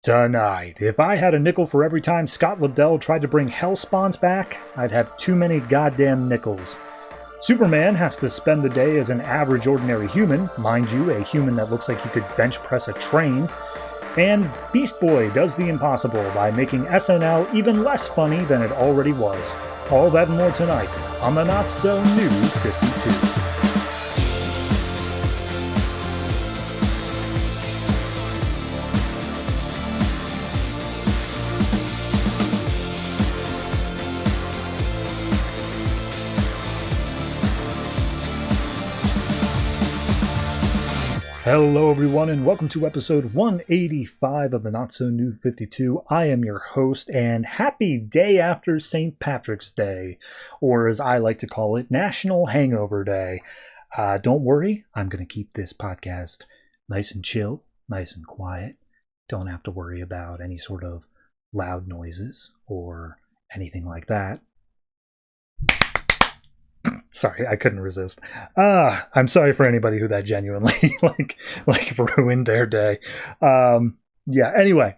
Tonight, if I had a nickel for every time Scott Lobdell tried to bring Hellspawns back, I'd have too many goddamn nickels. Superman has to spend the day as an average ordinary human, mind you, a human that looks like he could bench press a train. And Beast Boy does the impossible by making SNL even less funny than it already was. All that and more tonight on the Not So New 52. Hello everyone and welcome to episode 185 of the Not So New 52. I am your host and happy day after St. Patrick's Day, or as I like to call it, National Hangover Day. Don't worry, I'm going to keep this podcast nice and chill, nice and quiet. Don't have to worry about any sort of loud noises or anything like that. Sorry, I couldn't resist. I'm sorry for anybody who that genuinely like ruined their day. Anyway,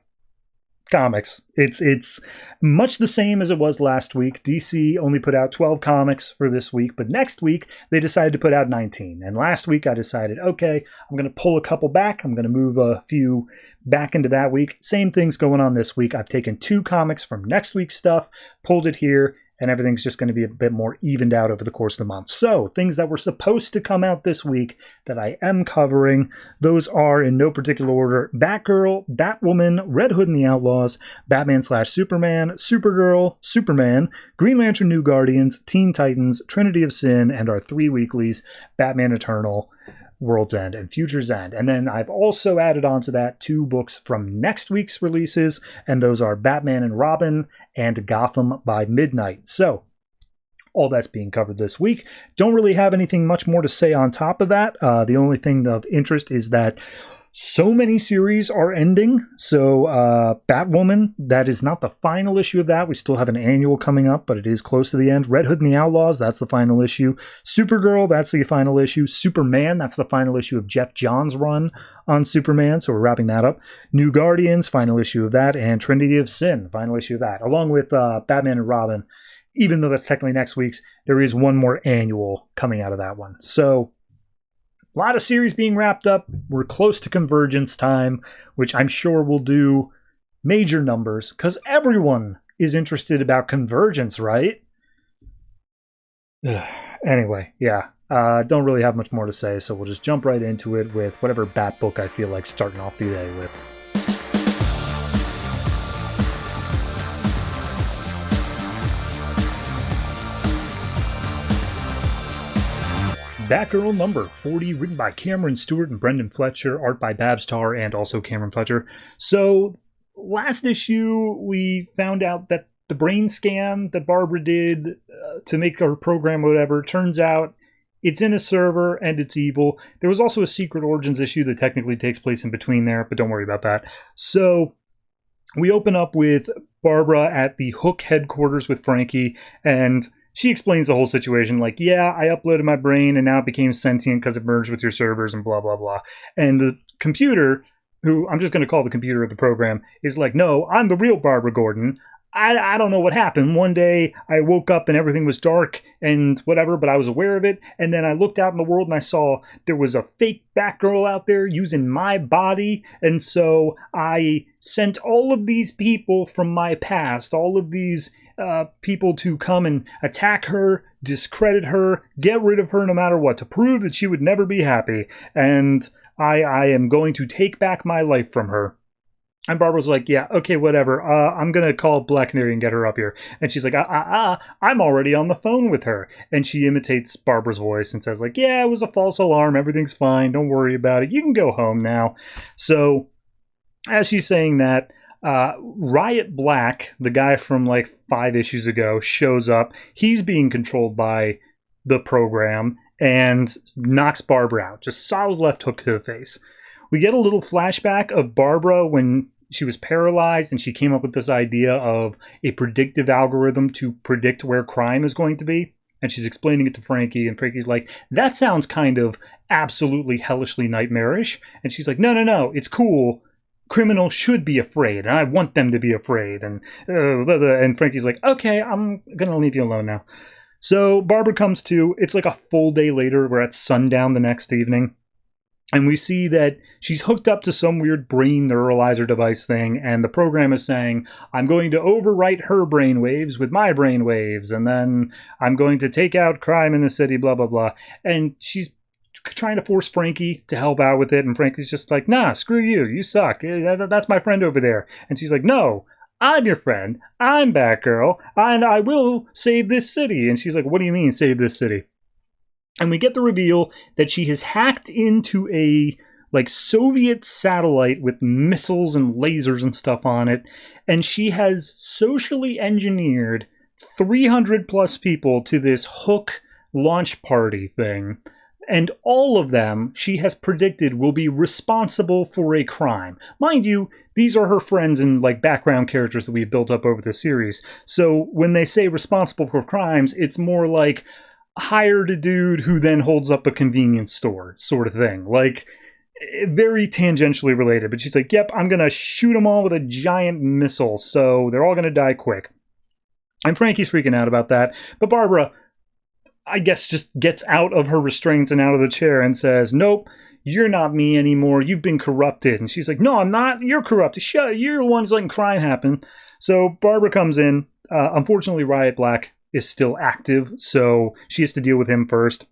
comics. It's much the same as it was last week. DC only put out 12 comics for this week, but next week they decided to put out 19. And last week I decided, okay, I'm going to pull a couple back. I'm going to move a few back into that week. Same thing's going on this week. I've taken 2 comics from next week's stuff, pulled it here, and everything's just going to be a bit more evened out over the course of the month. So, things that were supposed to come out this week that I am covering, those are in no particular order: Batgirl, Batwoman, Red Hood and the Outlaws, Batman/Superman, Supergirl, Superman, Green Lantern New Guardians, Teen Titans, Trinity of Sin, and our 3 weeklies, Batman Eternal, World's End, and Future's End. And then I've also added on to that 2 books from next week's releases, and those are Batman and Robin and Gotham by Midnight. So, all that's being covered this week. Don't really have anything much more to say on top of that. The only thing of interest is that so many series are ending. So Batwoman, that is not the final issue of that. We still have an annual coming up, but it is close to the end. Red Hood and the Outlaws, that's the final issue. Supergirl, that's the final issue. Superman, that's the final issue of Geoff Johns' run on Superman, so we're wrapping that up. New Guardians, final issue of that. And Trinity of Sin, final issue of that. Along with Batman and Robin, even though that's technically next week's, there is one more annual coming out of that one. So, a lot of series being wrapped up. We're close to convergence time, which I'm sure will do major numbers, because everyone is interested about convergence, right? Anyway, yeah. Don't really have much more to say, so we'll just jump right into it with whatever Bat book I feel like starting off the day with. Batgirl number 40, written by Cameron Stewart and Brendan Fletcher, art by Tarr and also Cameron Fletcher. So, last issue, we found out that the brain scan that Barbara did to make her program or whatever, turns out it's in a server and it's evil. There was also a Secret Origins issue that technically takes place in between there, but don't worry about that. So, we open up with Barbara at the Hook headquarters with Frankie, and she explains the whole situation, like, yeah, I uploaded my brain and now it became sentient because it merged with your servers and blah, blah, blah. And the computer, who I'm just going to call the computer of the program, is like, no, I'm the real Barbara Gordon. I don't know what happened. One day I woke up and everything was dark and whatever, but I was aware of it. And then I looked out in the world and I saw there was a fake Batgirl out there using my body. And so I sent all of these people from my past, all of these people to come and attack her, discredit her, get rid of her no matter what, to prove that she would never be happy. And I am going to take back my life from her. And Barbara's like, yeah, okay, whatever. I'm going to call Black Canary and get her up here. And she's like, I'm already on the phone with her. And she imitates Barbara's voice and says, like, yeah, it was a false alarm. Everything's fine. Don't worry about it. You can go home now. So, as she's saying that, Riot Black, the guy from like 5 issues ago, shows up. He's being controlled by the program and knocks Barbara out. Just solid left hook to the face. We get a little flashback of Barbara when she was paralyzed and she came up with this idea of a predictive algorithm to predict where crime is going to be. And she's explaining it to Frankie, and Frankie's like, that sounds kind of absolutely hellishly nightmarish. And she's like, no, it's cool. criminals should be afraid, and I want them to be afraid. And Frankie's like, okay, I'm gonna leave you alone now. So Barbara comes to. It's like a full day later. We're at sundown the next evening. And we see that she's hooked up to some weird brain neuralizer device thing, and the program is saying, I'm going to overwrite her brainwaves with my brainwaves, and then I'm going to take out crime in the city, blah, blah, blah. And she's trying to force Frankie to help out with it, and Frankie's just like, nah, screw you, you suck. That's my friend over there. And she's like, no, I'm your friend. I'm Batgirl, and I will save this city. And she's like, what do you mean, save this city? And we get the reveal that she has hacked into a Soviet satellite with missiles and lasers and stuff on it, and she has socially engineered 300 plus people to this Hook launch party thing. And all of them, she has predicted, will be responsible for a crime. Mind you, these are her friends and background characters that we've built up over the series. So when they say responsible for crimes, it's more like hired a dude who then holds up a convenience store sort of thing. Very tangentially related. But she's like, yep, I'm going to shoot them all with a giant missile, so they're all going to die quick. And Frankie's freaking out about that. But Barbara, I guess, just gets out of her restraints and out of the chair and says, nope, you're not me anymore. You've been corrupted. And she's like, no, I'm not. You're corrupted. Shut. You're the ones letting crime happen. So Barbara comes in. Unfortunately, Riot Black is still active, so she has to deal with him first.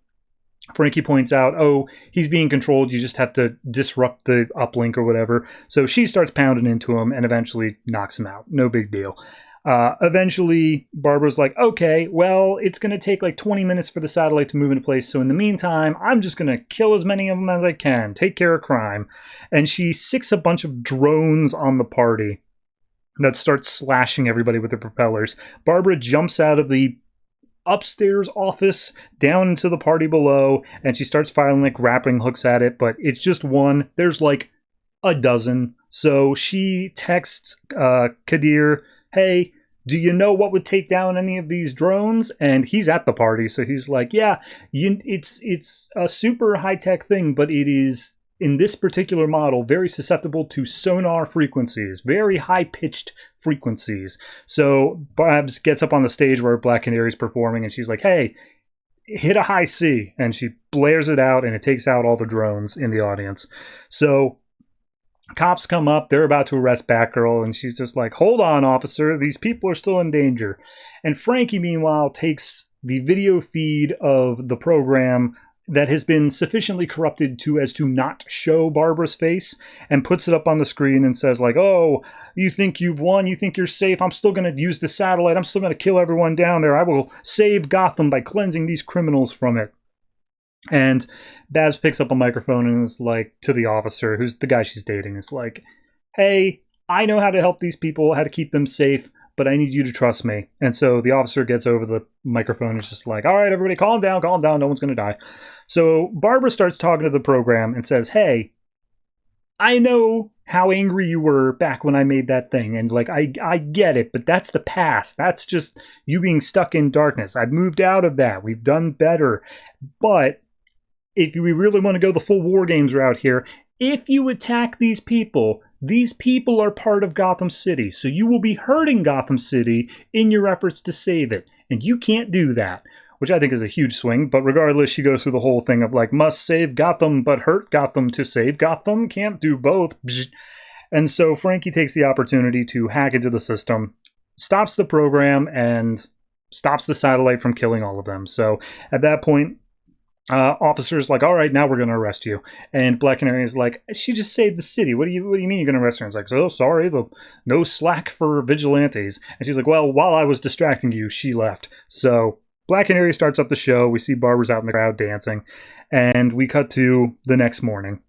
Frankie points out, oh, he's being controlled, you just have to disrupt the uplink or whatever. So she starts pounding into him and eventually knocks him out. No big deal. Eventually, Barbara's like, okay, well, it's going to take 20 minutes for the satellite to move into place, so in the meantime, I'm just going to kill as many of them as I can, take care of crime. And she sicks a bunch of drones on the party that starts slashing everybody with the propellers. Barbara jumps out of the upstairs office down into the party below, and she starts firing grappling hooks at it, but it's just one. There's a dozen. So she texts Kadir, hey, do you know what would take down any of these drones? And he's at the party, so he's like, yeah, it's a super high-tech thing, but it is, in this particular model, very susceptible to sonar frequencies, very high-pitched frequencies. So Babs gets up on the stage where Black Canary's performing, and she's like, hey, hit a high C. And she blares it out, and it takes out all the drones in the audience. So cops come up, they're about to arrest Batgirl, and she's just like, hold on, officer, these people are still in danger. And Frankie, meanwhile, takes the video feed of the program that has been sufficiently corrupted as to not show Barbara's face, and puts it up on the screen and says oh, you think you've won? You think you're safe? I'm still going to use the satellite. I'm still going to kill everyone down there. I will save Gotham by cleansing these criminals from it. And Babs picks up a microphone and is like, to the officer, who's the guy she's dating, is like, hey, I know how to help these people, how to keep them safe, but I need you to trust me. And so the officer gets over the microphone and is just like, all right, everybody, calm down, no one's going to die. So Barbara starts talking to the program and says, hey, I know how angry you were back when I made that thing, and I get it, but that's the past. That's just you being stuck in darkness. I've moved out of that. We've done better. But if we really want to go the full War Games route here, if you attack these people are part of Gotham City, so you will be hurting Gotham City in your efforts to save it, and you can't do that, which I think is a huge swing. But regardless, she goes through the whole thing of must save Gotham but hurt Gotham to save Gotham, can't do both. And so Frankie takes the opportunity to hack into the system, stops the program, and stops the satellite from killing all of them. So at that point, officer's like, all right, now we're going to arrest you. And Black Canary is like, she just saved the city. What do you mean you're going to arrest her? And it's like, oh, sorry, no slack for vigilantes. And she's like, well, while I was distracting you, she left. So Black Canary starts up the show. We see Barbara's out in the crowd dancing. And we cut to the next morning.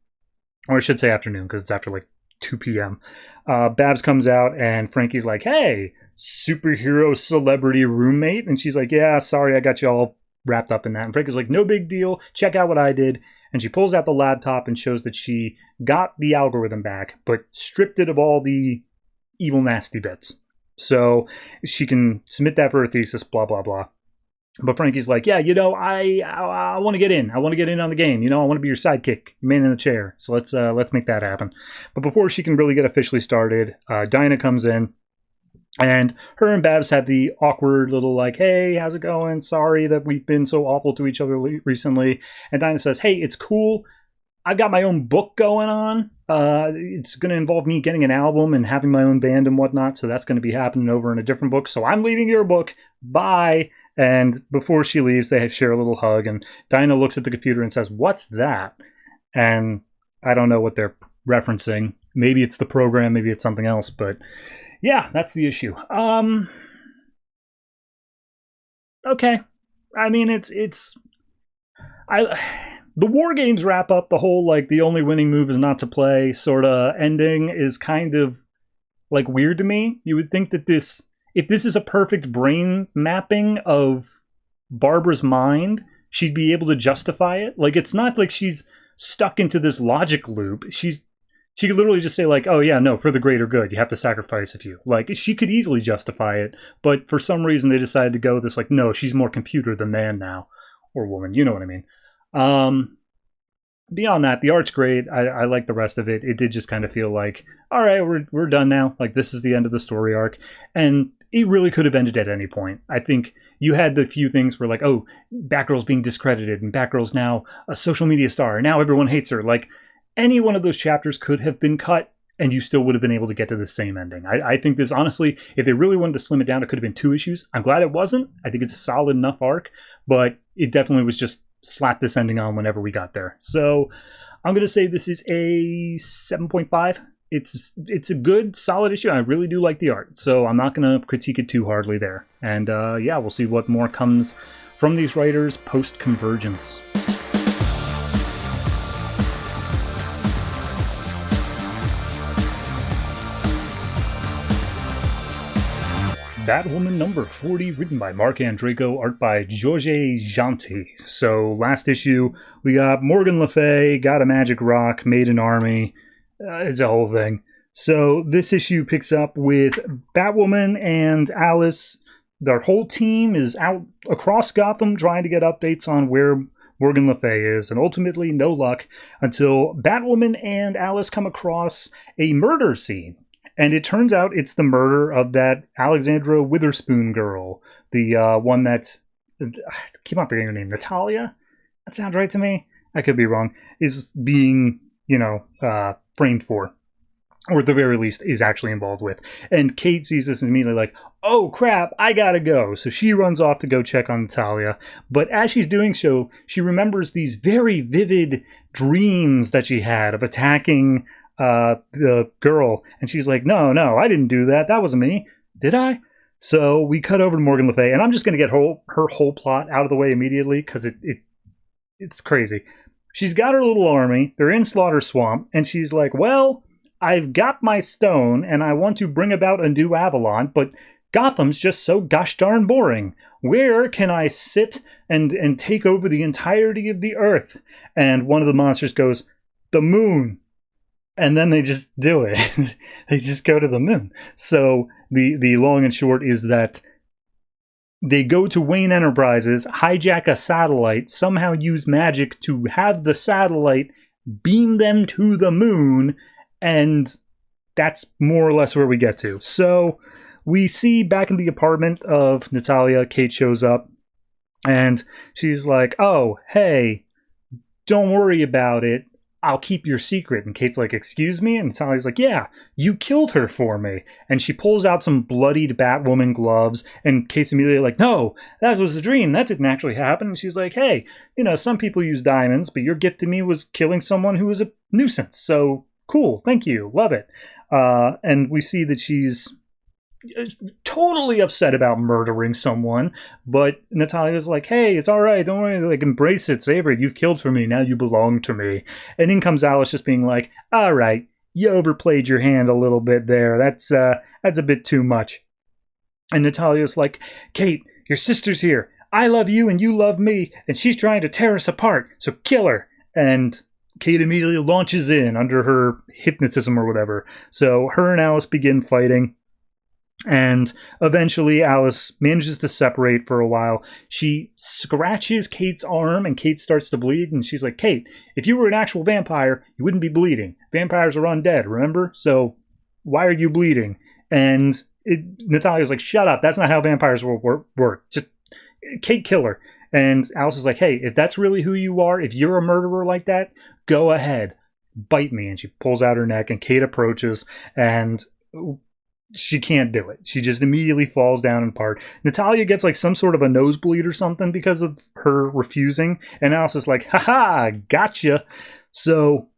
Or I should say afternoon, because it's after 2 p.m. Babs comes out, and Frankie's like, hey, superhero celebrity roommate. And she's like, yeah, sorry, I got you all wrapped up in that. And Frankie's like, no big deal, check out what I did. And she pulls out the laptop and shows that she got the algorithm back, but stripped it of all the evil nasty bits, so she can submit that for her thesis, blah blah blah. But Frankie's like, yeah, I want to get in. I want to get in on the game. I want to be your sidekick, man in the chair. So let's make that happen. But before she can really get officially started, Dinah comes in, and her and Babs have the awkward little like, hey, how's it going? Sorry that we've been so awful to each other recently. And Dinah says, hey, it's cool. I've got my own book going on. It's going to involve me getting an album and having my own band and whatnot. So that's going to be happening over in a different book. So I'm leaving your book. Bye. And before she leaves, they share a little hug. And Dinah looks at the computer and says, what's that? And I don't know what they're referencing. Maybe it's the program. Maybe it's something else. But yeah, that's the issue. Okay. I mean, the War Games wrap up, the whole, like, the only winning move is not to play sort of ending is kind of, like, weird to me. You would think that if this is a perfect brain mapping of Barbara's mind, she'd be able to justify it. Like, it's not like she's stuck into this logic loop. She could literally just say, like, oh, yeah, no, for the greater good, you have to sacrifice a few. Like, she could easily justify it, but for some reason they decided to go this, like, no, she's more computer than man now. Or woman, you know what I mean. Beyond that, the art's great. I like the rest of it. It did just kind of feel like, all right, we're done now. Like, this is the end of the story arc. And it really could have ended at any point. I think you had the few things where, like, oh, Batgirl's being discredited, and Batgirl's now a social media star, and now everyone hates her. Like, any one of those chapters could have been cut, and you still would have been able to get to the same ending. I think this, honestly, if they really wanted to slim it down, it could have been 2 issues. I'm glad it wasn't. I think it's a solid enough arc, but it definitely was just slap this ending on whenever we got there. So I'm going to say this is a 7.5. It's a good, solid issue. I really do like the art, so I'm not going to critique it too hardly there. And yeah, we'll see what more comes from these writers post-Convergence. Batwoman number 40, written by Marc Andreyko, art by Jeanty. So last issue, we got Morgan Le Fay, got a magic rock, made an army. It's a whole thing. So this issue picks up with Batwoman and Alice. Their whole team is out across Gotham trying to get updates on where Morgan Le Fay is, and ultimately no luck until Batwoman and Alice come across a murder scene. And it turns out it's the murder of that Alexandra Witherspoon girl. The one that's... I keep on forgetting her name. Natalia? That sounds right to me. I could be wrong. Is being, framed for. Or at the very least, is actually involved with. And Kate sees this and immediately like, oh crap, I gotta go. So she runs off to go check on Natalia. But as she's doing so, she remembers these very vivid dreams that she had of attacking the girl, and she's like, no, I didn't do that. That wasn't me. Did I? So we cut over to Morgan Le Fay, and I'm just going to get her whole plot out of the way immediately, because it's crazy. She's got her little army. They're in Slaughter Swamp, and she's like, well, I've got my stone, and I want to bring about a new Avalon, but Gotham's just so gosh darn boring. Where can I sit and take over the entirety of the Earth? And one of the monsters goes, the moon. And then they just do it. They just go to the moon. So the long and short is that they go to Wayne Enterprises, hijack a satellite, somehow use magic to have the satellite beam them to the moon, and that's more or less where we get to. So we see back in the apartment of Natalia, Kate shows up, and she's like, oh, hey, don't worry about it. I'll keep your secret. And Kate's like, excuse me? And Natalia's like, yeah, you killed her for me. And she pulls out some bloodied Batwoman gloves, and Kate's immediately like, no, that was a dream. That didn't actually happen. And she's like, hey, some people use diamonds, but your gift to me was killing someone who was a nuisance. So cool. Thank you. Love it. And we see that she's totally upset about murdering someone, but Natalia's like, hey, it's all right, don't worry, like, embrace it, savor it, you've killed for me, now you belong to me. And in comes Alice just being like, all right, you overplayed your hand a little bit there, that's a bit too much. And Natalia's like, Kate, your sister's here, I love you and you love me, and she's trying to tear us apart, so kill her. And Kate immediately launches in under her hypnotism or whatever. So her and Alice begin fighting. And eventually Alice manages to separate for a while. She scratches Kate's arm and Kate starts to bleed. And she's like, Kate, if you were an actual vampire, you wouldn't be bleeding. Vampires are undead, remember? So why are you bleeding? And Natalia's like, shut up. That's not how vampires will work. Just Kate, kill her. And Alice is like, hey, if that's really who you are, if you're a murderer like that, go ahead. Bite me. And she pulls out her neck and Kate approaches and she can't do it. She just immediately falls down in part. Natalia gets like some sort of a nosebleed or something because of her refusing. And Alice is like, haha, gotcha. So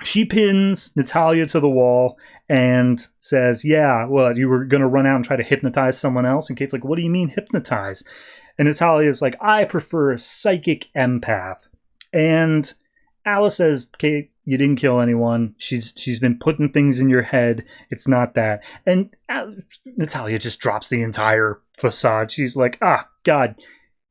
she pins Natalia to the wall and says, yeah, well, you were going to run out and try to hypnotize someone else. And Kate's like, what do you mean hypnotize? And Natalia is like, I prefer a psychic empath. And Alice says, Kate, you didn't kill anyone. She's been putting things in your head. It's not that. And Natalia just drops the entire facade. She's like, God,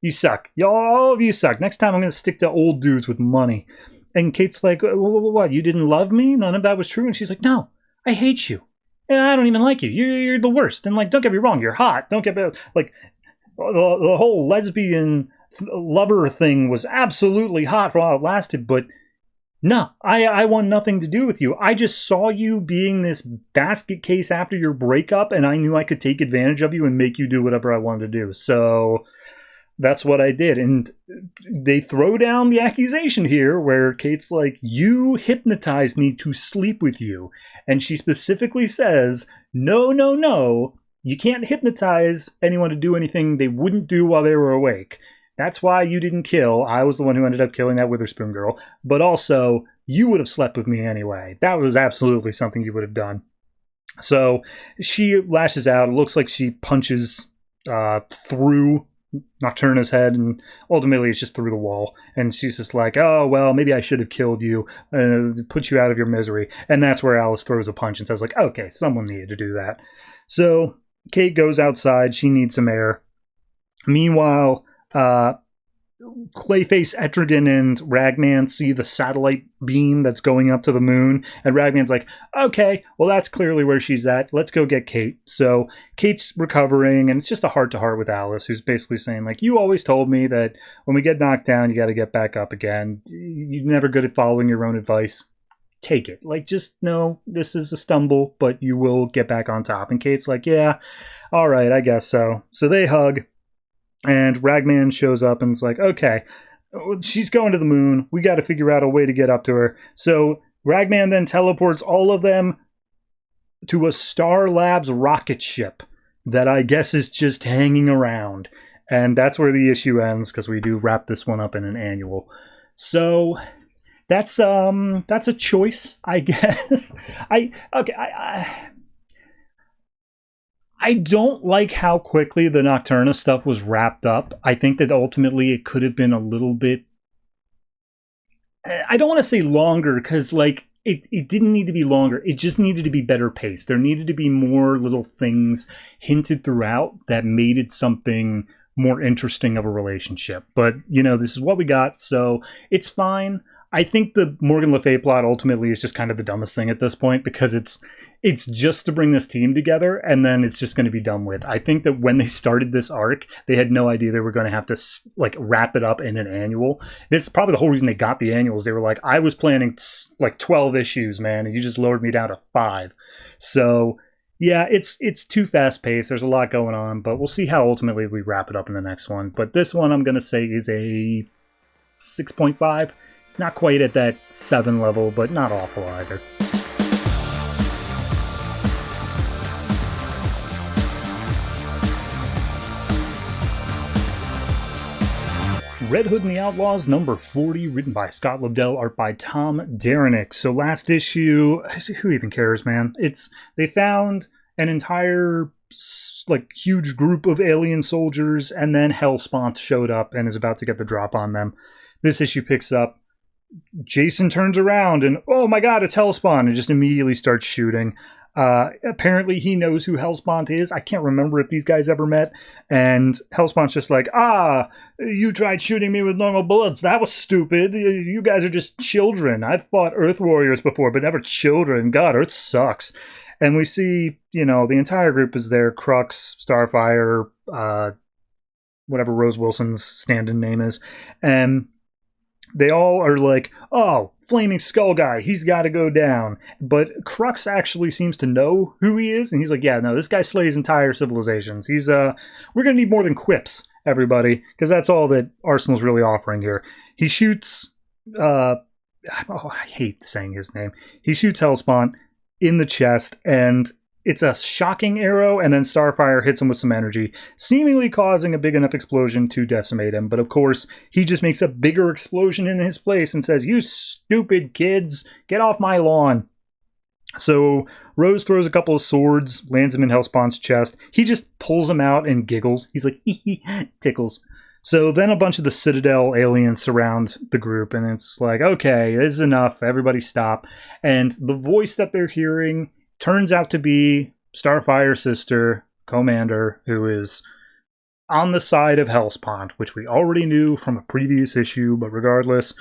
you suck. All of you suck. Next time I'm going to stick to old dudes with money. And Kate's like, what? You didn't love me? None of that was true? And she's like, no, I hate you. And I don't even like you. You're the worst. And like, don't get me wrong. You're hot. Don't get me like the whole lesbian lover thing was absolutely hot for while it lasted, but no, I want nothing to do with you. I just saw you being this basket case after your breakup, and I knew I could take advantage of you and make you do whatever I wanted to do. So that's what I did. And they throw down the accusation here where Kate's like, you hypnotized me to sleep with you. And she specifically says, no, you can't hypnotize anyone to do anything they wouldn't do while they were awake. That's why you didn't kill. I was the one who ended up killing that Witherspoon girl. But also, you would have slept with me anyway. That was absolutely something you would have done. So she lashes out. It looks like she punches through Nocturna's head, and ultimately it's just through the wall. And she's just like, oh, well, maybe I should have killed you and put you out of your misery. And that's where Alice throws a punch and says, like, okay, someone needed to do that. So Kate goes outside. She needs some air. Meanwhile, Clayface, Etrigan, and Ragman see the satellite beam that's going up to the moon, and Ragman's like, okay, well, that's clearly where she's at. Let's go get Kate. So Kate's recovering, and it's just a heart-to-heart with Alice, who's basically saying, like, you always told me that when we get knocked down, you got to get back up again. You're never good at following your own advice. Take it. Like, just know this is a stumble, but you will get back on top. And Kate's like, yeah, all right, I guess so. So they hug. And Ragman shows up and is like, okay, she's going to the moon. We got to figure out a way to get up to her. So Ragman then teleports all of them to a Star Labs rocket ship that I guess is just hanging around. And that's where the issue ends, because we do wrap this one up in an annual. So that's a choice, I guess. I don't like how quickly the Nocturna stuff was wrapped up. I think that ultimately it could have been a little bit... I don't want to say longer, because like it didn't need to be longer. It just needed to be better paced. There needed to be more little things hinted throughout that made it something more interesting of a relationship. But, you know, this is what we got, so it's fine. I think the Morgan Le Fay plot ultimately is just kind of the dumbest thing at this point, because it's just to bring this team together, and then it's just going to be done with. I think that when they started this arc, they had no idea they were going to have to like wrap it up in an annual. This is probably the whole reason they got the annuals. They were like, I was planning like 12 issues, man, and you just lowered me down to 5. So yeah, it's too fast paced. There's a lot going on, but we'll see how ultimately we wrap it up in the next one. But this one I'm going to say is a 6.5. Not quite at that 7 level, but not awful either. Red Hood and the Outlaws, number 40, written by Scott Lobdell, art by Tom Derenick. So last issue, who even cares, man? They found an entire like huge group of alien soldiers, and then Hellspawn showed up and is about to get the drop on them. This issue picks up. Jason turns around and, oh my god, it's Hellspawn, and just immediately starts shooting. Apparently he knows who Hellspawn is. I can't remember if these guys ever met. And Hellspawn's just like, you tried shooting me with normal bullets. That was stupid. You guys are just children. I've fought Earth Warriors before, but never children. God, Earth sucks. And we see, the entire group is there. Crux, Starfire, whatever Rose Wilson's stand-in name is. And they all are like, oh, Flaming Skull guy, he's got to go down. But Crux actually seems to know who he is. And he's like, yeah, no, this guy slays entire civilizations. We're going to need more than quips, everybody, because that's all that Arsenal's really offering here. He shoots, I hate saying his name. He shoots Hellspawn in the chest, and it's a shocking arrow, and then Starfire hits him with some energy, seemingly causing a big enough explosion to decimate him. But of course, he just makes a bigger explosion in his place and says, you stupid kids, get off my lawn. So Rose throws a couple of swords, lands him in Hellspawn's chest. He just pulls him out and giggles. He's like, tickles. So then a bunch of the Citadel aliens surround the group, and it's like, okay, this is enough. Everybody stop. And the voice that they're hearing turns out to be Starfire's sister, Commander, who is on the side of Hellspawn, which we already knew from a previous issue, but regardless,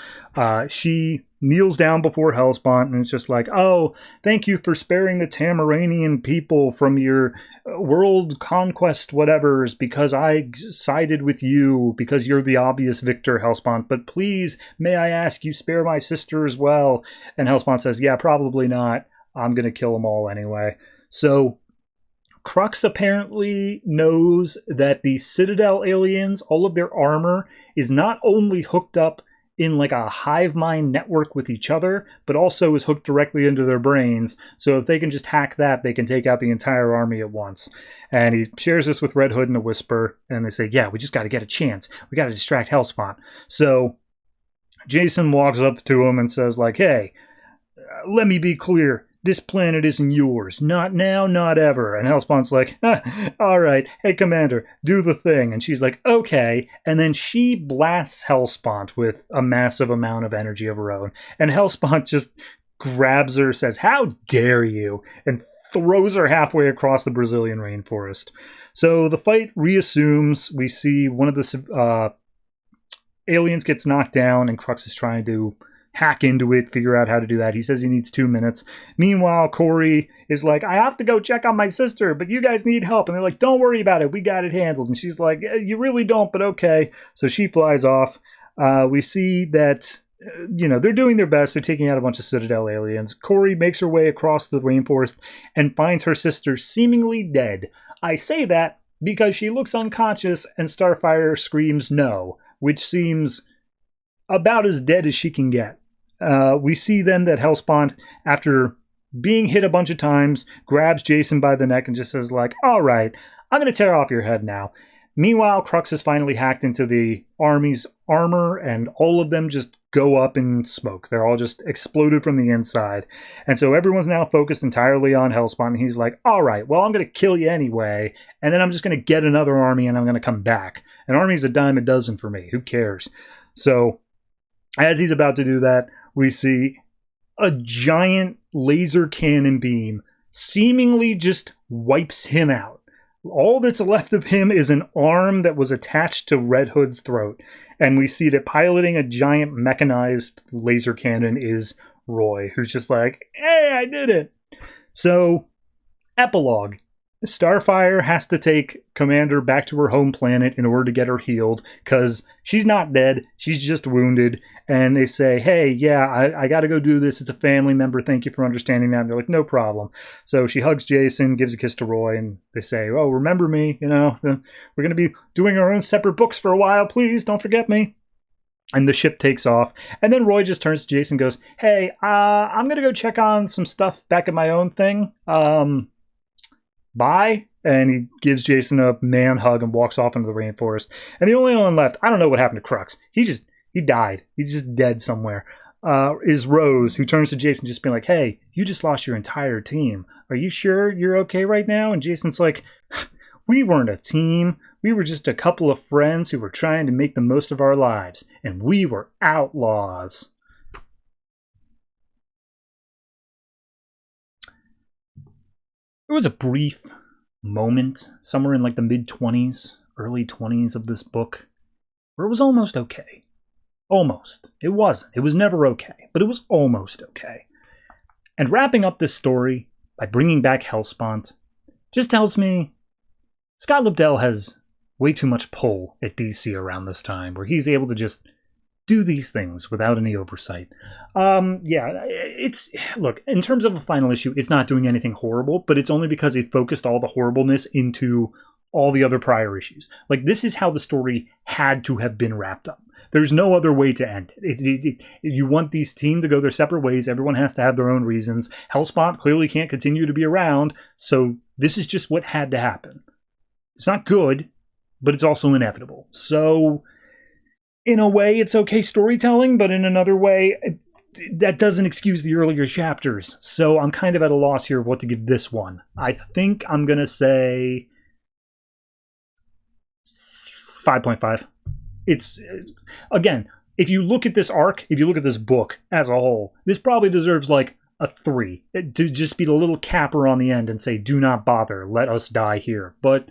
she kneels down before Hellspawn and it's just like, oh, thank you for sparing the Tamaranian people from your world conquest whatevers, because I sided with you, because you're the obvious victor, Hellspawn, but please, may I ask you spare my sister as well? And Hellspawn says, yeah, probably not. I'm going to kill them all anyway. So Crux apparently knows that the Citadel aliens, all of their armor, is not only hooked up in like a hive mind network with each other, but also is hooked directly into their brains. So if they can just hack that, they can take out the entire army at once. And he shares this with Red Hood in a whisper, and they say, yeah, we just got to get a chance. We got to distract Hellspawn. So Jason walks up to him and says, like, hey, let me be clear. This planet isn't yours. Not now, not ever. And Hellspawn's like, all right, hey, Commander, do the thing. And she's like, okay. And then she blasts Hellspawn with a massive amount of energy of her own. And Hellspawn just grabs her, says, how dare you? And throws her halfway across the Brazilian rainforest. So the fight reassumes. We see one of the aliens gets knocked down, and Crux is trying to hack into it, figure out how to do that. He says he needs 2 minutes. Meanwhile, Corey is like, I have to go check on my sister, but you guys need help. And they're like, don't worry about it. We got it handled. And she's like, you really don't, but okay. So she flies off. We see that, they're doing their best. They're taking out a bunch of Citadel aliens. Corey makes her way across the rainforest and finds her sister seemingly dead. I say that because she looks unconscious and Starfire screams no, which seems about as dead as she can get. We see then that Hellspawn, after being hit a bunch of times, grabs Jason by the neck and just says like, all right, I'm going to tear off your head now. Meanwhile, Crux has finally hacked into the army's armor, and all of them just go up in smoke. They're all just exploded from the inside. And so everyone's now focused entirely on Hellspawn, and he's like, all right, well, I'm going to kill you anyway, and then I'm just going to get another army, and I'm going to come back. An army's a dime a dozen for me. Who cares? So as he's about to do that, we see a giant laser cannon beam seemingly just wipes him out. All that's left of him is an arm that was attached to Red Hood's throat. And we see that piloting a giant mechanized laser cannon is Roy, who's just like, hey, I did it. So, epilogue. Starfire has to take Commander back to her home planet in order to get her healed, because she's not dead, she's just wounded. And they say, hey, yeah, I got to go do this. It's a family member. Thank you for understanding that. And they're like, no problem. So she hugs Jason, gives a kiss to Roy, and they say, oh, remember me, we're going to be doing our own separate books for a while. Please don't forget me. And the ship takes off. And then Roy just turns to Jason and goes, hey, I'm going to go check on some stuff back at my own thing. Bye. And he gives Jason a man hug and walks off into the rainforest. And the only one left, I don't know what happened to Crux. He died. He's just dead somewhere. Is Rose, who turns to Jason just being like, hey, you just lost your entire team. Are you sure you're okay right now? And Jason's like, we weren't a team. We were just a couple of friends who were trying to make the most of our lives. And we were outlaws. There was a brief moment somewhere in like the mid-20s, early 20s of this book where it was almost okay. Almost. It wasn't. It was never okay, but it was almost okay. And wrapping up this story by bringing back Hellspawn just tells me Scott Lobdell has way too much pull at DC around this time, where he's able to just do these things without any oversight. Look, in terms of a final issue, it's not doing anything horrible, but it's only because it focused all the horribleness into all the other prior issues. Like, this is how the story had to have been wrapped up. There's no other way to end it. You want these teams to go their separate ways. Everyone has to have their own reasons. Hellspawn clearly can't continue to be around, so this is just what had to happen. It's not good, but it's also inevitable. So, in a way, it's okay storytelling, but in another way, that doesn't excuse the earlier chapters. So I'm kind of at a loss here of what to give this one. I think I'm going to say 5.5. It's, again, if you look at this arc, if you look at this book as a whole, this probably deserves like a 3. To just be the little capper on the end and say, do not bother, let us die here. But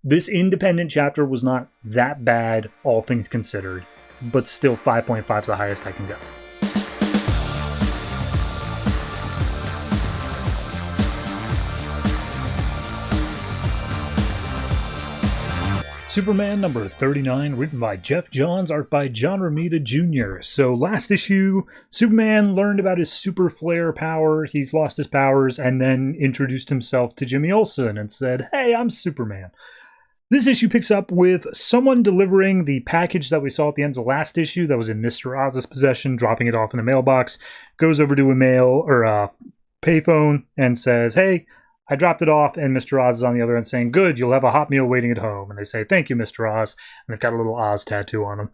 this independent chapter was not that bad, all things considered, but still 5.5 is the highest I can go. Superman number 39, written by Geoff Johns, art by John Romita Jr. So last issue, Superman learned about his super flare power, he's lost his powers, and then introduced himself to Jimmy Olsen and said, hey, I'm Superman. This issue picks up with someone delivering the package that we saw at the end of the last issue that was in Mr. Oz's possession, dropping it off in the mailbox, goes over to a mail or a payphone and says, hey, I dropped it off, and Mr. Oz is on the other end saying, good, you'll have a hot meal waiting at home. And they say, thank you, Mr. Oz. And they've got a little Oz tattoo on them.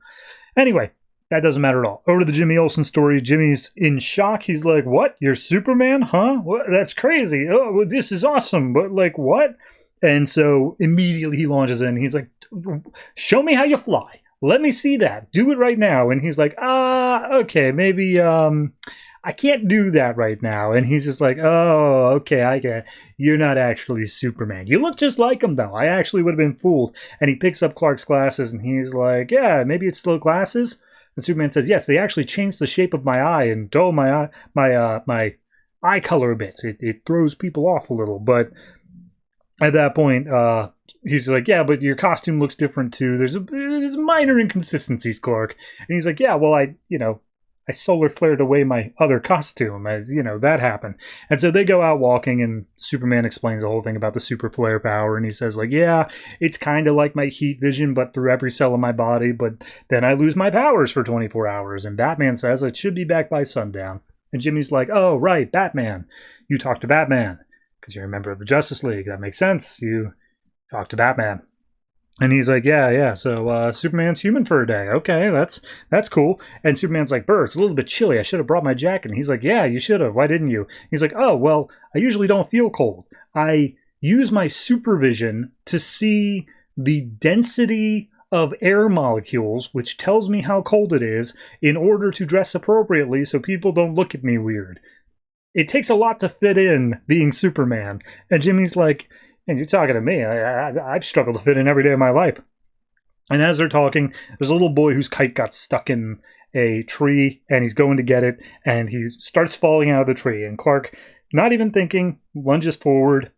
Anyway, that doesn't matter at all. Over to the Jimmy Olsen story. Jimmy's in shock. He's like, what? You're Superman? Huh? What? That's crazy. Oh, well, this is awesome. But, like, what? And so immediately he launches in. He's like, show me how you fly. Let me see that. Do it right now. And he's like, okay, maybe, I can't do that right now. And he's just like, oh, okay, I get it. You're not actually Superman. You look just like him, though. I actually would have been fooled. And he picks up Clark's glasses, and he's like, yeah, maybe it's still glasses. And Superman says, yes, they actually changed the shape of my eye and dull my eye color a bit. It throws people off a little. But at that point, he's like, yeah, but your costume looks different, too. There's minor inconsistencies, Clark. And he's like, yeah, well, I solar flared away my other costume, as that happened. And so they go out walking, and Superman explains the whole thing about the super flare power, and he says, like, yeah, it's kind of like my heat vision, but through every cell of my body, but then I lose my powers for 24 hours. And Batman says it should be back by sundown. And Jimmy's like, oh, right, Batman. You talk to Batman, because you're a member of the Justice League. That makes sense. You talk to Batman. And he's like, yeah, so Superman's human for a day. Okay, that's cool. And Superman's like, Burr, it's a little bit chilly. I should have brought my jacket. And he's like, yeah, you should have. Why didn't you? He's like, oh, well, I usually don't feel cold. I use my supervision to see the density of air molecules, which tells me how cold it is, in order to dress appropriately so people don't look at me weird. It takes a lot to fit in being Superman. And Jimmy's like, and you're talking to me. I've struggled to fit in every day of my life. And as they're talking, there's a little boy whose kite got stuck in a tree, and he's going to get it, and he starts falling out of the tree. And Clark, not even thinking, lunges forward,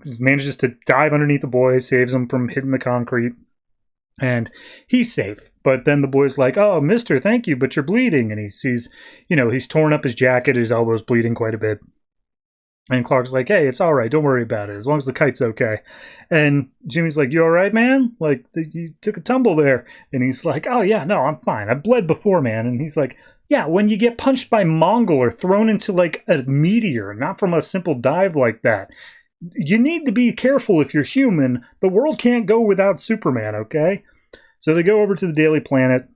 manages to dive underneath the boy, saves him from hitting the concrete, and he's safe. But then the boy's like, oh, mister, thank you, but you're bleeding. And he sees, he's torn up his jacket, his elbow's bleeding quite a bit. And Clark's like, hey, it's all right. Don't worry about it. As long as the kite's okay. And Jimmy's like, you all right, man? Like, you took a tumble there. And he's like, oh, yeah, no, I'm fine. I bled before, man. And he's like, yeah, when you get punched by Mongol or thrown into, like, a meteor, not from a simple dive like that. You need to be careful if you're human. The world can't go without Superman, okay? So they go over to the Daily Planet.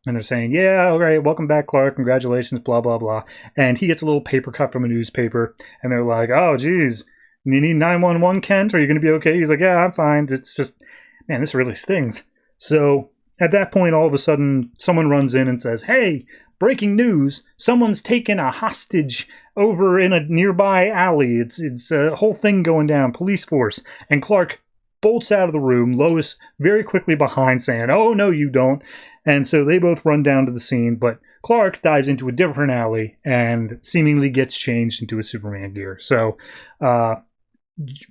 And they're saying, yeah, all right, welcome back, Clark, congratulations, blah, blah, blah. And he gets a little paper cut from a newspaper. And they're like, oh, geez, you need 911, Kent? Are you going to be okay? He's like, yeah, I'm fine. It's just, man, this really stings. So at that point, all of a sudden, someone runs in and says, hey, breaking news, someone's taken a hostage over in a nearby alley. It's a whole thing going down, police force. And Clark bolts out of the room, Lois very quickly behind saying, oh, no, you don't. And so they both run down to the scene, but Clark dives into a different alley and seemingly gets changed into a Superman gear. So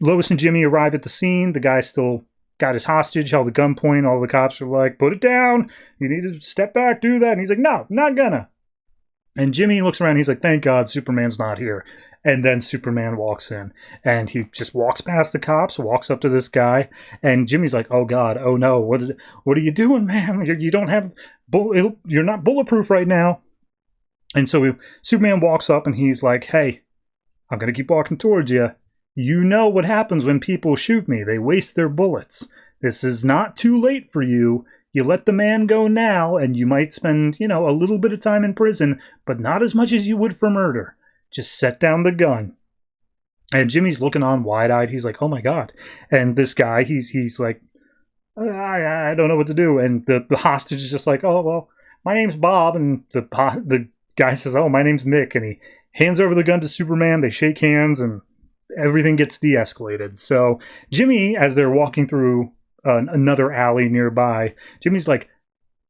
Lois and Jimmy arrive at the scene. The guy still got his hostage, held at gunpoint. All the cops are like, put it down. You need to step back, do that. And he's like, no, not gonna. And Jimmy looks around. He's like, thank God Superman's not here. And then Superman walks in. And he just walks past the cops, walks up to this guy. And Jimmy's like, oh, God, oh, no. What are you doing, man? You don't have... You're not bulletproof right now. And so Superman walks up and he's like, hey, I'm going to keep walking towards you. You know what happens when people shoot me. They waste their bullets. This is not too late for you. You let the man go now, and you might spend, a little bit of time in prison, but not as much as you would for murder. Just set down the gun. And Jimmy's looking on wide-eyed. He's like, oh my God. And this guy, he's like, I don't know what to do. And the hostage is just like, oh, well, my name's Bob. And the guy says, oh, my name's Mick. And he hands over the gun to Superman. They shake hands, and everything gets de-escalated. So Jimmy, as they're walking through another alley nearby, Jimmy's like,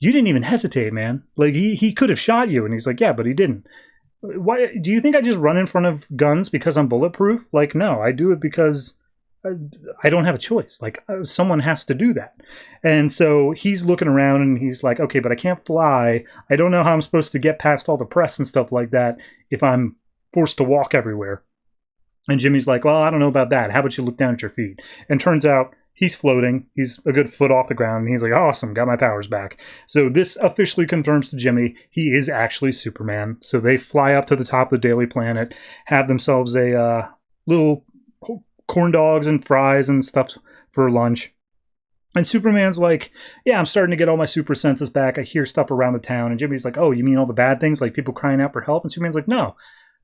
you didn't even hesitate, man. Like, he could have shot you. And he's like, yeah, but he didn't. Why do you think I just run in front of guns because I'm bulletproof? Like, no, I do it because I don't have a choice. Like, someone has to do that. And so he's looking around and he's like, okay, but I can't fly. I don't know how I'm supposed to get past all the press and stuff like that if I'm forced to walk everywhere. And Jimmy's like, well, I don't know about that. How about you look down at your feet? And turns out he's floating. He's a good foot off the ground. And he's like, awesome, got my powers back. So this officially confirms to Jimmy he is actually Superman. So they fly up to the top of the Daily Planet, have themselves a little corn dogs and fries and stuff for lunch. And Superman's like, yeah, I'm starting to get all my super senses back. I hear stuff around the town. And Jimmy's like, oh, you mean all the bad things? Like people crying out for help? And Superman's like, no.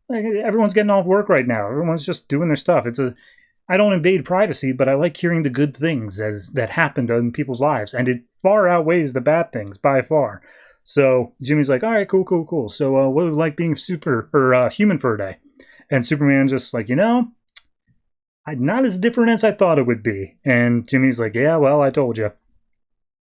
Like, everyone's getting off work right now. Everyone's just doing their stuff. I don't invade privacy, but I like hearing the good things that happened in people's lives. And it far outweighs the bad things, by far. So Jimmy's like, all right, cool. So what would it like being human for a day? And Superman's just like, not as different as I thought it would be. And Jimmy's like, yeah, well, I told you.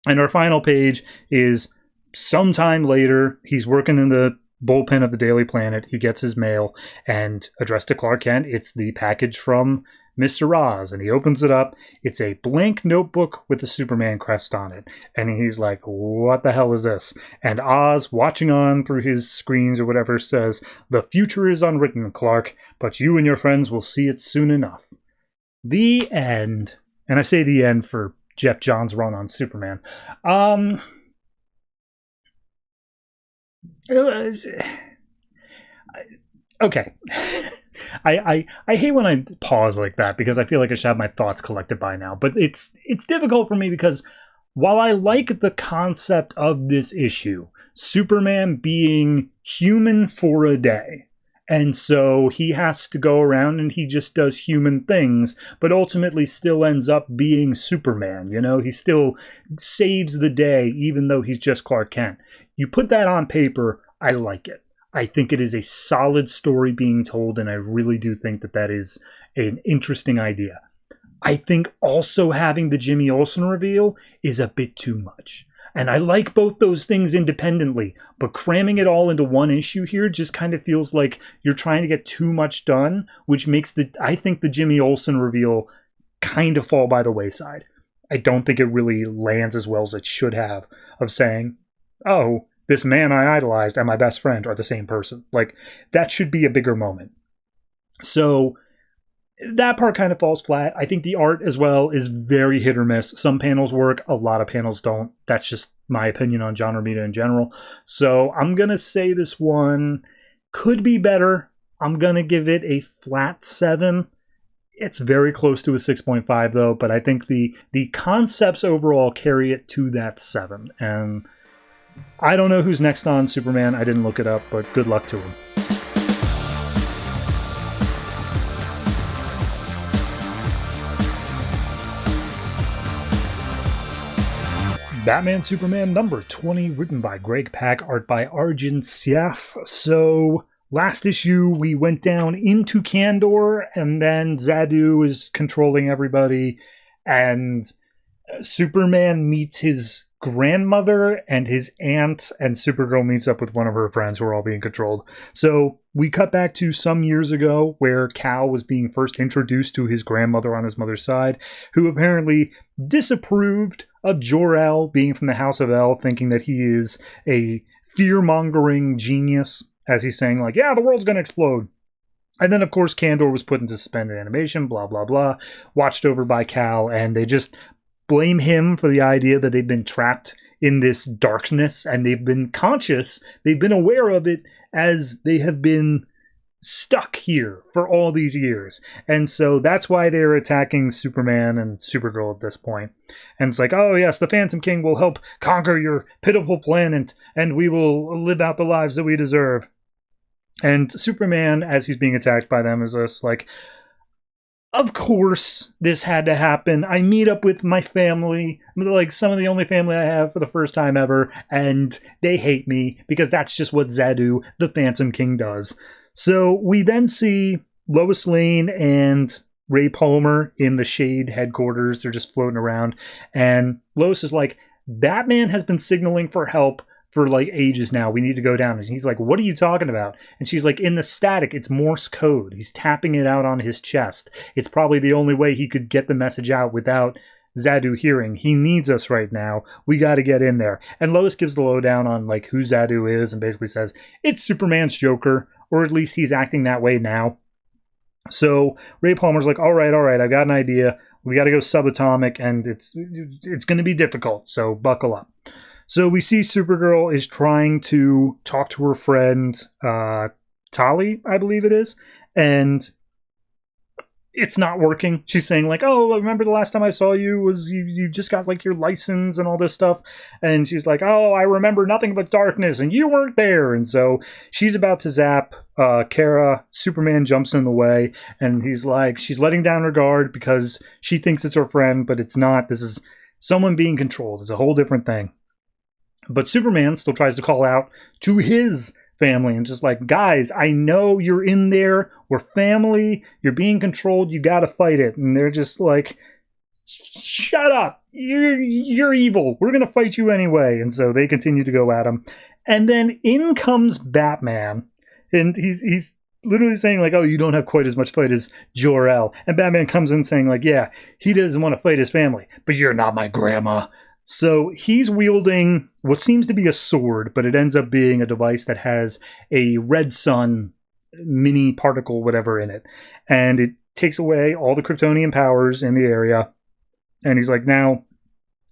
And our final page is sometime later. He's working in the bullpen of the Daily Planet. He gets his mail, and addressed to Clark Kent, it's the package from Mr. Oz, and he opens it up. It's a blank notebook with a Superman crest on it. And he's like, what the hell is this? And Oz, watching on through his screens or whatever, says, the future is unwritten, Clark, but you and your friends will see it soon enough. The end. And I say the end for Geoff Johns' run on Superman. Okay. I hate when I pause like that because I feel like I should have my thoughts collected by now. But it's difficult for me because while I like the concept of this issue, Superman being human for a day, and so he has to go around and he just does human things, but ultimately still ends up being Superman. He still saves the day even though he's just Clark Kent. You put that on paper, I like it. I think it is a solid story being told, and I really do think that is an interesting idea. I think also having the Jimmy Olsen reveal is a bit too much. And I like both those things independently, but cramming it all into one issue here just kind of feels like you're trying to get too much done, which makes I think the Jimmy Olsen reveal kind of fall by the wayside. I don't think it really lands as well as it should have, of saying, oh, this man I idolized and my best friend are the same person. Like, that should be a bigger moment. So that part kind of falls flat. I think the art as well is very hit or miss. Some panels work, a lot of panels don't. That's just my opinion on John Romita in general. So I'm going to say this one could be better. I'm going to give it a flat 7. It's very close to a 6.5 though, but I think the concepts overall carry it to that 7. And I don't know who's next on Superman. I didn't look it up, but good luck to him. Batman Superman number 20, written by Greg Pak, art by Ardian Syaf. So last issue we went down into Kandor, and then Zadu is controlling everybody, and Superman meets his grandmother and his aunt, and Supergirl meets up with one of her friends who are all being controlled. So we cut back to some years ago where Cal was being first introduced to his grandmother on his mother's side, who apparently disapproved of Jor-El being from the House of El, thinking that he is a fear-mongering genius, as he's saying, like, yeah, the world's going to explode. And then, of course, Kandor was put into suspended animation, blah, blah, blah, watched over by Cal, and they just blame him for the idea that they've been trapped in this darkness, and they've been conscious, they've been aware of it as they have been stuck here for all these years. And so that's why they're attacking Superman and Supergirl at this point. And it's like, oh yes, the Phantom King will help conquer your pitiful planet, and we will live out the lives that we deserve. And Superman, as he's being attacked by them, is just like, of course this had to happen. I meet up with my family, like some of the only family I have for the first time ever, and they hate me because that's just what Xadu, the Phantom King, does. So we then see Lois Lane and Ray Palmer in the Shade headquarters. They're just floating around, and Lois is like, Batman has been signaling for help for like ages now. We need to go down. And he's like, what are you talking about? And she's like, in the static, it's Morse code. He's tapping it out on his chest. It's probably the only way he could get the message out without Xadu hearing. He needs us right now. We got to get in there. And Lois gives the lowdown on like who Xadu is and basically says it's Superman's Joker, or at least he's acting that way now. So Ray Palmer's like, all right, I've got an idea. We got to go subatomic, and it's going to be difficult, so buckle up. So we see Supergirl is trying to talk to her friend, Tali, I believe it is, and it's not working. She's saying like, oh, I remember the last time I saw you was you just got like your license and all this stuff. And she's like, oh, I remember nothing but darkness and you weren't there. And so she's about to zap Kara. Superman jumps in the way, and he's like, she's letting down her guard because she thinks it's her friend, but it's not. This is someone being controlled. It's a whole different thing. But Superman still tries to call out to his family and just like, guys, I know you're in there. We're family. You're being controlled. You got to fight it. And they're just like, shut up. You're evil. We're going to fight you anyway. And so they continue to go at him. And then in comes Batman. And he's literally saying like, oh, you don't have quite as much fight as Jor-El. And Batman comes in saying like, yeah, he doesn't want to fight his family, but you're not my grandma. So he's wielding what seems to be a sword, but it ends up being a device that has a red sun mini particle, whatever, in it. And it takes away all the Kryptonian powers in the area. And he's like, now,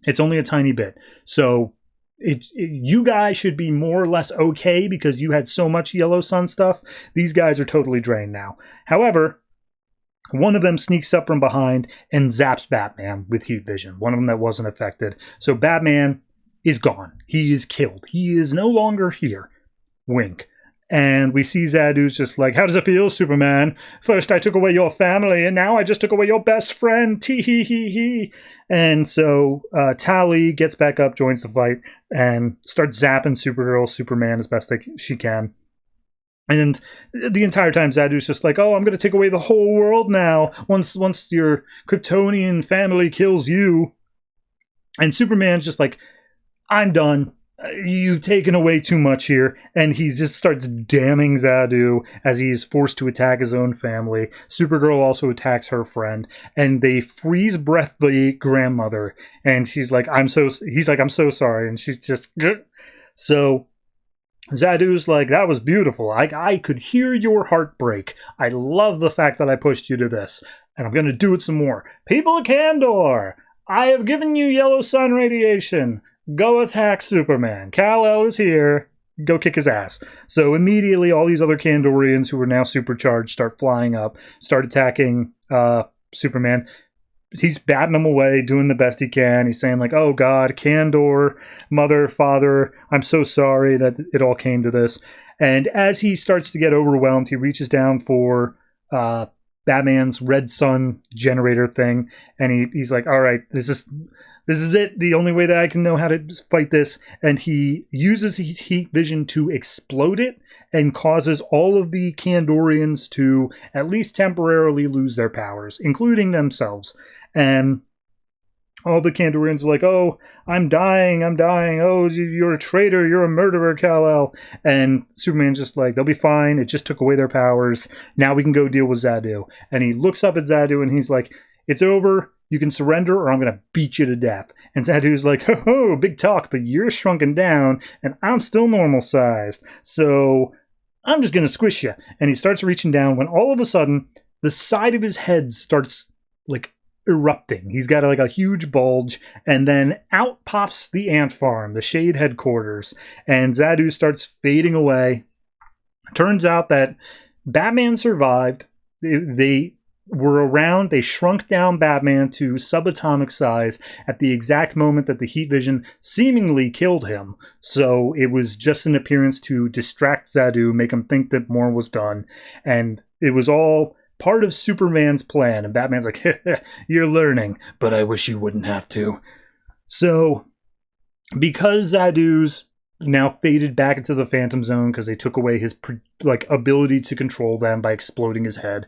it's only a tiny bit. So you guys should be more or less okay because you had so much yellow sun stuff. These guys are totally drained now. However, one of them sneaks up from behind and zaps Batman with heat vision. One of them that wasn't affected. So Batman is gone. He is killed. He is no longer here. Wink. And we see Xadu's just like, how does it feel, Superman? First I took away your family, and now I just took away your best friend. Tee-hee-hee-hee. And so Tali gets back up, joins the fight, and starts zapping Supergirl, Superman as best she can. And the entire time, Xadu's just like, oh, I'm going to take away the whole world now once your Kryptonian family kills you. And Superman's just like, I'm done. You've taken away too much here. And he just starts damning Xadu as he is forced to attack his own family. Supergirl also attacks her friend. And they freeze breath the grandmother. And he's like, I'm so sorry. And she's just, Gah. So Xadu's like, that was beautiful. I could hear your heart break. I love the fact that I pushed you to this. And I'm going to do it some more. People of Kandor, I have given you yellow sun radiation. Go attack Superman. Kal-El is here. Go kick his ass. So immediately all these other Kandorians who are now supercharged start flying up, start attacking Superman. He's batting them away, doing the best he can. He's saying like, oh God, Kandor, mother, father, I'm so sorry that it all came to this. And as he starts to get overwhelmed, he reaches down for Batman's red sun generator thing. And he's like, all right, this is it. The only way that I can know how to fight this. And he uses heat vision to explode it and causes all of the Kandorians to at least temporarily lose their powers, including themselves. And all the Kandorians are like, oh, I'm dying. Oh, you're a traitor, you're a murderer, Kal-El. And Superman's just like, they'll be fine, it just took away their powers, now we can go deal with Xadu. And he looks up at Xadu and he's like, it's over, you can surrender or I'm going to beat you to death. And Xadu's like, ho, big talk, but you're shrunken down and I'm still normal sized, so I'm just going to squish you. And he starts reaching down when all of a sudden the side of his head starts like erupting. He's got like a huge bulge, and then out pops the ant farm, the Shade headquarters, and Xadu starts fading away. Turns out that Batman survived. They were around, they shrunk down Batman to subatomic size at the exact moment that the heat vision seemingly killed him. So it was just an appearance to distract Xadu, make him think that more was done, and it was all part of Superman's plan. And Batman's like, you're learning, but I wish you wouldn't have to. So, because Xadu's now faded back into the Phantom Zone because they took away his ability to control them by exploding his head,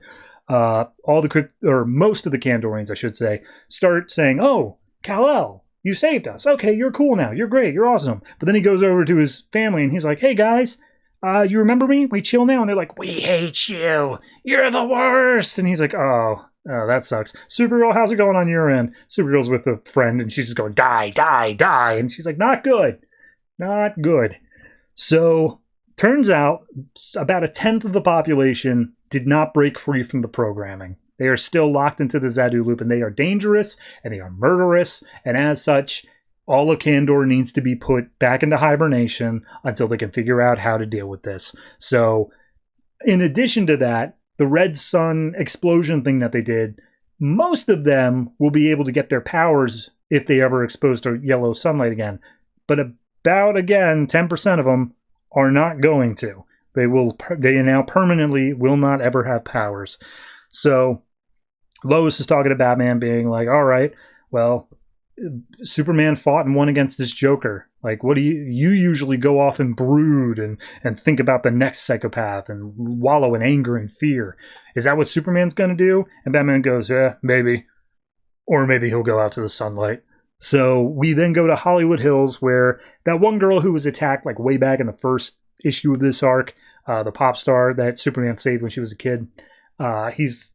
most of the Kandorians, I should say, start saying, oh, Kal-El, you saved us. Okay, you're cool now. You're great. You're awesome. But then he goes over to his family and he's like, hey guys, you remember me? We chill now? And they're like, we hate you. You're the worst. And he's like, oh, that sucks. Supergirl, how's it going on your end? Supergirl's with a friend and she's just going, die, die, die. And she's like, not good. Not good. So, turns out about 1/10 of the population did not break free from the programming. They are still locked into the Xadu loop, and they are dangerous, and they are murderous, and as such, all of Kandor needs to be put back into hibernation until they can figure out how to deal with this. So, in addition to that, the red sun explosion thing that they did, most of them will be able to get their powers if they ever exposed to yellow sunlight again. But about, again, 10% of them are not going to. They now permanently will not ever have powers. So, Lois is talking to Batman being like, all right, well, Superman fought and won against this Joker. Like, what do you usually go off and brood and think about the next psychopath and wallow in anger and fear. Is that what Superman's going to do? And Batman goes, maybe. Or maybe he'll go out to the sunlight. So we then go to Hollywood Hills, where that one girl who was attacked like way back in the first issue of this arc, the pop star that Superman saved when she was a kid, he's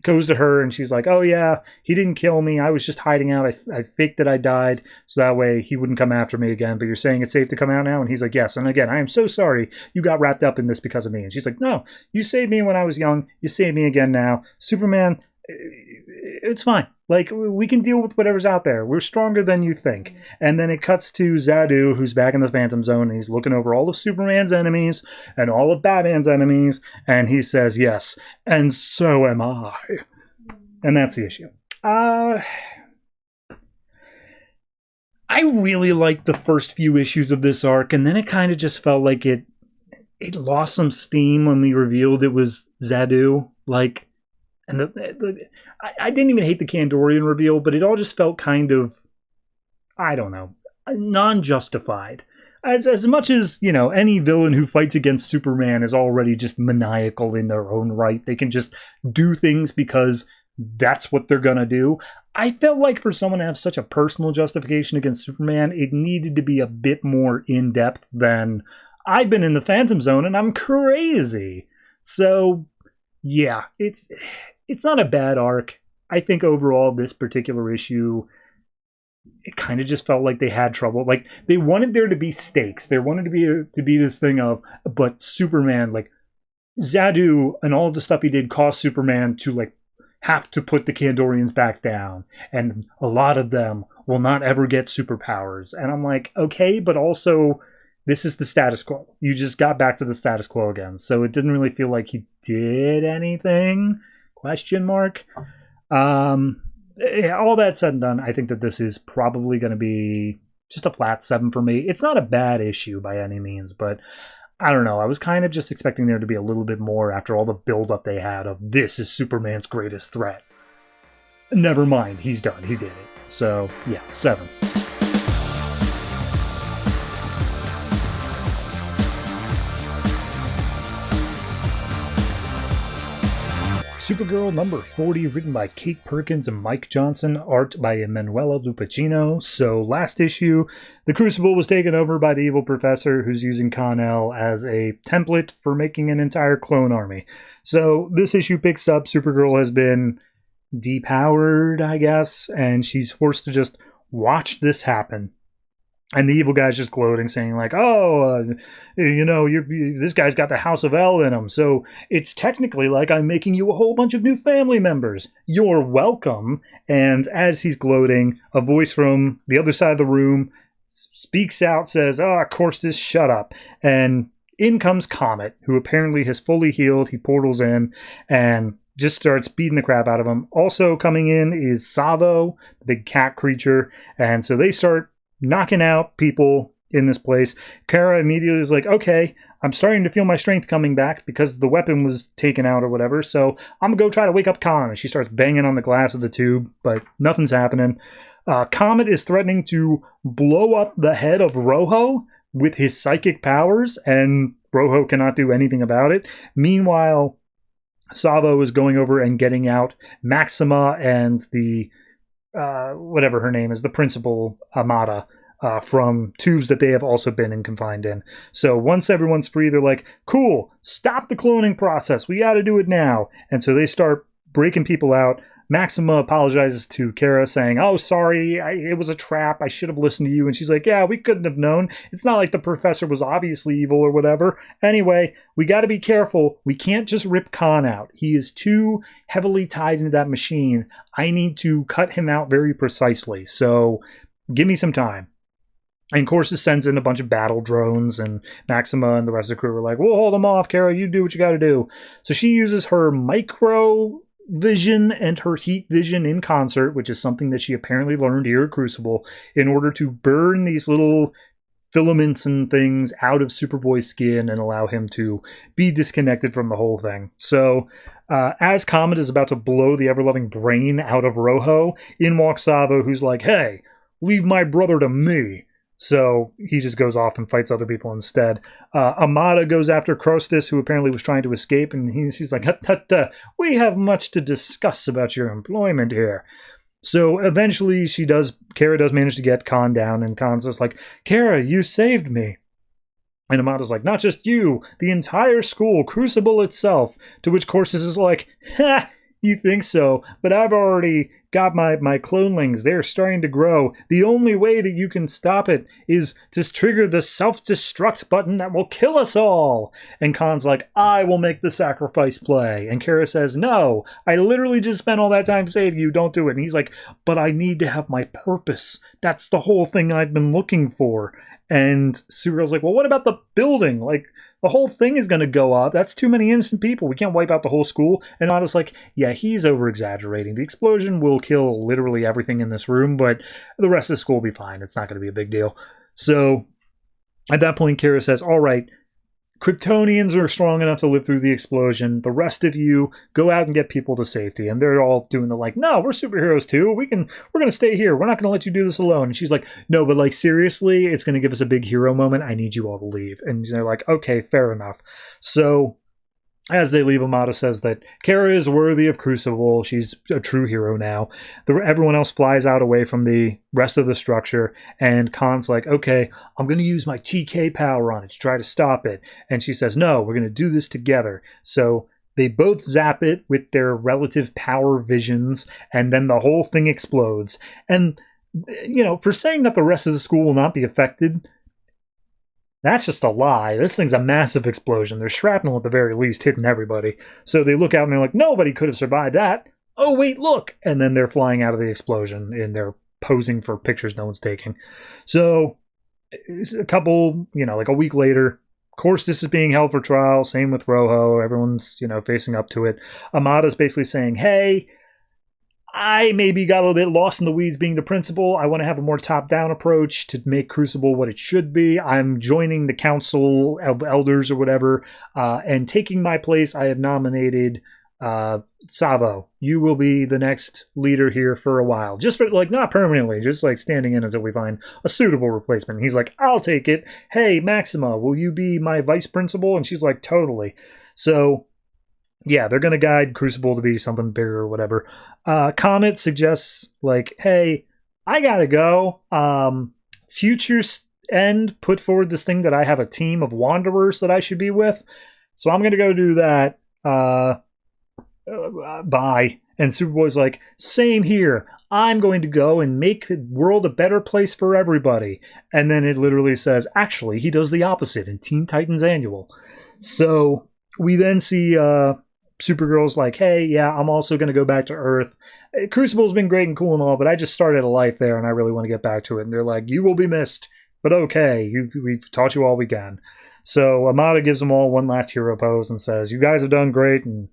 goes to her and she's like, oh yeah, he didn't kill me, I was just hiding out, I faked that I died so that way he wouldn't come after me again, but you're saying it's safe to come out now? And he's like, yes, and again, I am so sorry you got wrapped up in this because of me. And she's like, no, you saved me when I was young, you saved me again now. Superman, it's fine. Like, we can deal with whatever's out there. We're stronger than you think. And then it cuts to Xadu, who's back in the Phantom Zone, and he's looking over all of Superman's enemies and all of Batman's enemies, and he says, yes, and so am I. And that's the issue. I really liked the first few issues of this arc, and then it kind of just felt like it lost some steam when we revealed it was Xadu. Like, and I didn't even hate the Kandorian reveal, but it all just felt kind of, I don't know, non-justified. As much as, you know, any villain who fights against Superman is already just maniacal in their own right. They can just do things because that's what they're gonna do. I felt like for someone to have such a personal justification against Superman, it needed to be a bit more in-depth than, I've been in the Phantom Zone and I'm crazy. So, yeah, it's not a bad arc. I think overall this particular issue, it kind of just felt like they had trouble. Like, they wanted there to be stakes. They wanted to be this thing of, but Superman, like, Xadu and all of the stuff he did caused Superman to, like, have to put the Kandorians back down. And a lot of them will not ever get superpowers. And I'm like, okay, but also, this is the status quo. You just got back to the status quo again. So it didn't really feel like he did anything. Question mark. All that said and done, I think that this is probably going to be just a flat 7 for me. It's not a bad issue by any means, but I don't know. I was kind of just expecting there to be a little bit more after all the build-up they had of this is Superman's greatest threat. Never mind. He's done. He did it. So, yeah, 7. Supergirl number 40, written by Kate Perkins and Mike Johnson, art by Emanuela Lupacchino. So last issue, the Crucible was taken over by the evil professor who's using Con-El as a template for making an entire clone army. So this issue picks up, Supergirl has been depowered, I guess, and she's forced to just watch this happen. And the evil guy's just gloating, saying like, this guy's got the House of L in him, so it's technically like I'm making you a whole bunch of new family members. You're welcome. And as he's gloating, a voice from the other side of the room speaks out, says, Corstus, shut up. And in comes Comet, who apparently has fully healed. He portals in and just starts beating the crap out of him. Also coming in is Savo, the big cat creature. And so they start knocking out people in this place. Kara immediately is like, okay, I'm starting to feel my strength coming back because the weapon was taken out or whatever, so I'm gonna go try to wake up Khan. And she starts banging on the glass of the tube, but nothing's happening. Comet is threatening to blow up the head of Rojo with his psychic powers, and Rojo cannot do anything about it. Meanwhile, Savo is going over and getting out Maxima and the whatever her name is, the principal, Amata, from tubes that they have also been confined in. So once everyone's free, they're like, cool, stop the cloning process. We got to do it now. And so they start breaking people out. Maxima apologizes to Kara, saying, oh, sorry, it was a trap. I should have listened to you. And she's like, yeah, we couldn't have known. It's not like the professor was obviously evil or whatever. Anyway, we got to be careful. We can't just rip Khan out. He is too heavily tied into that machine. I need to cut him out very precisely. So give me some time. And Corstus sends in a bunch of battle drones, and Maxima and the rest of the crew are like, we'll hold them off, Kara. You do what you got to do. So she uses her micro vision and her heat vision in concert, which is something that she apparently learned here at Crucible, in order to burn these little filaments and things out of Superboy's skin and allow him to be disconnected from the whole thing. So as Comet is about to blow the ever-loving brain out of Rojo, in walks Savo, who's like, hey, leave my brother to me. So he just goes off and fights other people instead. Amata goes after Corstus, who apparently was trying to escape, and he's like, we have much to discuss about your employment here. So eventually Kara does manage to get Khan down, and Khan's just like, Kara, you saved me. And Amata's like, not just you, the entire school, Crucible itself. To which Corstus is like, ha! You think so, but I've already got my clonelings. They're starting to grow. The only way that you can stop it is to trigger the self-destruct button that will kill us all. And Khan's like, I will make the sacrifice play. And Kara says, no, I literally just spent all that time saving you. Don't do it. And he's like, but I need to have my purpose. That's the whole thing I've been looking for. And Supergirl's like, well, what about the building? Like, the whole thing is going to go up. That's too many innocent people. We can't wipe out the whole school. And Anna's like, yeah, he's over-exaggerating. The explosion will kill literally everything in this room, but the rest of the school will be fine. It's not going to be a big deal. So at that point, Kara says, all right, Kryptonians are strong enough to live through the explosion. The rest of you go out and get people to safety. And they're all doing the like, no, we're superheroes too. We're going to stay here. We're not going to let you do this alone. And she's like, no, but like seriously, it's going to give us a big hero moment. I need you all to leave. And they're like, okay, fair enough. So as they leave, Amata says that Kara is worthy of Crucible. She's a true hero now. Everyone else flies out away from the rest of the structure, and Khan's like, okay, I'm going to use my TK power on it to try to stop it. And she says, no, we're going to do this together. So they both zap it with their relative power visions, and then the whole thing explodes. And, for saying that the rest of the school will not be affected, that's just a lie. This thing's a massive explosion. There's shrapnel at the very least hitting everybody. So they look out and they're like, nobody could have survived that. Oh, wait, look. And then they're flying out of the explosion and they're posing for pictures no one's taking. So a couple, like a week later, of course, this is being held for trial. Same with Rojo. Everyone's, facing up to it. Amata's basically saying, hey, I maybe got a little bit lost in the weeds being the principal. I want to have a more top-down approach to make Crucible what it should be. I'm joining the council of elders or whatever, and taking my place, I have nominated Savo. You will be the next leader here for a while. Just for, not permanently, just standing in until we find a suitable replacement. And he's like, I'll take it. Hey, Maxima, will you be my vice principal? And she's like, totally. So yeah, they're going to guide Crucible to be something bigger or whatever. Comet suggests, like, hey, I got to go. Future End put forward this thing that I have a team of Wanderers that I should be with. So I'm going to go do that. Bye. And Superboy's like, same here. I'm going to go and make the world a better place for everybody. And then it literally says, actually, he does the opposite in Teen Titans Annual. So we then see Supergirl's like, hey, yeah, I'm also going to go back to Earth. Crucible's been great and cool and all, but I just started a life there and I really want to get back to it. And they're like, you will be missed, but okay, we've taught you all we can. So Amada gives them all one last hero pose and says, you guys have done great and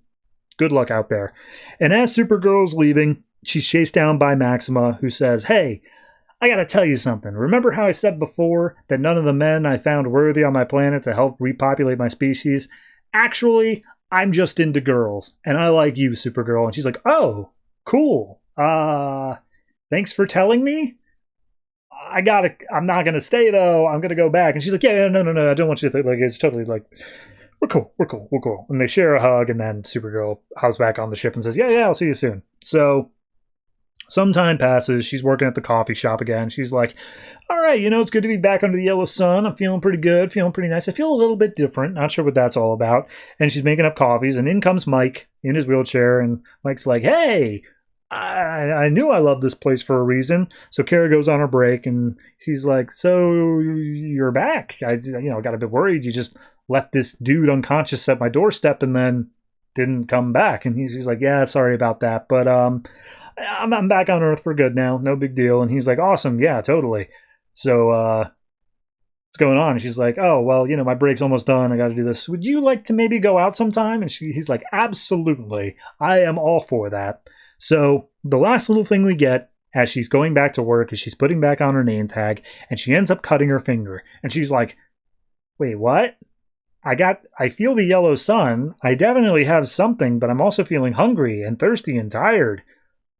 good luck out there. And as Supergirl's leaving, she's chased down by Maxima, who says, hey, I gotta tell you something. Remember how I said before that none of the men I found worthy on my planet to help repopulate my species? Actually, I'm just into girls, and I like you, Supergirl. And she's like, oh, cool. Thanks for telling me. I'm not gonna stay though. I'm gonna go back. And she's like, yeah, no. I don't want you to think, like, it's totally like, we're cool. And they share a hug, and then Supergirl hops back on the ship and says, yeah, I'll see you soon. So some time passes. She's working at the coffee shop again. She's like, all right, it's good to be back under the yellow sun. I'm feeling pretty good, feeling pretty nice. I feel a little bit different. Not sure what that's all about. And she's making up coffees, and in comes Mike in his wheelchair, and Mike's like, hey, I knew I loved this place for a reason. So Kara goes on her break, and she's like, so you're back. I got a bit worried. You just left this dude unconscious at my doorstep and then didn't come back. And she's like, yeah, sorry about that. But I'm back on Earth for good now. No big deal. And he's like, awesome. Yeah, totally. So what's going on? And she's like, oh, well, my break's almost done. I got to do this. Would you like to maybe go out sometime? And he's like, absolutely. I am all for that. So the last little thing we get as she's going back to work is she's putting back on her name tag, and she ends up cutting her finger. And she's like, wait, what? I feel the yellow sun. I definitely have something, but I'm also feeling hungry and thirsty and tired.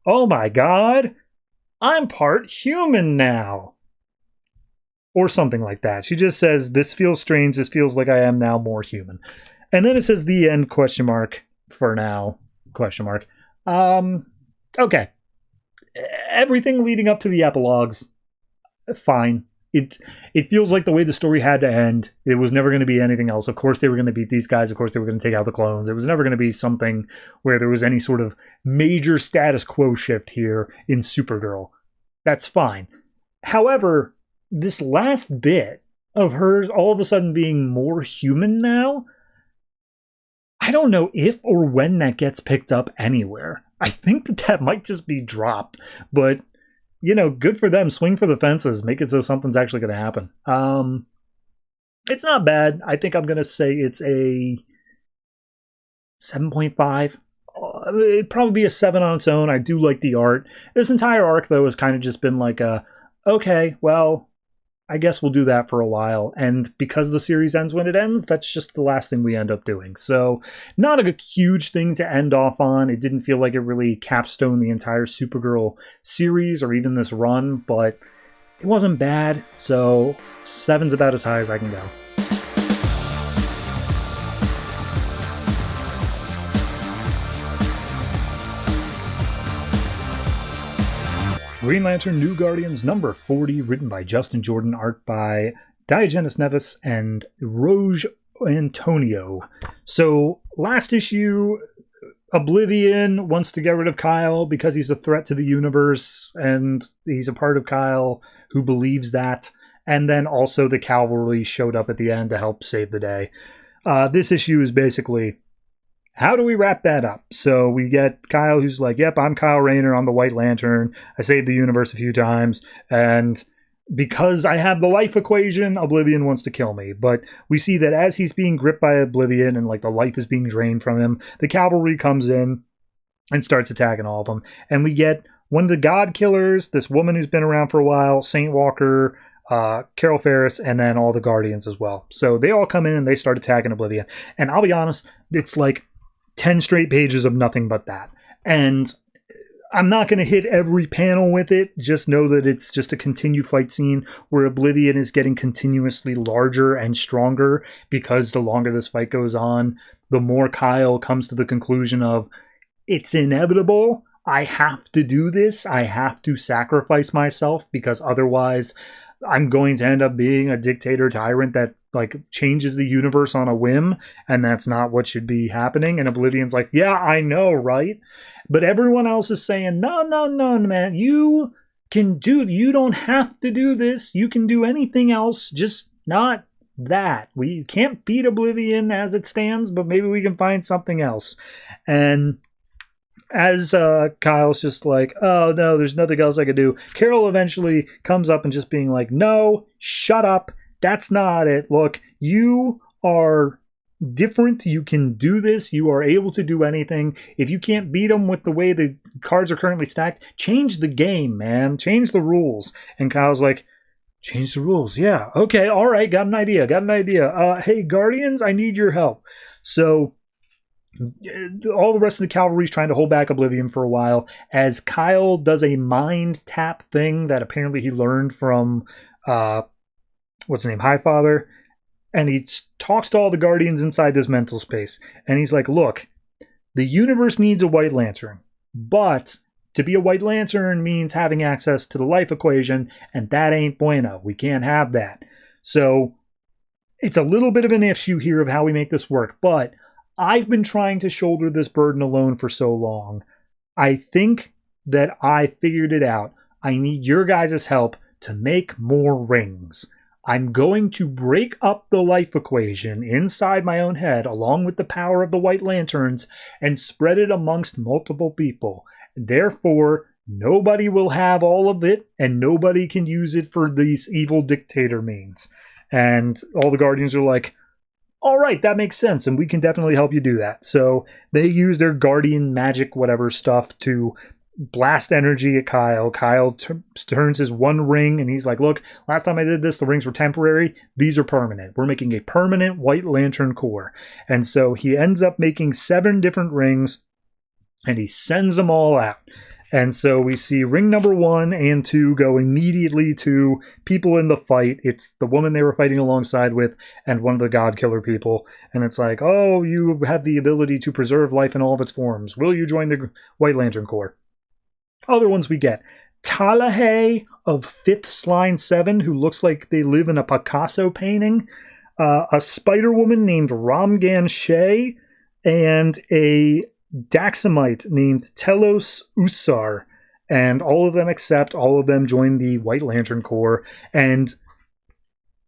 Oh my God, I'm part human now. Or something like that. She just says, this feels strange. This feels like I am now more human. And then it says the end, question mark, for now, question mark. Okay. Everything leading up to the epilogues, fine. It feels like the way the story had to end. It was never going to be anything else. Of course they were going to beat these guys. Of course they were going to take out the clones. It was never going to be something where there was any sort of major status quo shift here in Supergirl. That's fine. However, this last bit of hers all of a sudden being more human now, I don't know if or when that gets picked up anywhere. I think that might just be dropped, but good for them. Swing for the fences. Make it so something's actually going to happen. It's not bad. I think I'm going to say it's a 7.5. It'd probably be a 7 on its own. I do like the art. This entire arc, though, has kind of just been like okay, well, I guess we'll do that for a while. And because the series ends when it ends, that's just the last thing we end up doing. So not a huge thing to end off on. It didn't feel like it really capstoned the entire Supergirl series or even this run, but it wasn't bad. So 7's about as high as I can go. Green Lantern New Guardians number 40, written by Justin Jordan, art by Diogenes Neves and Roge Antonio. So, last issue, Oblivion wants to get rid of Kyle because he's a threat to the universe, and he's a part of Kyle who believes that. And then also the cavalry showed up at the end to help save the day. This issue is basically, how do we wrap that up? So we get Kyle who's like, yep, I'm Kyle Rayner, I'm the White Lantern, I saved the universe a few times, and because I have the life equation, Oblivion wants to kill me. But we see that as he's being gripped by Oblivion and like the life is being drained from him, the cavalry comes in and starts attacking all of them. And we get one of the God Killers, this woman who's been around for a while, Saint Walker, Carol Ferris, and then all the Guardians as well. So they all come in and they start attacking Oblivion. And I'll be honest, it's like 10 straight pages of nothing but that. And I'm not going to hit every panel with it. Just know that it's just a continued fight scene where Oblivion is getting continuously larger and stronger because the longer this fight goes on, the more Kyle comes to the conclusion of, it's inevitable. I have to do this. I have to sacrifice myself because otherwise I'm going to end up being a dictator tyrant that like changes the universe on a whim, and that's not what should be happening. And Oblivion's like, yeah, I know, right? But everyone else is saying, no, man, you don't have to do this. You can do anything else, just not that. We can't beat Oblivion as it stands, but maybe we can find something else. And as Kyle's just like, oh no, there's nothing else I could do, Carol eventually comes up and just being like, no, shut up. That's not it. Look, you are different. You can do this. You are able to do anything. If you can't beat them with the way the cards are currently stacked, change the game, man. Change the rules. And Kyle's like, change the rules. Yeah. Okay. All right. Got an idea. Hey, Guardians, I need your help. So all the rest of the cavalry is trying to hold back Oblivion for a while as Kyle does a mind tap thing that apparently he learned from what's his name, Highfather, and he talks to all the Guardians inside this mental space, and he's like, look, the universe needs a White Lantern, but to be a White Lantern means having access to the life equation, and that ain't bueno. We can't have that. So it's a little bit of an issue here of how we make this work, but I've been trying to shoulder this burden alone for so long. I think that I figured it out. I need your guys' help to make more rings. I'm going to break up the life equation inside my own head along with the power of the White Lanterns and spread it amongst multiple people. Therefore, nobody will have all of it and nobody can use it for these evil dictator means. And all the Guardians are like, all right, that makes sense, and we can definitely help you do that. So they use their Guardian magic whatever stuff to blast energy at Kyle. Kyle turns his one ring, and he's like, look, last time I did this, the rings were temporary. These are permanent. We're making a permanent White Lantern core. And so he ends up making 7 different rings, and he sends them all out. And so we see ring number 1 and 2 go immediately to people in the fight. It's the woman they were fighting alongside with and one of the God Killer people. And it's like, oh, you have the ability to preserve life in all of its forms. Will you join the White Lantern Corps? Other ones we get. Talahay of 5th Line 7, who looks like they live in a Picasso painting. A Spider-Woman named Ramgan Shea. And a Daxamite named Telos Usar, and all of them join the White Lantern Corps, and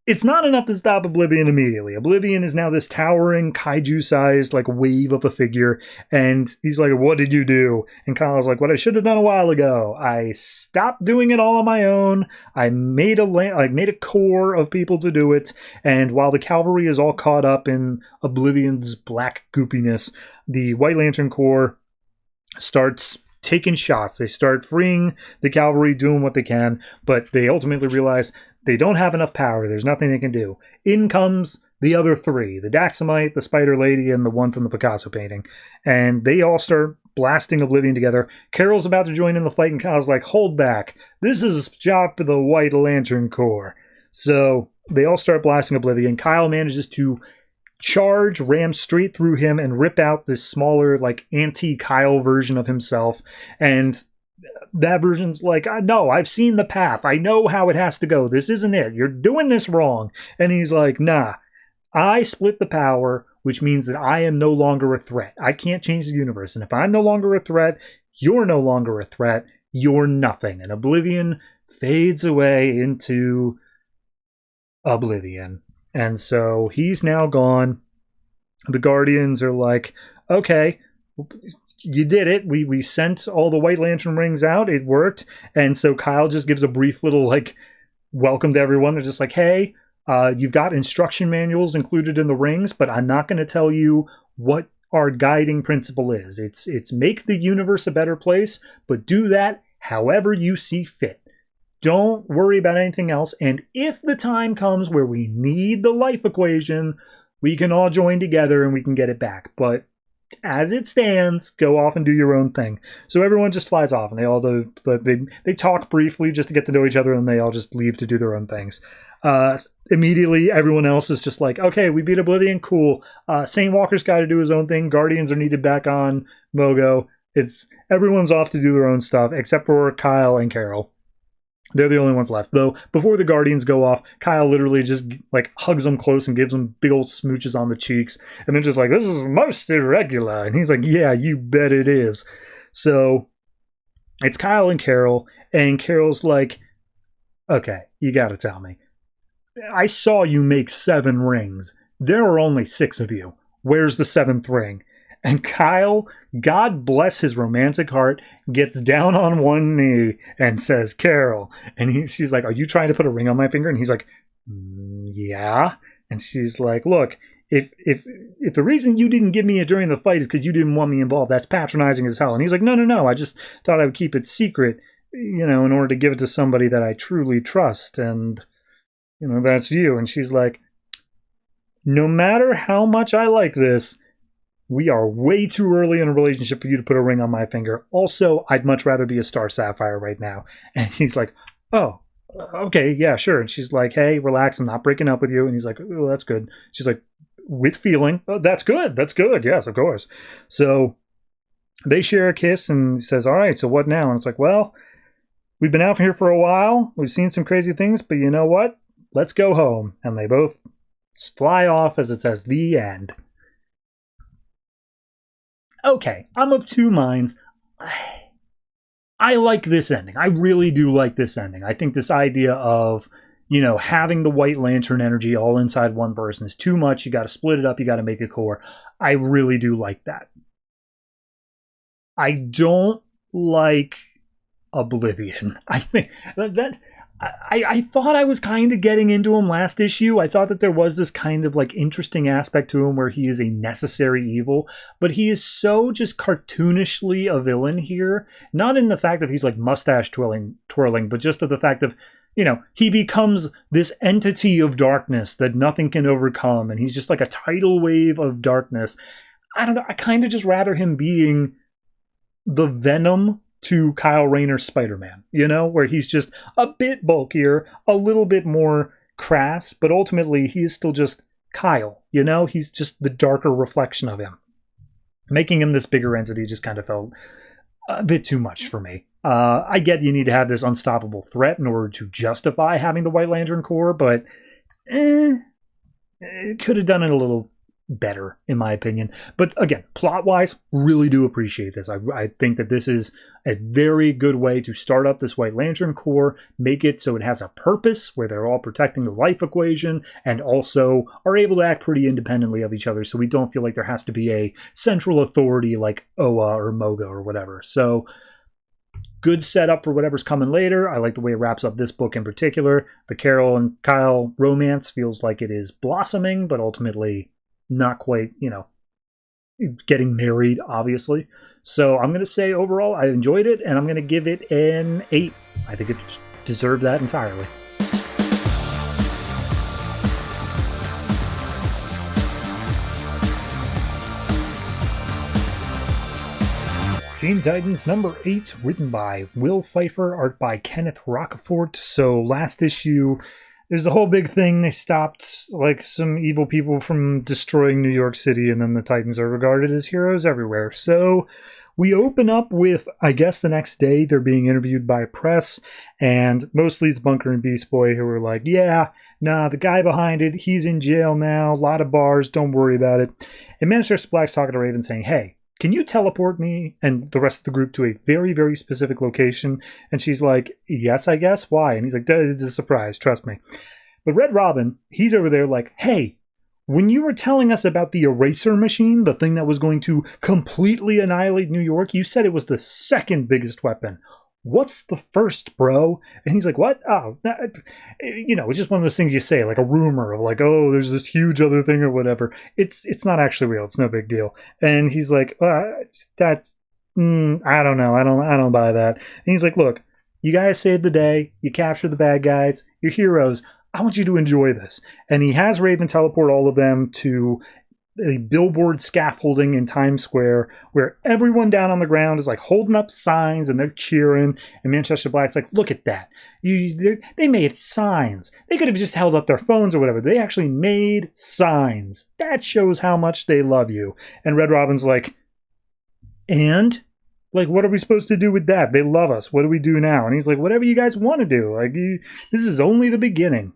it's not enough to stop Oblivion immediately. Oblivion is now this towering kaiju-sized like wave of a figure, and he's like, what did you do? And Kyle's like, what I should have done a while ago. I stopped doing it all on my own. I made a core of people to do it, and while the cavalry is all caught up in Oblivion's black goopiness, the White Lantern Corps starts taking shots. They start freeing the cavalry, doing what they can, but they ultimately realize they don't have enough power. There's nothing they can do. In comes the other 3, the Daxamite, the Spider Lady, and the one from the Picasso painting. And they all start blasting Oblivion together. Carol's about to join in the fight, and Kyle's like, hold back. This is a job for the White Lantern Corps. So they all start blasting Oblivion. Kyle manages to ram straight through him and rip out this smaller, like, anti-Kyle version of himself. And that version's like, no, I've seen the path. I know how it has to go. This isn't it. You're doing this wrong. And he's like, nah, I split the power, which means that I am no longer a threat. I can't change the universe. And if I'm no longer a threat, you're no longer a threat. You're nothing. And Oblivion fades away into oblivion. And so he's now gone. The Guardians are like, okay, you did it. We sent all the White Lantern rings out. It worked. And so Kyle just gives a brief little, like, welcome to everyone. They're just like, hey, you've got instruction manuals included in the rings, but I'm not going to tell you what our guiding principle is. It's make the universe a better place, but do that however you see fit. Don't worry about anything else. And if the time comes where we need the life equation, we can all join together and we can get it back. But as it stands, go off and do your own thing. So everyone just flies off, and they all do. They talk briefly just to get to know each other, and they all just leave to do their own things. Immediately, everyone else is just like, okay, we beat Oblivion, cool. Sane Walker's got to do his own thing. Guardians are needed back on Mogo. Everyone's off to do their own stuff, except for Kyle and Carol. They're the only ones left. Though, before the Guardians go off, Kyle literally just like hugs them close and gives them big old smooches on the cheeks. And they're just like, this is most irregular. And he's like, yeah, you bet it is. So it's Kyle and Carol's like, okay, you gotta tell me. I saw you make 7 rings. There are only 6 of you. Where's the 7th ring? And Kyle, God bless his romantic heart, gets down on one knee and says, Carol. And she's like, are you trying to put a ring on my finger? And he's like, yeah. And she's like, look, if the reason you didn't give me it during the fight is because you didn't want me involved, that's patronizing as hell. And he's like, no. I just thought I would keep it secret, in order to give it to somebody that I truly trust. And, that's you. And she's like, no matter how much I like this, we are way too early in a relationship for you to put a ring on my finger. Also, I'd much rather be a Star Sapphire right now. And he's like, oh, okay, yeah, sure. And she's like, hey, relax, I'm not breaking up with you. And he's like, oh, that's good. She's like, with feeling, oh, that's good, yes, of course. So they share a kiss, and he says, all right, so what now? And it's like, well, we've been out here for a while. We've seen some crazy things, but you know what? Let's go home. And they both fly off as it says, the end. Okay, I'm of 2 minds. I like this ending. I really do like this ending. I think this idea of, having the White Lantern energy all inside one person is too much. You got to split it up. You got to make a core. I really do like that. I don't like Oblivion. I think that I thought I was kind of getting into him last issue. I thought that there was this kind of like interesting aspect to him where he is a necessary evil, but he is so just cartoonishly a villain here. Not in the fact that he's like mustache twirling, but just of the fact of, he becomes this entity of darkness that nothing can overcome, and he's just like a tidal wave of darkness. I don't know. I kind of just rather him being the Venom to Kyle Rayner's Spider-Man, where he's just a bit bulkier, a little bit more crass, but ultimately he is still just Kyle, he's just the darker reflection of him. Making him this bigger entity just kind of felt a bit too much for me. I get you need to have this unstoppable threat in order to justify having the White Lantern Corps, but it could have done it a little better, in my opinion. But again, plot-wise, really do appreciate this. I think that this is a very good way to start up this White Lantern Corps, make it so it has a purpose where they're all protecting the life equation and also are able to act pretty independently of each other, so we don't feel like there has to be a central authority like Oa or Mogo or whatever. So good setup for whatever's coming later. I like the way it wraps up this book in particular. The Carol and Kyle romance feels like it is blossoming, but ultimately not quite, getting married, obviously. So I'm going to say overall, I enjoyed it, and I'm going to give it an 8. I think it deserved that entirely. Teen Titans number 8, written by Will Pfeifer, art by Kenneth Rocafort. So last issue, there's a whole big thing. They stopped like some evil people from destroying New York City, and then the Titans are regarded as heroes everywhere. So we open up with, I guess the next day, they're being interviewed by press, and mostly it's Bunker and Beast Boy who are like, yeah, nah, the guy behind it, he's in jail now, a lot of bars, don't worry about it. And Manchester Black's talking to Raven saying, hey, can you teleport me and the rest of the group to a very, very specific location? And she's like, yes, I guess. Why? And he's like, that is a surprise. Trust me. But Red Robin, he's over there like, hey, when you were telling us about the eraser machine, the thing that was going to completely annihilate New York, you said it was the second biggest weapon. What's the first, bro? And he's like, what? Oh, it's just one of those things you say, like a rumor of like, oh, there's this huge other thing or whatever. It's not actually real. It's no big deal. And he's like, I don't know. I don't buy that. And he's like, look, you guys saved the day. You captured the bad guys. You're heroes. I want you to enjoy this. And he has Raven teleport all of them to a billboard scaffolding in Times Square where everyone down on the ground is like holding up signs and they're cheering. And Manchester Black's like, look at that. They made signs. They could have just held up their phones or whatever. They actually made signs. That shows how much they love you. And Red Robin's like, and? Like, what are we supposed to do with that? They love us. What do we do now? And he's like, whatever you guys want to do. Like, this is only the beginning.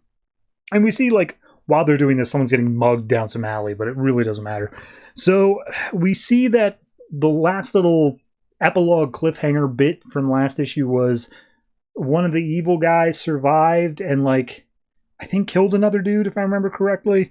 And we see, like, while they're doing this, someone's getting mugged down some alley, but it really doesn't matter. So we see that the last little epilogue cliffhanger bit from last issue was one of the evil guys survived and, like, I think killed another dude, if I remember correctly.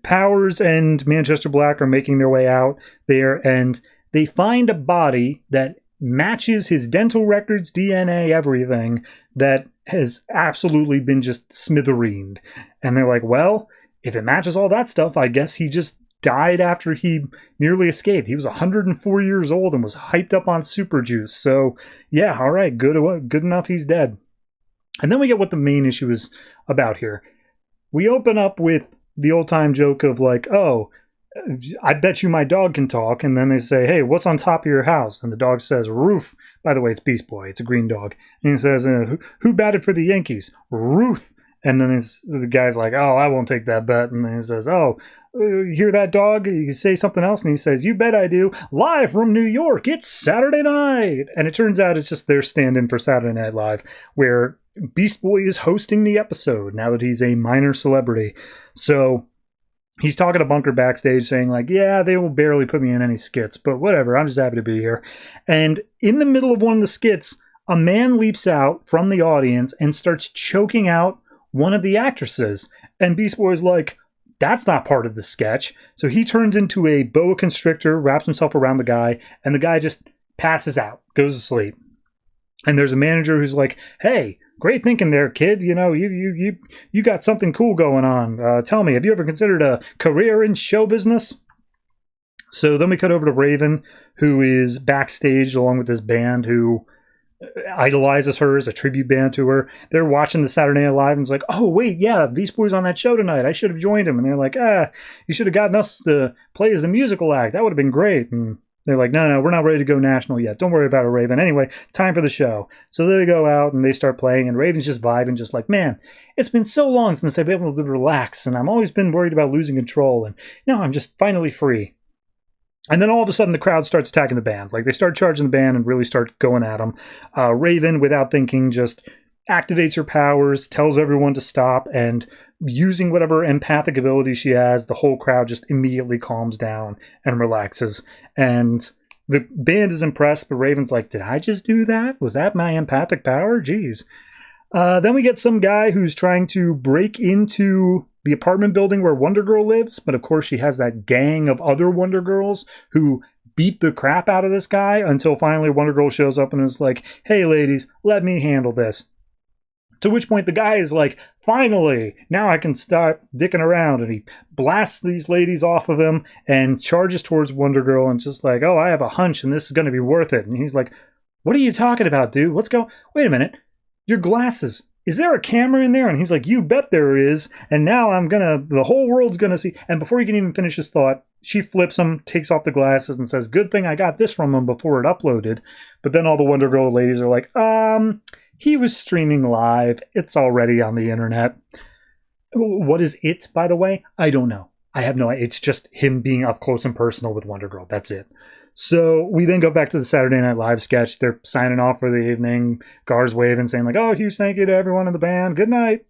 Powers and Manchester Black are making their way out there, and they find a body that matches his dental records, DNA, everything, that has absolutely been just smithereened. And they're like, well, if it matches all that stuff, I guess he just died after he nearly escaped. He was 104 years old and was hyped up on super juice. So, yeah, all right, good enough, he's dead. And then we get what the main issue is about here. We open up with the old-time joke of like, oh, I bet you my dog can talk. And then they say, hey, what's on top of your house? And the dog says, roof. By the way, it's Beast Boy. It's a green dog. And he says, who batted for the Yankees? Ruth. And then the guy's like, oh, I won't take that bet. And then he says, oh, you hear that, dog? You say something else. And he says, you bet I do. Live from New York. It's Saturday night. And it turns out it's just their stand-in for Saturday Night Live, where Beast Boy is hosting the episode now that he's a minor celebrity. So he's talking to Bunker backstage saying like, yeah, they will barely put me in any skits, but whatever, I'm just happy to be here. And in the middle of one of the skits, a man leaps out from the audience and starts choking out one of the actresses. And Beast Boy's like, that's not part of the sketch. So he turns into a boa constrictor, wraps himself around the guy, and the guy just passes out, goes to sleep. And there's a manager who's like, hey, great thinking there, kid. You know, you got something cool going on. Tell me, have you ever considered a career in show business? So then we cut over to Raven, who is backstage along with this band who idolizes her as a tribute band to her. They're watching the Saturday Night Live and it's like, oh, wait, yeah, Beast Boy's on that show tonight. I should have joined him. And they're like, you should have gotten us to play as the musical act. That would have been great. And they're like, no, we're not ready to go national yet. Don't worry about it, Raven. Anyway, time for the show. So they go out and they start playing, and Raven's just vibing, just like, man, it's been so long since I've been able to relax, and I've always been worried about losing control, and now I'm just finally free. And then all of a sudden, the crowd starts attacking the band. Like, they start charging the band and really start going at them. Raven, without thinking, just activates her powers, tells everyone to stop, and using whatever empathic ability she has, the whole crowd just immediately calms down and relaxes. And the band is impressed, but Raven's like, did I just do that? Was that my empathic power? Jeez. Then we get some guy who's trying to break into the apartment building where Wonder Girl lives, but of course she has that gang of other Wonder Girls who beat the crap out of this guy until finally Wonder Girl shows up and is like, hey ladies, let me handle this. To which point the guy is like, finally, now I can start dicking around. And he blasts these ladies off of him and charges towards Wonder Girl and just like, oh, I have a hunch and this is going to be worth it. And he's like, what are you talking about, dude? What's going? Wait a minute. Your glasses. Is there a camera in there? And he's like, you bet there is. And now the whole world's going to see. And before he can even finish his thought, she flips him, takes off the glasses and says, good thing I got this from him before it uploaded. But then all the Wonder Girl ladies are like, he was streaming live. It's already on the internet. What is it, by the way? I don't know. I have no idea. It's just him being up close and personal with Wonder Girl. That's it. So we then go back to the Saturday Night Live sketch. They're signing off for the evening. Gar's waving, saying like, oh, huge thank you to everyone in the band. Good night.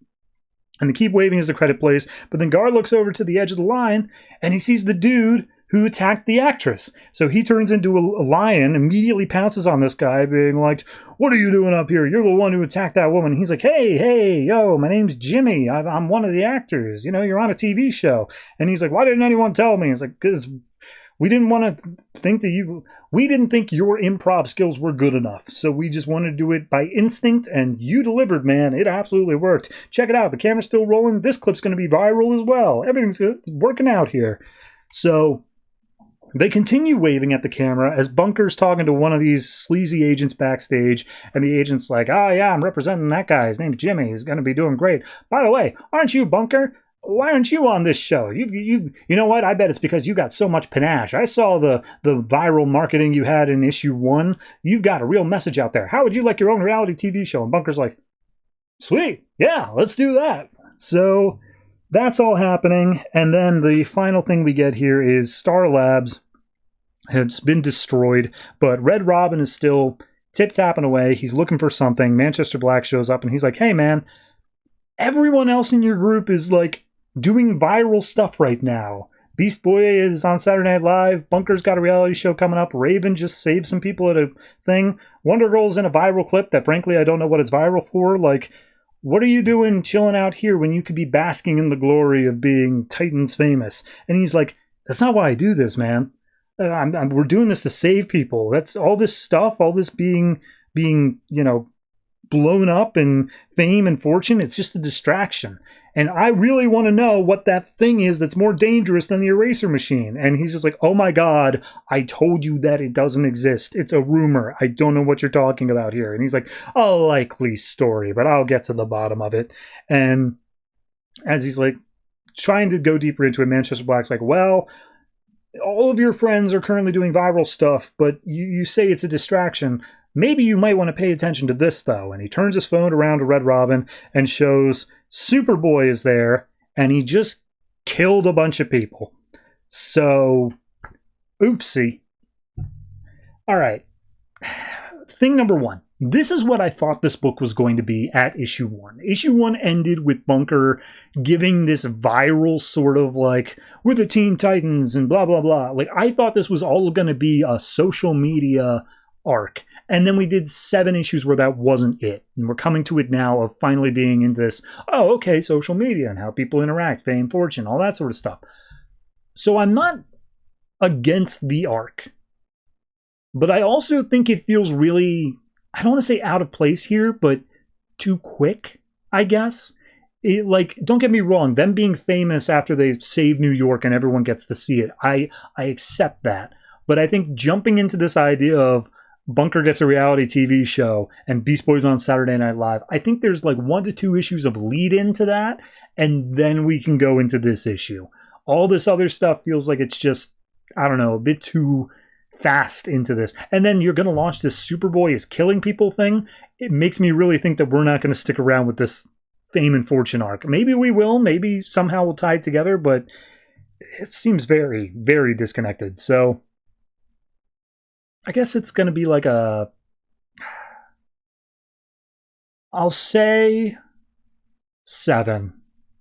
And they keep waving as the credit plays. But then Gar looks over to the edge of the line, and he sees the dude who attacked the actress. So he turns into a lion, immediately pounces on this guy, being like, what are you doing up here? You're the one who attacked that woman. He's like, hey, yo, my name's Jimmy. I'm one of the actors. You know, you're on a TV show. And he's like, why didn't anyone tell me? It's like, because we didn't want to think that we didn't think your improv skills were good enough. So we just wanted to do it by instinct, and you delivered, man. It absolutely worked. Check it out. The camera's still rolling. This clip's going to be viral as well. Everything's working out here. So they continue waving at the camera as Bunker's talking to one of these sleazy agents backstage, and the agent's like, oh yeah, I'm representing that guy. His name's Jimmy. He's going to be doing great. By the way, aren't you Bunker? why aren't you on this show? You know what? I bet it's because you got so much panache. I saw the viral marketing you had in issue 1. You've got a real message out there. How would you like your own reality TV show? And Bunker's like, sweet, yeah, let's do that. So that's all happening. And then the final thing we get here is Star Labs has been destroyed, but Red Robin is still tip-tapping away. He's looking for something. Manchester Black shows up and he's like, hey man, everyone else in your group is like doing viral stuff right now. Beast Boy is on Saturday Night Live. Bunker's got a reality show coming up. Raven just saved some people at a thing. Wonder Girl's in a viral clip that frankly I don't know what it's viral for. Like, what are you doing chilling out here when you could be basking in the glory of being Titans famous? And he's like, that's not why I do this, man. We're doing this to save people. That's all this stuff, all this being, blown up in fame and fortune. It's just a distraction. And I really want to know what that thing is that's more dangerous than the eraser machine. And he's just like, oh my God, I told you that it doesn't exist. It's a rumor. I don't know what you're talking about here. And he's like, a likely story, but I'll get to the bottom of it. And as he's like trying to go deeper into it, Manchester Black's like, well, all of your friends are currently doing viral stuff, but you say it's a distraction. Maybe you might want to pay attention to this, though. And he turns his phone around to Red Robin and shows Superboy is there, and he just killed a bunch of people. So, oopsie. All right. Thing number 1. This is what I thought this book was going to be at issue 1. Issue 1 ended with Bunker giving this viral sort of like, we're the Teen Titans and blah, blah, blah. Like, I thought this was all going to be a social media arc. And then we did 7 issues where that wasn't it. And we're coming to it now of finally being in this, oh, okay, social media and how people interact, fame, fortune, all that sort of stuff. So I'm not against the arc. But I also think it feels really, I don't want to say out of place here, but too quick, I guess. Don't get me wrong, them being famous after they save New York and everyone gets to see it, I accept that. But I think jumping into this idea of Bunker gets a reality TV show and Beast Boy's on Saturday Night Live, I think there's like 1 to 2 issues of lead into that, and then we can go into this issue. All this other stuff feels like it's just, I don't know, a bit too fast into this. And then you're going to launch this Superboy is killing people thing. It makes me really think that we're not going to stick around with this fame and fortune arc. Maybe we will. Maybe somehow we'll tie it together, but it seems very, very disconnected. So I guess it's going to be like I'll say 7.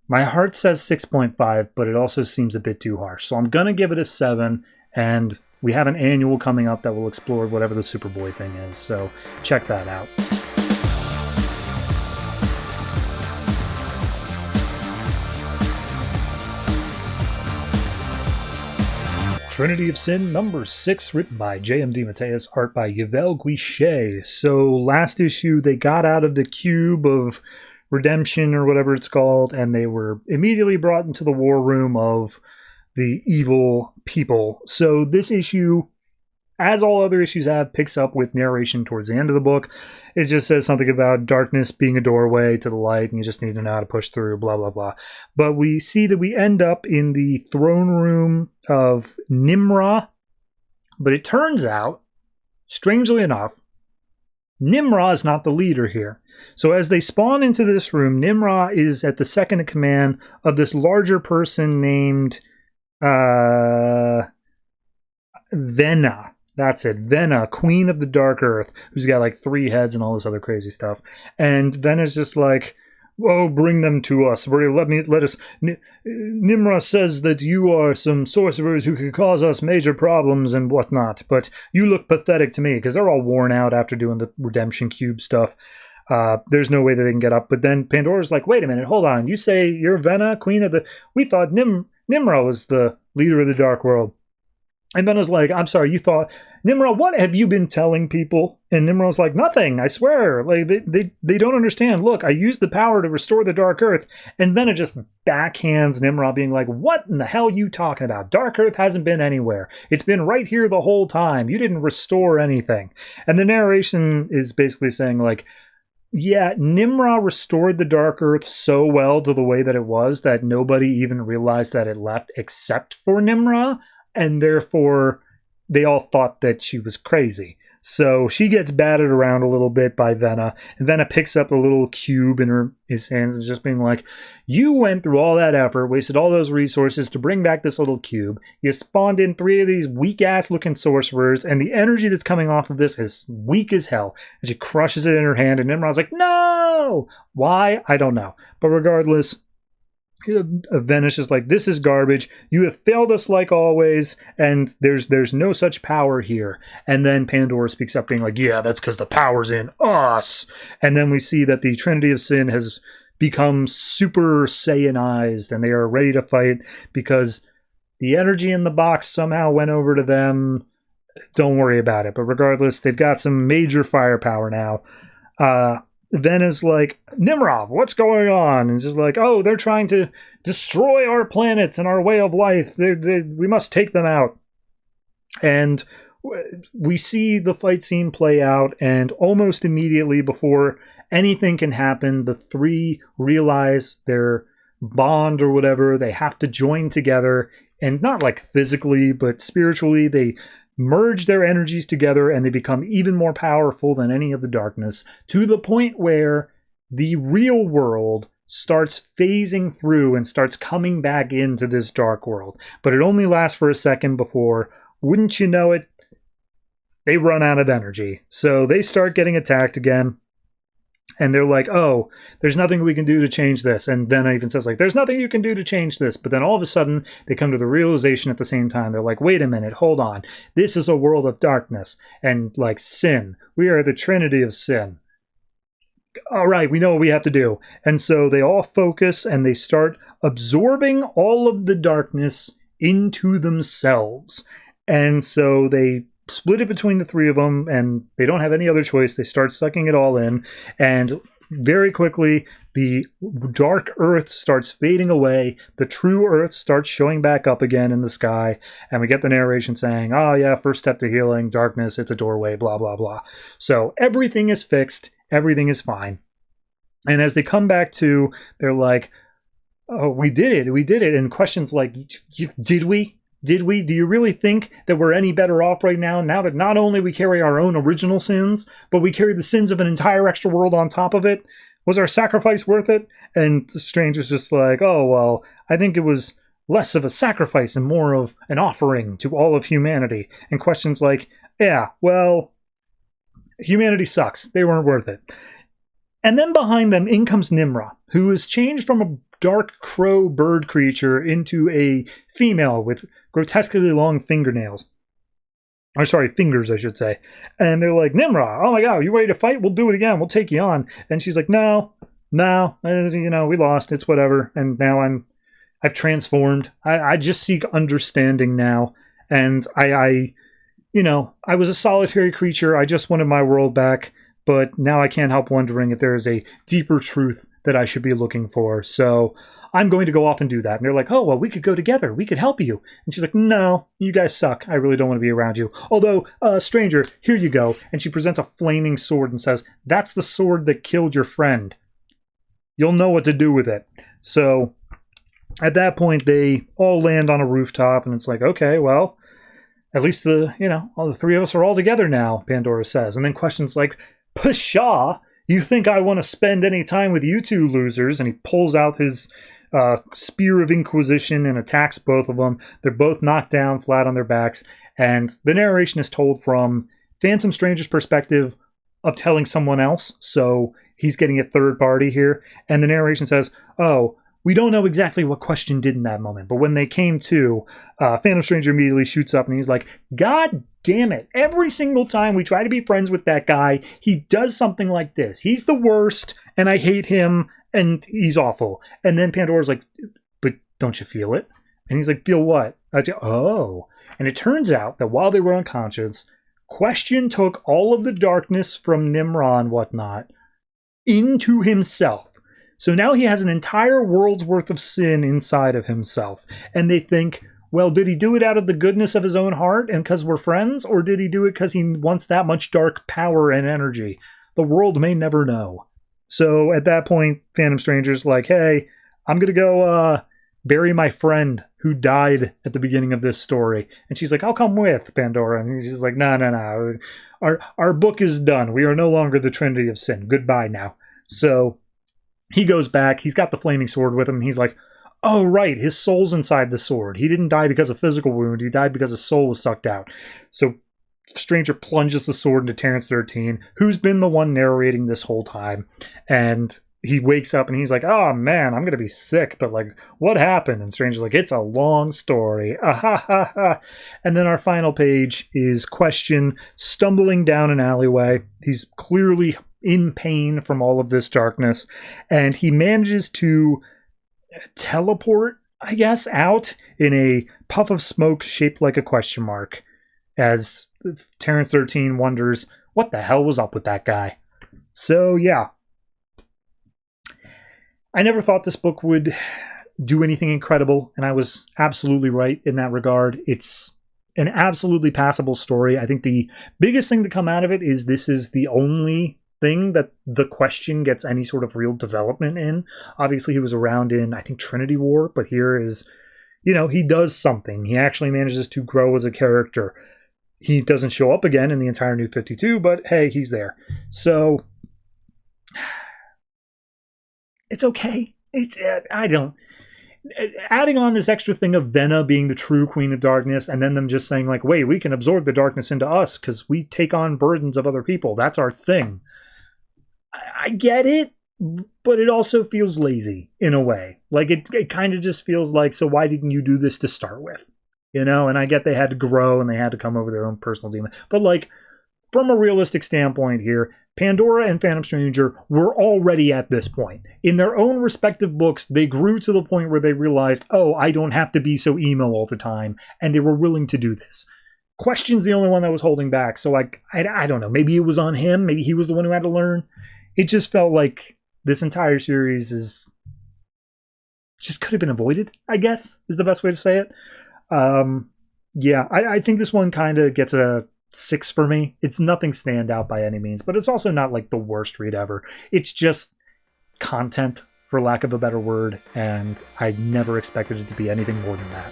My heart says 6.5, but it also seems a bit too harsh. So I'm going to give it a 7, and we have an annual coming up that will explore whatever the Superboy thing is. So check that out. Trinity of Sin, number 6, written by J.M. DeMatteis, art by Yvel Guichet. So last issue, they got out of the cube of redemption or whatever it's called, and they were immediately brought into the war room of the evil people. So this issue, as all other issues have, picks up with narration towards the end of the book. It just says something about darkness being a doorway to the light, and you just need to know how to push through, blah, blah, blah. But we see that we end up in the throne room of Nimrah. But it turns out, strangely enough, Nimrah is not the leader here. So as they spawn into this room, Nimrah is at the second in command of this larger person named Venna. That's it. Venna, Queen of the Dark Earth, who's got like 3 heads and all this other crazy stuff. And Venna's just like, oh, bring them to us. Let us. Nimrah says that you are some sorcerers who could cause us major problems and whatnot, but you look pathetic to me, because they're all worn out after doing the Redemption Cube stuff. There's no way that they can get up. But then Pandora's like, wait a minute, hold on. You say you're Venna, Queen of the... We thought Nimrah was the leader of the Dark World. And Venna's like, I'm sorry, you thought... Nimrah, what have you been telling people? And Nimrah's like, nothing, I swear. Like they don't understand. Look, I used the power to restore the Dark Earth. And Venna just backhands Nimrah, being like, what in the hell are you talking about? Dark Earth hasn't been anywhere. It's been right here the whole time. You didn't restore anything. And the narration is basically saying, like, Yeah, Nimrod restored the Dark Earth so well to the way that it was that nobody even realized that it left except for Nimrod, and therefore they all thought that she was crazy. So she gets batted around a little bit by Venna, and Venna picks up the little cube in his hands and is just being like, you went through all that effort, wasted all those resources to bring back this little cube. You spawned in 3 of these weak-ass looking sorcerers, and the energy that's coming off of this is weak as hell. And she crushes it in her hand, and Nimrod's like, no! Why? I don't know. But regardless, Venice is like, this is garbage. You have failed us like always, and there's no such power here. And then Pandora speaks up being like, yeah, that's because the power's in us. And then we see that the Trinity of Sin has become super Saiyanized, and they are ready to fight because the energy in the box somehow went over to them. Don't worry about it. But regardless, they've got some major firepower now. Venna's like, Nimrod, what's going on? And she's like, oh, they're trying to destroy our planets and our way of life. We must take them out. And we see the fight scene play out, and almost immediately before anything can happen, the 3 realize their bond or whatever. They have to join together, and not like physically, but spiritually. They merge their energies together, and they become even more powerful than any of the darkness, to the point where the real world starts phasing through and starts coming back into this dark world. But it only lasts for a second before, wouldn't you know it, they run out of energy. So they start getting attacked again. And they're like, oh, there's nothing we can do to change this. And then even says, like, there's nothing you can do to change this. But then all of a sudden, they come to the realization at the same time. They're like, wait a minute, hold on. This is a world of darkness and, like, sin. We are the Trinity of Sin. All right, we know what we have to do. And so they all focus, and they start absorbing all of the darkness into themselves. And so they split it between the 3 of them, and they don't have any other choice. They start sucking it all in, and very quickly the dark earth starts fading away. The true earth starts showing back up again in the sky, and we get the narration saying, oh yeah, first step to healing, darkness, it's a doorway, blah blah blah. So everything is fixed, everything is fine. And as they come back to, they're like, oh, we did it. And questions like, did we? Do you really think that we're any better off right now that not only we carry our own original sins, but we carry the sins of an entire extra world on top of it? Was our sacrifice worth it? And the Stranger's just like, oh, well, I think it was less of a sacrifice and more of an offering to all of humanity. And questions like, yeah, well, humanity sucks. They weren't worth it. And then behind them, in comes Nimrod, who is changed from a dark crow bird creature into a female with grotesquely long fingernails. Or sorry, fingers, I should say. And they're like, Nimrod, oh my god, you ready to fight? We'll do it again. We'll take you on. And she's like, no, we lost. It's whatever. And now I've transformed. I just seek understanding now. And I was a solitary creature. I just wanted my world back. But now I can't help wondering if there is a deeper truth that I should be looking for. So I'm going to go off and do that. And they're like, oh, well, we could go together. We could help you. And she's like, no, you guys suck. I really don't want to be around you. Although, stranger, here you go. And she presents a flaming sword and says, that's the sword that killed your friend. You'll know what to do with it. So at that point, they all land on a rooftop. And it's like, okay, well, at least all the 3 of us are all together now, Pandora says. And then questions like, Pshaw, you think I want to spend any time with you 2 losers? And he pulls out his Spear of Inquisition and attacks both of them. They're both knocked down flat on their backs. And the narration is told from Phantom Stranger's perspective of telling someone else. So he's getting a third party here. And the narration says, oh, we don't know exactly what question did in that moment. But when they came to, Phantom Stranger immediately shoots up and he's like, God damn it. Every single time we try to be friends with that guy, he does something like this. He's the worst, and I hate him, and he's awful. And then Pandora's like, but don't you feel it? And he's like, feel what? Oh. And it turns out that while they were unconscious, Question took all of the darkness from Nimrod and whatnot into himself. So now he has an entire world's worth of sin inside of himself. And they think, well, did he do it out of the goodness of his own heart and because we're friends? Or did he do it because he wants that much dark power and energy? The world may never know. So at that point, Phantom Stranger's like, hey, I'm going to go bury my friend who died at the beginning of this story. And she's like, I'll come with, Pandora. And she's like, no. Our book is done. We are no longer the Trinity of Sin. Goodbye now. So he goes back. He's got the flaming sword with him. And he's like, oh, right. His soul's inside the sword. He didn't die because of physical wound. He died because his soul was sucked out. So Stranger plunges the sword into Terrence 13, who's been the one narrating this whole time. And he wakes up and he's like, oh man, I'm going to be sick. But like, what happened? And Stranger's like, it's a long story. Ah, ha, ha, ha. And then our final page is Question stumbling down an alleyway. He's clearly in pain from all of this darkness. And he manages to teleport, I guess, out in a puff of smoke shaped like a question mark. As Terrence 13 wonders, what the hell was up with that guy? So, yeah. I never thought this book would do anything incredible, and I was absolutely right in that regard. It's an absolutely passable story. I think the biggest thing to come out of it is this is the only thing that the Question gets any sort of real development in. Obviously, he was around in, I think, Trinity War, but here is, he does something. He actually manages to grow as a character. He doesn't show up again in the entire New 52, but hey, he's there. So it's okay. Adding on this extra thing of Venna being the true Queen of Darkness, and then them just saying like, wait, we can absorb the darkness into us because we take on burdens of other people. That's our thing. I get it, but it also feels lazy in a way. Like it kind of just feels like, so why didn't you do this to start with? And I get they had to grow and they had to come over their own personal demon. But like, from a realistic standpoint here, Pandora and Phantom Stranger were already at this point. In their own respective books, they grew to the point where they realized, oh, I don't have to be so emo all the time. And they were willing to do this. Question's the only one that was holding back. So I don't know. Maybe it was on him. Maybe he was the one who had to learn. It just felt like this entire series just could have been avoided, I guess, is the best way to say it. I think this one kind of gets a 6 for me. It's nothing standout by any means, but it's also not like the worst read ever. It's just content, for lack of a better word, and I never expected it to be anything more than that.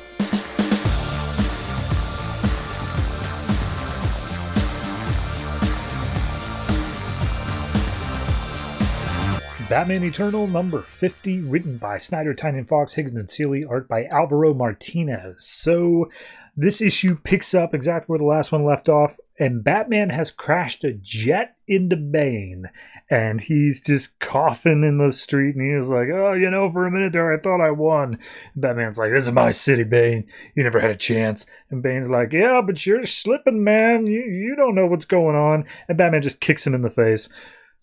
Batman Eternal number 50, written by Snyder, Tynion, Fawkes, Higgins, and Seeley, art by Alvaro Martinez. So this issue picks up exactly where the last one left off, and Batman has crashed a jet into Bane, and he's just coughing in the street, and he's like, oh, for a minute there I thought I won. And Batman's like, this is my city, Bane. You never had a chance. And Bane's like, yeah, but you're slipping, man. You don't know what's going on. And Batman just kicks him in the face.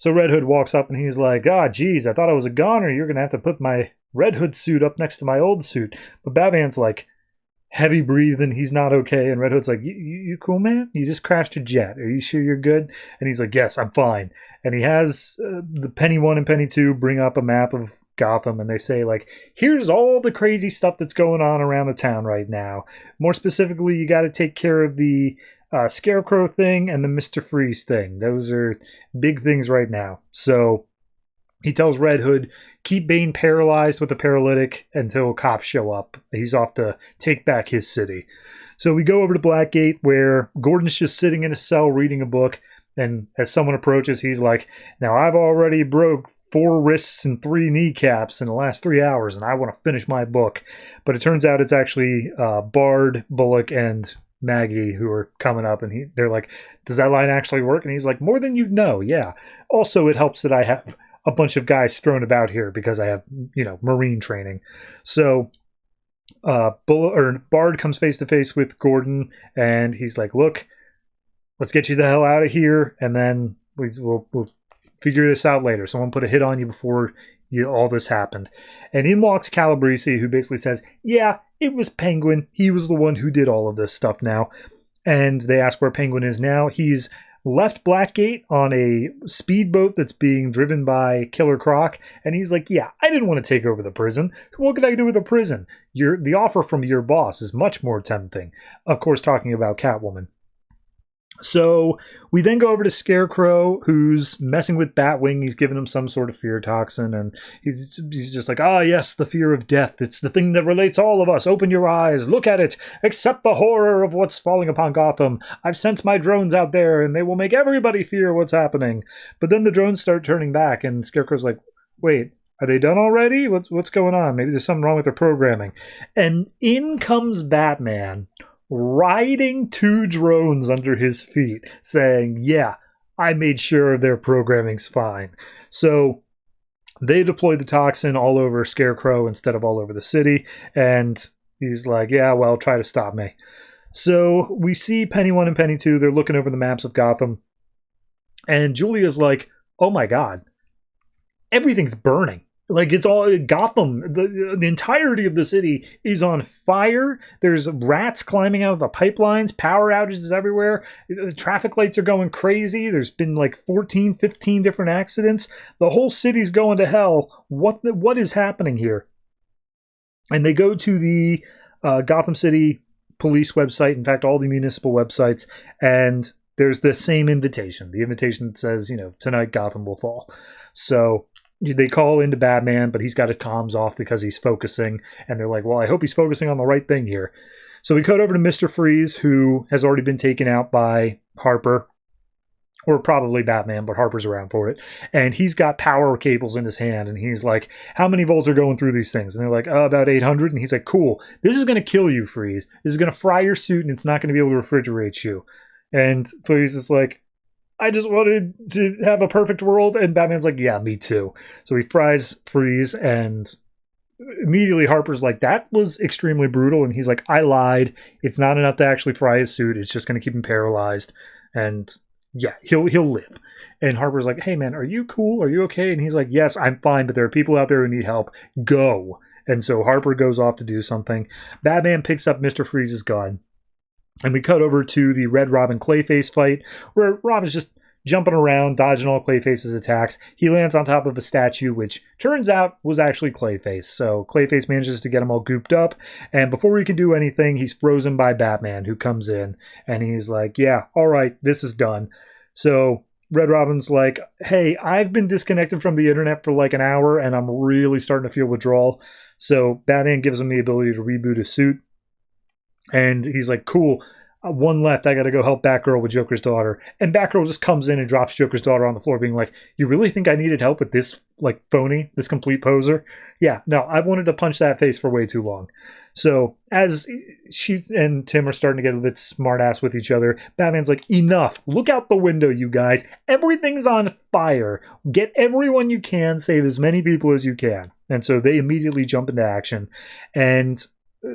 So Red Hood walks up and he's like, geez, I thought I was a goner. You're going to have to put my Red Hood suit up next to my old suit. But Batman's like heavy breathing. He's not okay. And Red Hood's like, you cool, man? You just crashed a jet. Are you sure you're good? And he's like, yes, I'm fine. And he has the Penny 1 and Penny 2 bring up a map of Gotham. And they say, like, here's all the crazy stuff that's going on around the town right now. More specifically, you got to take care of the Scarecrow thing and the Mr. Freeze thing. Those are big things right now. So he tells Red Hood, keep Bane paralyzed with a paralytic until cops show up. He's off to take back his city. So we go over to Blackgate, where Gordon's just sitting in a cell reading a book. And as someone approaches, he's like, now I've already broke 4 wrists and 3 kneecaps in the last 3 hours, and I want to finish my book. But it turns out it's actually Bard, Bullock, and Maggie who are coming up, and they're like, does that line actually work? And he's like, more than you'd know, yeah. Also, it helps that I have a bunch of guys strewn about here because I have, Marine training. So Bard comes face to face with Gordon, and he's like, look, let's get you the hell out of here, and then we'll figure this out later. Someone put a hit on you before all this happened. And in walks Calabrese, who basically says, yeah, it was Penguin. He was the one who did all of this stuff now. And they ask where Penguin is now. He's left Blackgate on a speedboat that's being driven by Killer Croc. And he's like, yeah, I didn't want to take over the prison. What could I do with a prison? The offer from your boss is much more tempting. Of course, talking about Catwoman. So we then go over to Scarecrow, who's messing with Batwing. He's giving him some sort of fear toxin, and he's just like, ah, yes, the fear of death. It's the thing that relates all of us. Open your eyes. Look at it. Accept the horror of what's falling upon Gotham. I've sent my drones out there, and they will make everybody fear what's happening. But then the drones start turning back, and Scarecrow's like, wait, are they done already? What's going on? Maybe there's something wrong with their programming. And in comes Batman, riding 2 drones under his feet, saying, yeah, I made sure their programming's fine. So they deploy the toxin all over Scarecrow instead of all over the city, and he's like, yeah, well, try to stop me. So we see Penny 1 and Penny 2, they're looking over the maps of Gotham, and Julia's like, oh my god, everything's burning. Like, it's all Gotham, the entirety of the city is on fire. There's rats climbing out of the pipelines, power outages everywhere. The traffic lights are going crazy. There's been like 14, 15 different accidents. The whole city's going to hell. What is happening here? And they go to the Gotham City police website, in fact, all the municipal websites, and there's the same invitation. The invitation that says, tonight Gotham will fall. So they call into Batman, but he's got his comms off because he's focusing. And they're like, well, I hope he's focusing on the right thing here. So we cut over to Mr. Freeze, who has already been taken out by Harper. Or probably Batman, but Harper's around for it. And he's got power cables in his hand. And he's like, how many volts are going through these things? And they're like, about 800. And he's like, cool. This is going to kill you, Freeze. This is going to fry your suit, and it's not going to be able to refrigerate you. And Freeze is like, I just wanted to have a perfect world. And Batman's like, yeah, me too. So he fries Freeze, and immediately Harper's like, that was extremely brutal. And he's like, I lied. It's not enough to actually fry his suit. It's just going to keep him paralyzed. And yeah, he'll live. And Harper's like, hey man, are you cool? Are you okay? And he's like, yes, I'm fine, but there are people out there who need help. Go. And so Harper goes off to do something. Batman picks up Mr. Freeze's gun. And we cut over to the Red Robin Clayface fight, where Robin's just jumping around, dodging all Clayface's attacks. He lands on top of a statue, which turns out was actually Clayface. So Clayface manages to get him all gooped up. And before he can do anything, he's frozen by Batman, who comes in. And he's like, yeah, all right, this is done. So Red Robin's like, hey, I've been disconnected from the internet for like an hour, and I'm really starting to feel withdrawal. So Batman gives him the ability to reboot his suit. And he's like, cool, one left. I got to go help Batgirl with Joker's daughter. And Batgirl just comes in and drops Joker's daughter on the floor, being like, you really think I needed help with this, like, phony, this complete poser? Yeah, no, I've wanted to punch that face for way too long. So as she and Tim are starting to get a bit smart-ass with each other, Batman's like, enough. Look out the window, you guys. Everything's on fire. Get everyone you can. Save as many people as you can. And so they immediately jump into action. And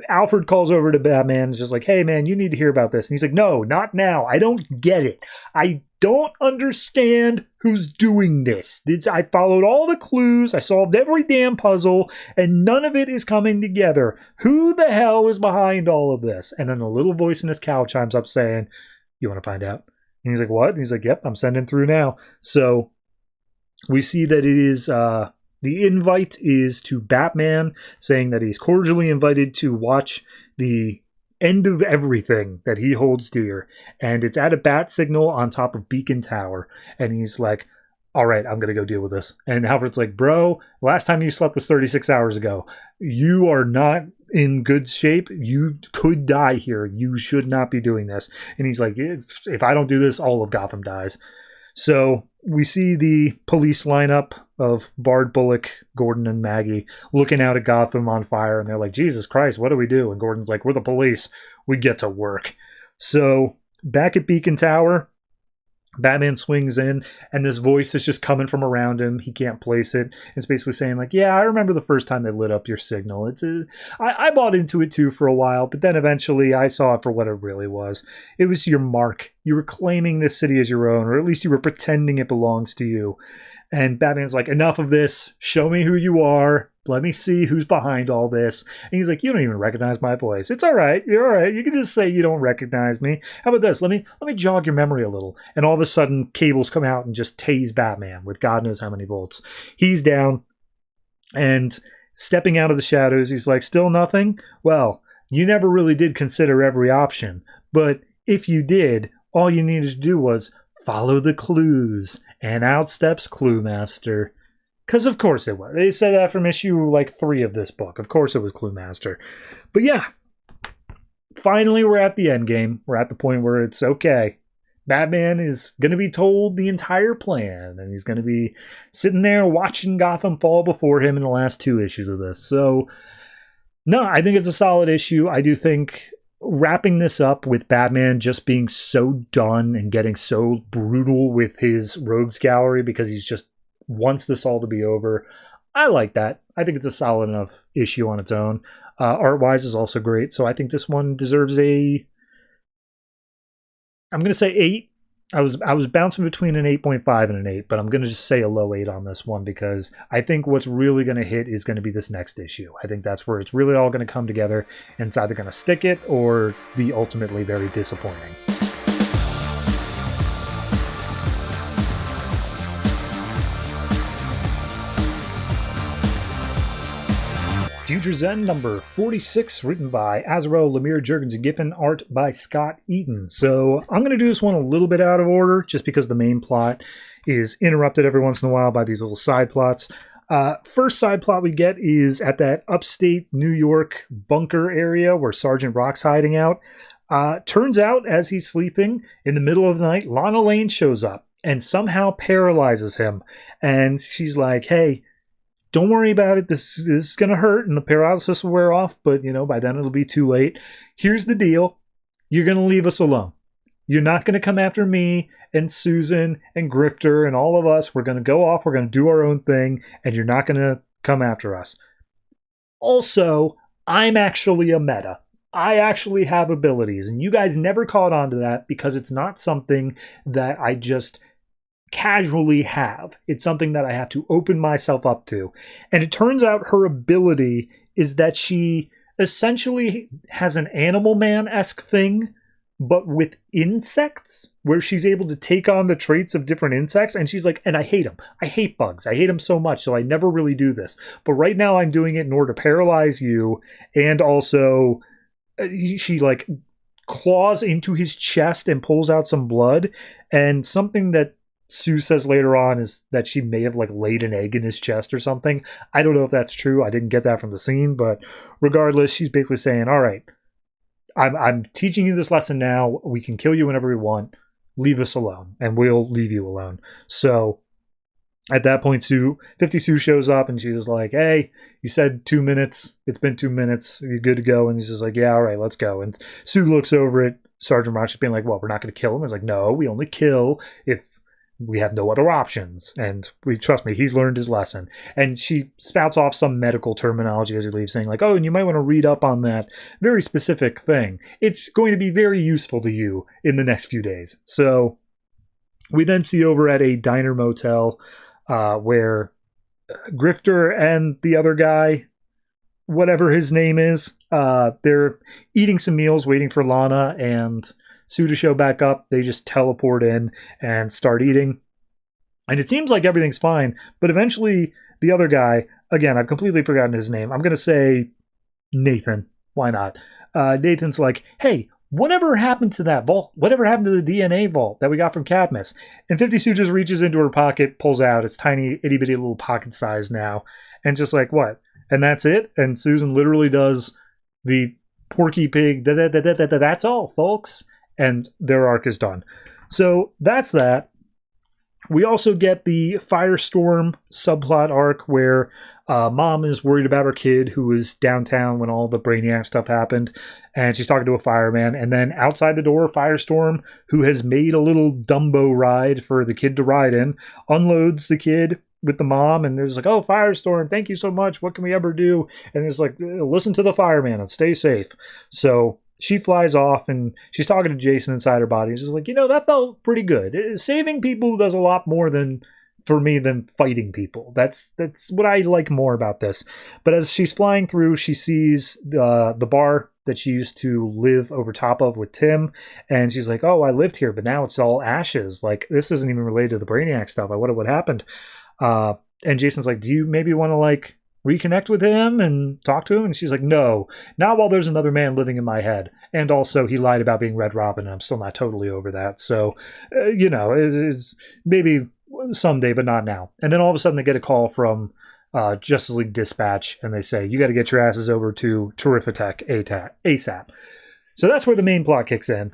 Alfred calls over to Batman and is just like, hey man, you need to hear about this. And he's like, no, not now. I don't get it. I don't understand who's doing this. I followed all the clues. I solved every damn puzzle, and none of it is coming together. Who the hell is behind all of this? And then a little voice in his cowl chimes up saying, you want to find out? And he's like, what? And he's like, yep, I'm sending through now. So we see that it is the invite is to Batman, saying that he's cordially invited to watch the end of everything that he holds dear. And it's at a bat signal on top of Beacon Tower. And he's like, all right, I'm going to go deal with this. And Alfred's like, bro, last time you slept was 36 hours ago. You are not in good shape. You could die here. You should not be doing this. And he's like, if I don't do this, all of Gotham dies. So we see the police lineup of Bard, Bullock, Gordon, and Maggie looking out at Gotham on fire, and they're like, Jesus Christ, what do we do? And Gordon's like, we're the police. We get to work. So back at Beacon Tower, Batman swings in, and this voice is just coming from around him. He can't place it. It's basically saying, like, yeah, I remember the first time they lit up your signal. I bought into it, too, for a while, but then eventually I saw it for what it really was. It was your mark. You were claiming this city as your own, or at least you were pretending it belongs to you. And Batman's like, enough of this. Show me who you are. Let me see who's behind all this. And he's like, you don't even recognize my voice. It's all right. You're all right. You can just say you don't recognize me. How about this? Let me jog your memory a little. And all of a sudden, cables come out and just tase Batman with God knows how many volts. He's down, and stepping out of the shadows, he's like, still nothing? Well, you never really did consider every option. But if you did, all you needed to do was follow the clues, and out steps Clue Master. Because of course it was. They said that from issue like 3 of this book. Of course it was Clue Master. But yeah, finally we're at the end game. We're at the point where it's okay. Batman is going to be told the entire plan, and he's going to be sitting there watching Gotham fall before him in the last 2 issues of this. So, no, I think it's a solid issue. I do think wrapping this up with Batman just being so done and getting so brutal with his rogues gallery because he's just wants this all to be over, I like that. I think it's a solid enough issue on its own. Art-wise is also great, so I think this one deserves a... I'm going to say 8. I was bouncing between an 8.5 and an 8, but I'm going to just say a low 8 on this one because I think what's really going to hit is going to be this next issue. I think that's where it's really all going to come together, and it's either going to stick it or be ultimately very disappointing. Future's End number 46, written by Azzarello, Lemire, Jurgens, and Giffen, art by Scott Eaton. So I'm going to do this one a little bit out of order, just because the main plot is interrupted every once in a while by these little side plots. First side plot we get is at that upstate New York bunker area where Sergeant Rock's hiding out. Turns out, as he's sleeping, in the middle of the night, Lana Lane shows up and somehow paralyzes him. And she's like, hey, don't worry about it. This is going to hurt, and the paralysis will wear off, but, by then it'll be too late. Here's the deal. You're going to leave us alone. You're not going to come after me and Susan and Grifter and all of us. We're going to go off. We're going to do our own thing, and you're not going to come after us. Also, I'm actually a meta. I actually have abilities, and you guys never caught on to that because it's not something that I just casually have. It's something that I have to open myself up to. And it turns out her ability is that she essentially has an Animal Man-esque thing, but with insects, where she's able to take on the traits of different insects. And she's like, and I hate them. I hate bugs. I hate them so much, so I never really do this. But right now I'm doing it in order to paralyze you. And also, she like claws into his chest and pulls out some blood. And something that Sue says later on is that she may have like laid an egg in his chest or something. I don't know if that's true. I didn't get that from the scene, but regardless, she's basically saying, all right, I'm teaching you this lesson now. We can kill you whenever we want. Leave us alone, and we'll leave you alone. So at that point, 50 Sue shows up, and she's just like, hey, you said 2 minutes. It's been 2 minutes. Are you good to go? And he's just like, yeah, all right, let's go. And Sue looks over at Sergeant Rock, being like, well, we're not going to kill him. He's like, no, we only kill if we have no other options. And trust me, he's learned his lesson. And she spouts off some medical terminology as he leaves, saying like, oh, and you might want to read up on that very specific thing. It's going to be very useful to you in the next few days. So we then see over at a diner motel where Grifter and the other guy, whatever his name is, they're eating some meals, waiting for Lana and Sue to show back up. They just teleport in and start eating. And it seems like everything's fine, but eventually the other guy, again, I've completely forgotten his name. I'm going to say Nathan. Why not? Nathan's like, hey, whatever happened to that vault? Whatever happened to the DNA vault that we got from Cadmus? And 50 Sue just reaches into her pocket, pulls out. It's tiny, itty bitty little pocket size now. And just like, what? And that's it? And Susan literally does the Porky Pig, that's all, folks. And their arc is done. So that's that. We also get the Firestorm subplot arc where mom is worried about her kid who was downtown when all the Brainiac stuff happened. And she's talking to a fireman. And then outside the door, Firestorm, who has made a little Dumbo ride for the kid to ride in, unloads the kid with the mom. And there's like, oh, Firestorm, thank you so much. What can we ever do? And it's like, listen to the fireman and stay safe. So she flies off and she's talking to Jason inside her body. She's like, that felt pretty good. Saving people does a lot more for me than fighting people. That's what I like more about this. But as she's flying through, she sees the bar that she used to live over top of with Tim. And she's like, oh, I lived here, but now it's all ashes. Like, this isn't even related to the Brainiac stuff. I wonder what happened. And Jason's like, do you maybe want to reconnect with him and talk to him? And she's like, no, not while there's another man living in my head. And also, he lied about being Red Robin, and I'm still not totally over that. So, it's maybe someday, but not now. And then all of a sudden, they get a call from Justice League Dispatch, and they say, you got to get your asses over to Terrifictech ASAP. So that's where the main plot kicks in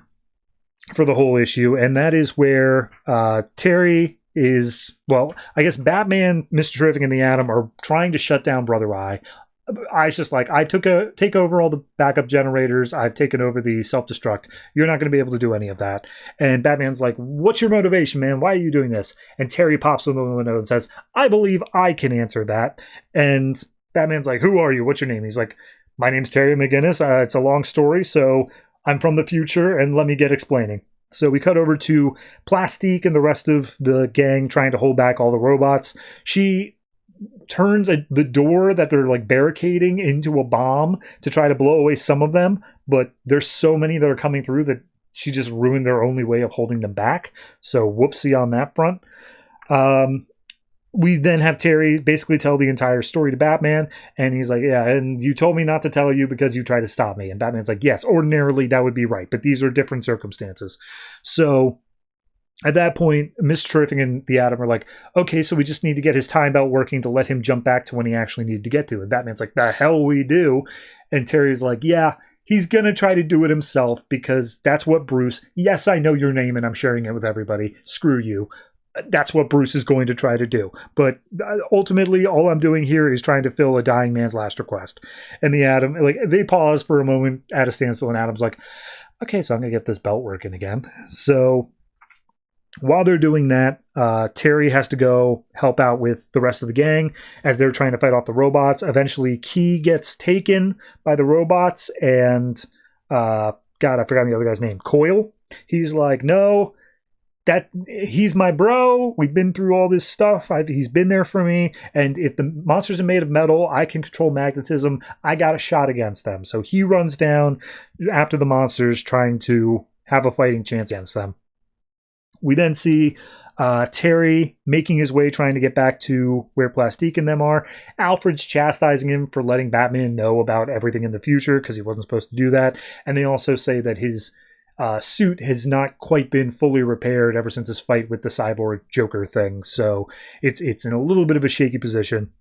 for the whole issue, and that is where Terry is, well, I guess Batman, Mr. Terrific, and the Atom are trying to shut down Brother Eye. Eye's just like, I take over all the backup generators, I've taken over the self-destruct, you're not going to be able to do any of that. And Batman's like, what's your motivation, man? Why are you doing this? And Terry pops in the window and says, I believe I can answer that. And Batman's like, who are you? What's your name? He's like, my name's Terry McGinnis. It's a long story, so I'm from the future, and let me get explaining. So we cut over to Plastique and the rest of the gang trying to hold back all the robots. She turns the door that they're like barricading into a bomb to try to blow away some of them, but there's so many that are coming through that she just ruined their only way of holding them back. So whoopsie on that front. We then have Terry basically tell the entire story to Batman, and he's like, yeah, and you told me not to tell you because you tried to stop me. And Batman's like, yes, ordinarily that would be right, but these are different circumstances. So at that point, Mr. Terrific and the Atom are like, okay, so we just need to get his time belt working to let him jump back to when he actually needed to get to. And Batman's like, the hell we do. And Terry's like, yeah, he's going to try to do it himself because that's what Bruce, yes, I know your name and I'm sharing it with everybody. Screw you. That's what Bruce is going to try to do. But ultimately, all I'm doing here is trying to fill a dying man's last request. And the Atom, like, they pause for a moment at a standstill, and Atom's like, okay, so I'm going to get this belt working again. So while they're doing that, Terry has to go help out with the rest of the gang as they're trying to fight off the robots. Eventually, Key gets taken by the robots, and God, I forgot the other guy's name. Coil. He's like, no, he's my bro. We've been through all this stuff. He's been there for me. And if the monsters are made of metal, I can control magnetism. I got a shot against them. So he runs down after the monsters, trying to have a fighting chance against them. We then see Terry making his way, trying to get back to where Plastique and them are. Alfred's chastising him for letting Batman know about everything in the future because he wasn't supposed to do that. And they also say that his suit has not quite been fully repaired ever since his fight with the cyborg Joker thing. So it's in a little bit of a shaky position.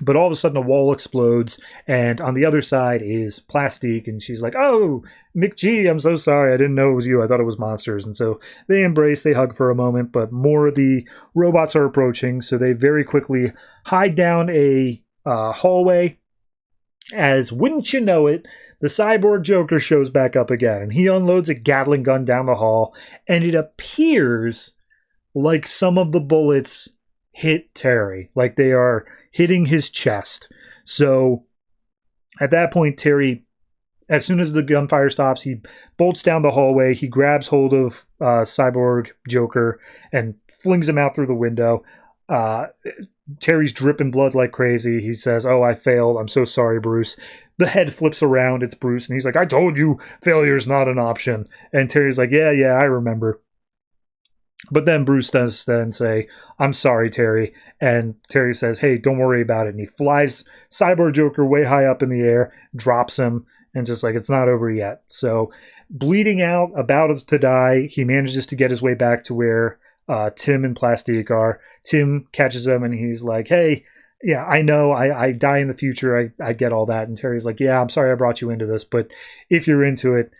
But all of a sudden a wall explodes, and on the other side is Plastique, and she's like, oh, McG, I'm so sorry. I didn't know it was you. I thought it was monsters. And so they embrace, they hug for a moment, but more of the robots are approaching, so they very quickly hide down a hallway. As, wouldn't you know it, the cyborg Joker shows back up again, and he unloads a Gatling gun down the hall, and it appears like some of the bullets hit Terry, like they are hitting his chest. So at that point, Terry, as soon as the gunfire stops, he bolts down the hallway, he grabs hold of cyborg Joker and flings him out through the window. Terry's dripping blood like crazy. He says, oh, I failed. I'm so sorry, Bruce. The head flips around. It's Bruce. And he's like, I told you failure's not an option. And Terry's like, yeah, I remember. But then Bruce does then say, I'm sorry, Terry. And Terry says, hey, don't worry about it. And he flies Cyborg Joker way high up in the air, drops him, and just like, it's not over yet. So bleeding out, about to die, he manages to get his way back to where Tim and Plastique are. Tim catches him, and he's like, hey, yeah, I know, I die in the future. I get all that. And Terry's like, yeah, I'm sorry I brought you into this, but if you're into it,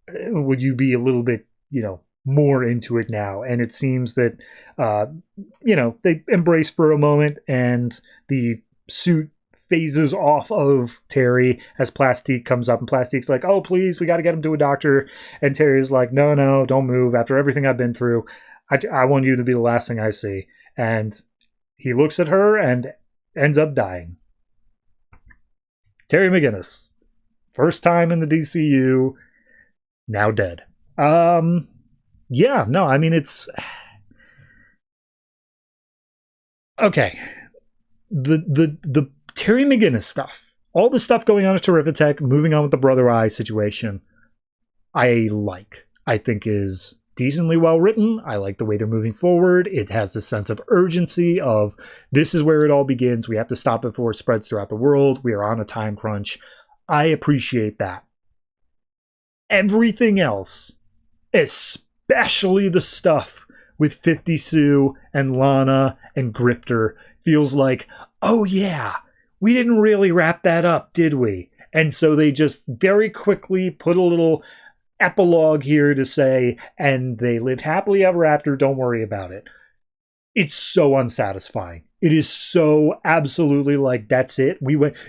would you be a little bit, more into it now? And it seems that, they embrace for a moment, and the suit phases off of Terry as Plastique comes up, and Plastique's like, oh, please, we got to get him to a doctor. And Terry's like, no, don't move. After everything I've been through, I want you to be the last thing I see. And he looks at her and ends up dying. Terry McGinnis, first time in the DCU, now dead. Yeah, no, I mean, it's okay. The Terry McGinnis stuff, all the stuff going on at Terrifictech, moving on with the Brother Eye situation, I think is decently well written. I like the way they're moving forward. It has this sense of urgency of this is where it all begins. We have to stop it before it spreads throughout the world. We are on a time crunch. I appreciate that. Everything else, especially the stuff with 50 Sue and Lana and Grifter, feels like, oh yeah, we didn't really wrap that up, did we? And so they just very quickly put a little epilogue here to say, and they lived happily ever after, don't worry about it. It's so unsatisfying. It is so absolutely like, that's it.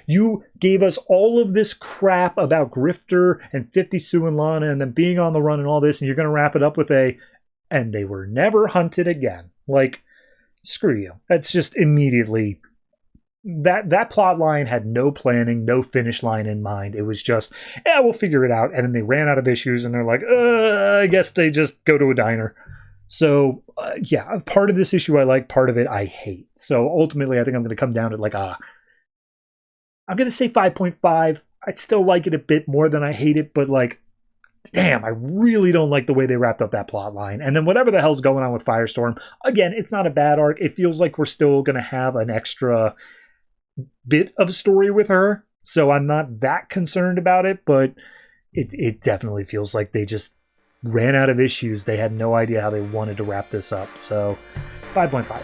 You gave us all of this crap about Grifter and 50 Sue and Lana and them being on the run and all this, and you're going to wrap it up with and they were never hunted again. Like, screw you. That's just immediately, that plot line had no planning, no finish line in mind. It was just, yeah, we'll figure it out. And then they ran out of issues and they're like, I guess they just go to a diner. So, yeah, part of this issue I like, part of it I hate. So ultimately, I think I'm going to come down to like, I'm going to say 5.5. I'd still like it a bit more than I hate it, but like, damn, I really don't like the way they wrapped up that plot line. And then whatever the hell's going on with Firestorm, again, it's not a bad arc. It feels like we're still going to have an extra bit of story with her. So I'm not that concerned about it, but it definitely feels like they just ran out of issues. They had no idea how they wanted to wrap this up. So 5.5.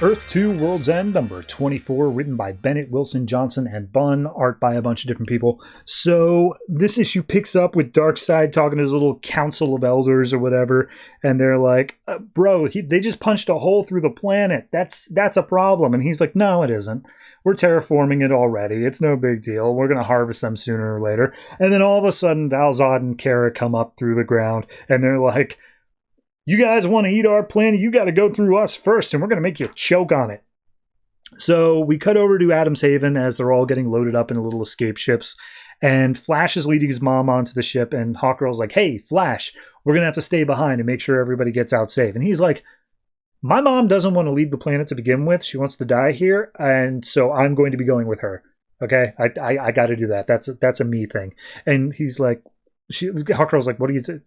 Earth 2 World's End, number 24, written by Bennett, Wilson, Johnson, and Bunn, art by a bunch of different people. So this issue picks up with Darkseid talking to his little council of elders or whatever, and they're like, bro, they just punched a hole through the planet. That's a problem. And he's like, no, it isn't. We're terraforming it already. It's no big deal. We're going to harvest them sooner or later. And then all of a sudden, Val-Zod and Kara come up through the ground, and they're like, you guys want to eat our planet, you got to go through us first, and we're going to make you choke on it. So we cut over to Adam's Haven as they're all getting loaded up in little escape ships, and Flash is leading his mom onto the ship, and Hawkgirl's like, hey, Flash, we're going to have to stay behind and make sure everybody gets out safe. And he's like, my mom doesn't want to leave the planet to begin with. She wants to die here, and so I'm going to be going with her. Okay? I got to do that. That's a me thing. And he's like, Hawkgirl's like, what do you say?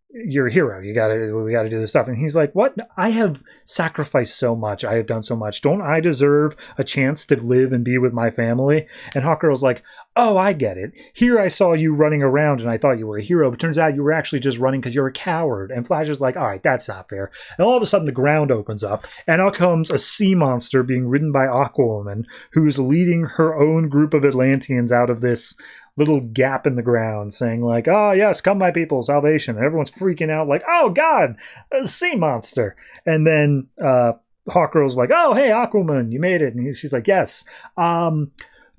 You're a hero. We got to do this stuff. And he's like, what? I have sacrificed so much. I have done so much. Don't I deserve a chance to live and be with my family? And Hawkgirl's like, oh, I get it. Here I saw you running around and I thought you were a hero, but turns out you were actually just running because you're a coward. And Flash is like, all right, that's not fair. And all of a sudden the ground opens up and out comes a sea monster being ridden by Aquawoman, who's leading her own group of Atlanteans out of this little gap in the ground, saying like, oh yes, come my people, salvation. And everyone's freaking out like, oh god, a sea monster. And then Hawkgirl's like, oh hey, Aquaman, you made it. And she's like, yes.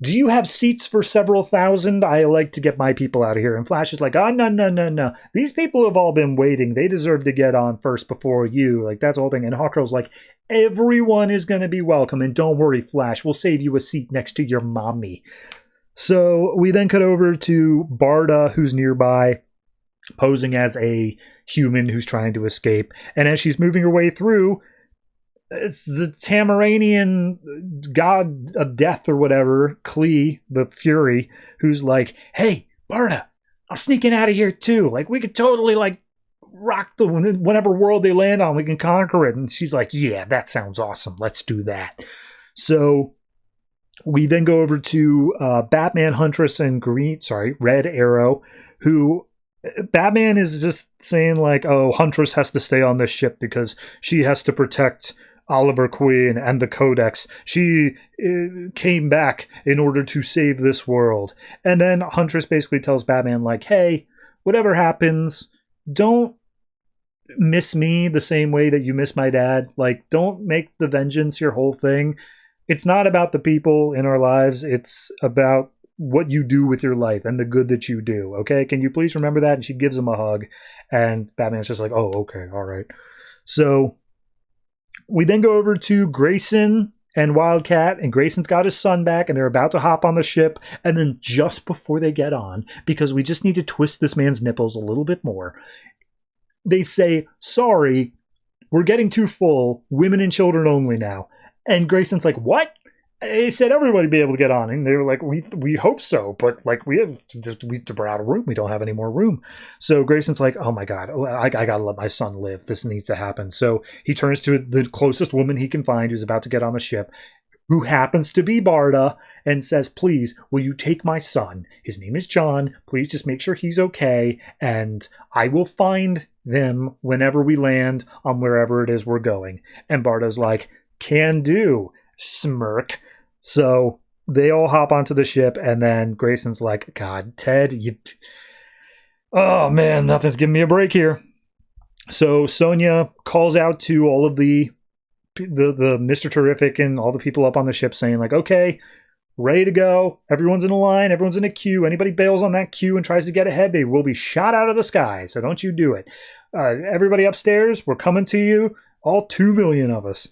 Do you have seats for several thousand? I like to get my people out of here. And Flash is like, oh no. These people have all been waiting. They deserve to get on first before you. Like, that's the whole thing. And Hawkgirl's like, everyone is going to be welcome. And don't worry, Flash, we'll save you a seat next to your mommy. So we then cut over to Barda, who's nearby, posing as a human who's trying to escape. And as she's moving her way through, it's the Tamaranian god of death or whatever, Klee, the Fury, who's like, hey, Barda, I'm sneaking out of here too. Like, we could totally, like, rock whatever world they land on. We can conquer it. And she's like, yeah, that sounds awesome. Let's do that. So we then go over to Batman, Huntress, and Red Arrow, who Batman is just saying like, oh, Huntress has to stay on this ship because she has to protect Oliver Queen and the Codex. She came back in order to save this world. And then Huntress basically tells Batman like, hey, whatever happens, don't miss me the same way that you miss my dad. Like, don't make the vengeance your whole thing. It's not about the people in our lives. It's about what you do with your life and the good that you do. Okay? Can you please remember that? And she gives him a hug. And Batman's just like, oh, okay, all right. So we then go over to Grayson and Wildcat, and Grayson's got his son back, and they're about to hop on the ship. And then just before they get on, because we just need to twist this man's nipples a little bit more, they say, sorry, we're getting too full. Women and children only now. And Grayson's like, what? They said everybody would be able to get on, and they were like, we hope so, but like we're out of room. We don't have any more room. So Grayson's like, oh my god, I gotta let my son live. This needs to happen. So he turns to the closest woman he can find who's about to get on the ship, who happens to be Barda, and says, please, will you take my son? His name is John. Please just make sure he's okay, and I will find them whenever we land on wherever it is we're going. And Barda's like, can do. Smirk. So they all hop onto the ship, and then Grayson's like, God, Ted, oh man, nothing's giving me a break here. So Sonya calls out to all of the Mr. Terrific and all the people up on the ship, saying like, okay, ready to go. Everyone's in a line. Everyone's in a queue. Anybody bails on that queue and tries to get ahead, they will be shot out of the sky. So don't you do it. Everybody upstairs, we're coming to you. All 2 million of us.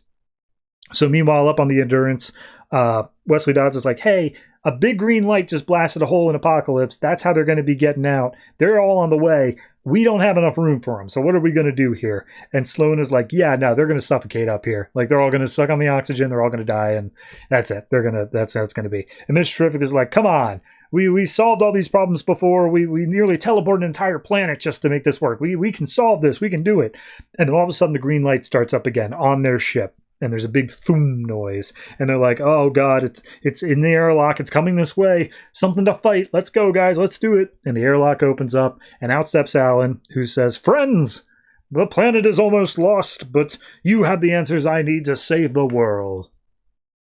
So meanwhile, up on the Endurance, Wesley Dodds is like, hey, a big green light just blasted a hole in Apocalypse. That's how they're going to be getting out. They're all on the way. We don't have enough room for them. So what are we going to do here? And Sloan is like, yeah, no, they're going to suffocate up here. Like, they're all going to suck on the oxygen. They're all going to die. And that's it. That's how it's going to be. And Mr. Terrific is like, come on. We solved all these problems before. We nearly teleported an entire planet just to make this work. We can solve this. We can do it. And then all of a sudden the green light starts up again on their ship. And there's a big thum noise. And they're like, oh god, it's in the airlock. It's coming this way. Something to fight. Let's go, guys. Let's do it. And the airlock opens up. And out steps Alan, who says, friends, the planet is almost lost, but you have the answers I need to save the world.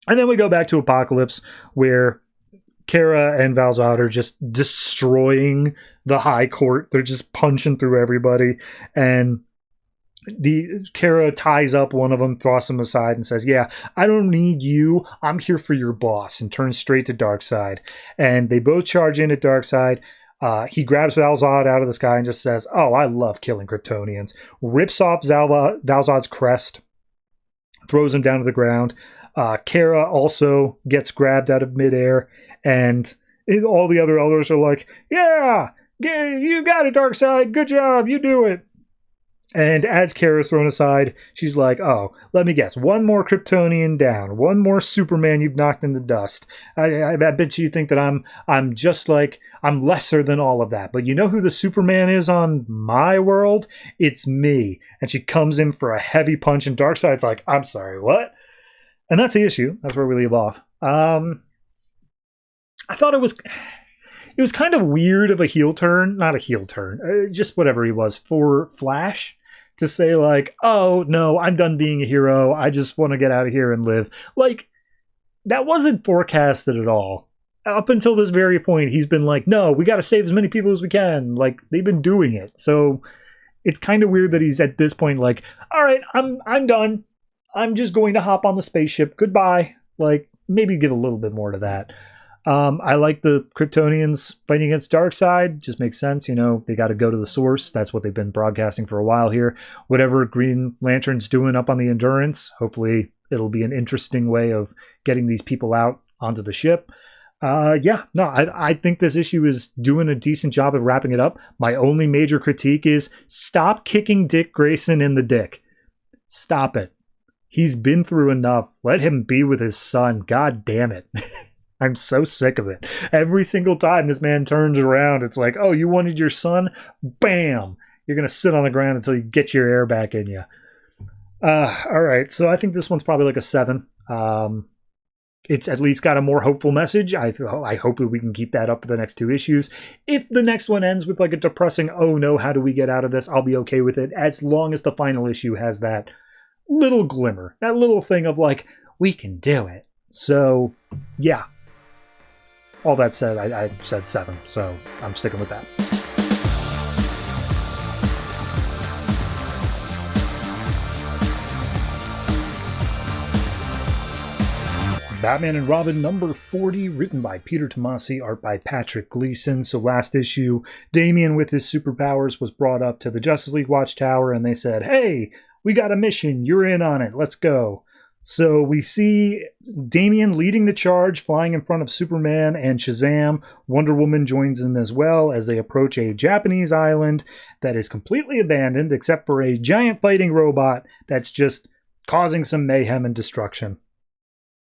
And then we go back to Apocalypse, where Kara and Val-Zod are just destroying the High Court. They're just punching through everybody. And Kara ties up one of them, thrusts him aside, and says, yeah, I don't need you. I'm here for your boss, and turns straight to Darkseid. And they both charge in at Darkseid. He grabs Val-Zod out of the sky and just says, oh, I love killing Kryptonians. Rips off Val-Zod's crest, throws him down to the ground. Kara also gets grabbed out of midair, and all the other elders are like, yeah, you got it, Darkseid. Good job. You do it. And as Kara's thrown aside, she's like, oh, let me guess. One more Kryptonian down. One more Superman you've knocked in the dust. I bet you think that I'm just like, I'm lesser than all of that. But you know who the Superman is on my world? It's me. And she comes in for a heavy punch, and Darkseid's like, I'm sorry, what? And that's the issue. That's where we leave off. I thought it was kind of weird of a heel turn. Not a heel turn. Just whatever he was for Flash. To say like, oh, no, I'm done being a hero. I just want to get out of here and live. Like, that wasn't forecasted at all. Up until this very point, he's been like, no, we got to save as many people as we can. Like, they've been doing it. So it's kind of weird that he's at this point like, all right, I'm done. I'm just going to hop on the spaceship. Goodbye. Like, maybe give a little bit more to that. I like the Kryptonians fighting against Darkseid. Just makes sense, you know. They got to go to the source. That's what they've been broadcasting for a while here. Whatever Green Lantern's doing up on the Endurance, hopefully it'll be an interesting way of getting these people out onto the ship. I think this issue is doing a decent job of wrapping it up. My only major critique is stop kicking Dick Grayson in the dick. Stop it. He's been through enough. Let him be with his son. God damn it. I'm so sick of it. Every single time this man turns around, it's like, oh, you wanted your son? Bam! You're going to sit on the ground until you get your air back in you. All right, so I think this one's probably like a 7. It's at least got a more hopeful message. I hope that we can keep that up for the next 2 issues. If the next one ends with like a depressing, oh no, how do we get out of this? I'll be okay with it, as long as the final issue has that little glimmer, that little thing of like, we can do it. So, yeah. All that said, I said 7, so I'm sticking with that. Batman and Robin number 40, written by Peter Tomasi, art by Patrick Gleason. So last issue, Damian with his superpowers was brought up to the Justice League Watchtower, and they said, hey, we got a mission, you're in on it, let's go. So we see Damian leading the charge, flying in front of Superman and Shazam. Wonder Woman joins in as well as they approach a Japanese island that is completely abandoned except for a giant fighting robot that's just causing some mayhem and destruction.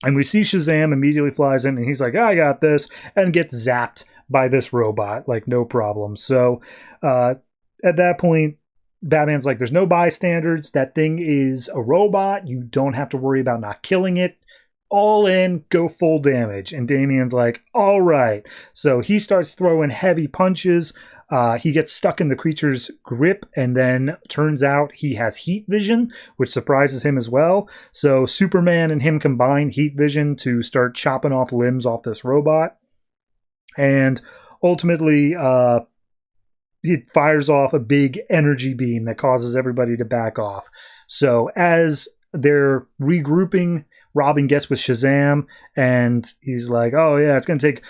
And we see Shazam immediately flies in, and he's like, I got this, and gets zapped by this robot, like, no problem. So at that point, Batman's like, there's no bystanders. That thing is a robot. You don't have to worry about not killing it. All in, go full damage. And Damian's like, all right. So he starts throwing heavy punches. He gets stuck in the creature's grip, and then turns out he has heat vision, which surprises him as well. So Superman and him combine heat vision to start chopping off limbs off this robot. And ultimately, it fires off a big energy beam that causes everybody to back off. So as they're regrouping, Robin gets with Shazam, and he's like, oh yeah, it's going to take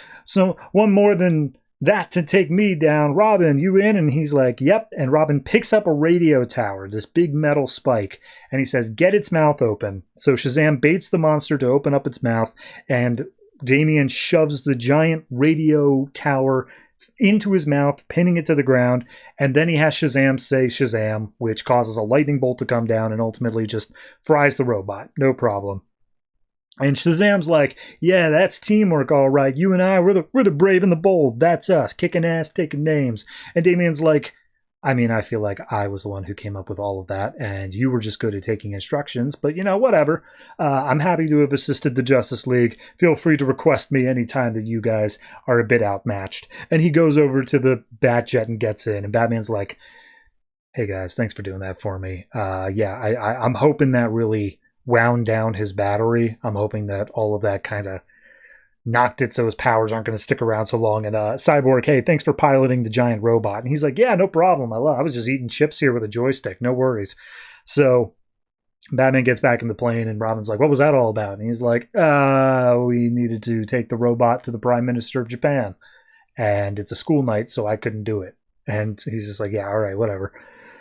one more than that to take me down. Robin, you in? And he's like, yep. And Robin picks up a radio tower, this big metal spike, and he says, get its mouth open. So Shazam baits the monster to open up its mouth, and Damian shoves the giant radio tower into his mouth, pinning it to the ground, and then he has Shazam say Shazam, which causes a lightning bolt to come down and ultimately just fries the robot. No problem. And Shazam's like, yeah, that's teamwork, all right. You and I, we're the brave and the bold. That's us, kicking ass, taking names. And Damian's like, I mean, I feel like I was the one who came up with all of that, and you were just good at taking instructions, but, whatever. I'm happy to have assisted the Justice League. Feel free to request me anytime that you guys are a bit outmatched. And he goes over to the Batjet and gets in, and Batman's like, hey guys, thanks for doing that for me. I'm hoping that really wound down his battery. I'm hoping that all of that kind of knocked it so his powers aren't going to stick around so long. And Cyborg, hey, thanks for piloting the giant robot. And he's like, yeah, no problem. I was just eating chips here with a joystick. No worries. So Batman gets back in the plane, and Robin's like, what was that all about? And he's like, we needed to take the robot to the Prime Minister of Japan. And it's a school night, so I couldn't do it. And he's just like, yeah, all right, whatever.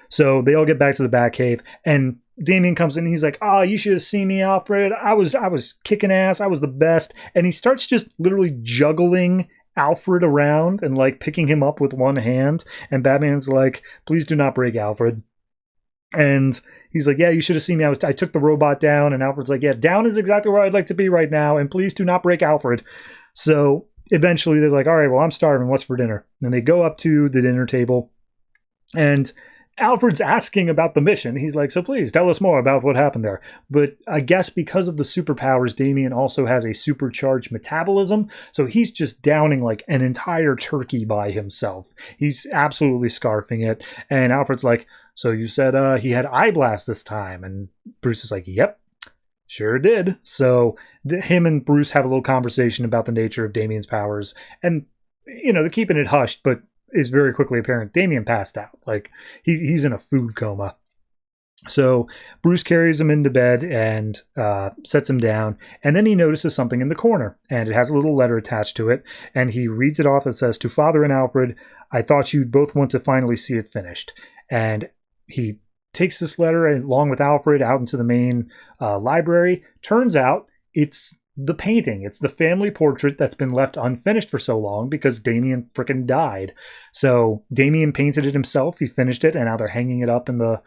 So they all get back to the Batcave, and Damian comes in and he's like, oh, you should have seen me, Alfred. I was kicking ass. I was the best. And he starts just literally juggling Alfred around and like picking him up with one hand. And Batman's like, please do not break Alfred. And he's like, yeah, you should have seen me. I took the robot down. And Alfred's like, yeah, down is exactly where I'd like to be right now. And please do not break Alfred. So eventually they're like, all right, well, I'm starving. What's for dinner? And they go up to the dinner table, and Alfred's asking about the mission. He's like, so please tell us more about what happened there. But I guess because of the superpowers, Damian also has a supercharged metabolism. So he's just downing like an entire turkey by himself. He's absolutely scarfing it. And Alfred's like, so you said he had eye blast this time? And Bruce is like, yep, sure did. So him and Bruce have a little conversation about the nature of Damian's powers. And, they're keeping it hushed, but is very quickly apparent. Damian passed out. Like, he's in a food coma. So Bruce carries him into bed and sets him down. And then he notices something in the corner. And it has a little letter attached to it. And he reads it off. It says, to Father and Alfred, I thought you'd both want to finally see it finished. And he takes this letter along with Alfred out into the main library. Turns out it's the painting. It's the family portrait that's been left unfinished for so long because Damian frickin' died. So Damian painted it himself. He finished it, and now they're hanging it up in the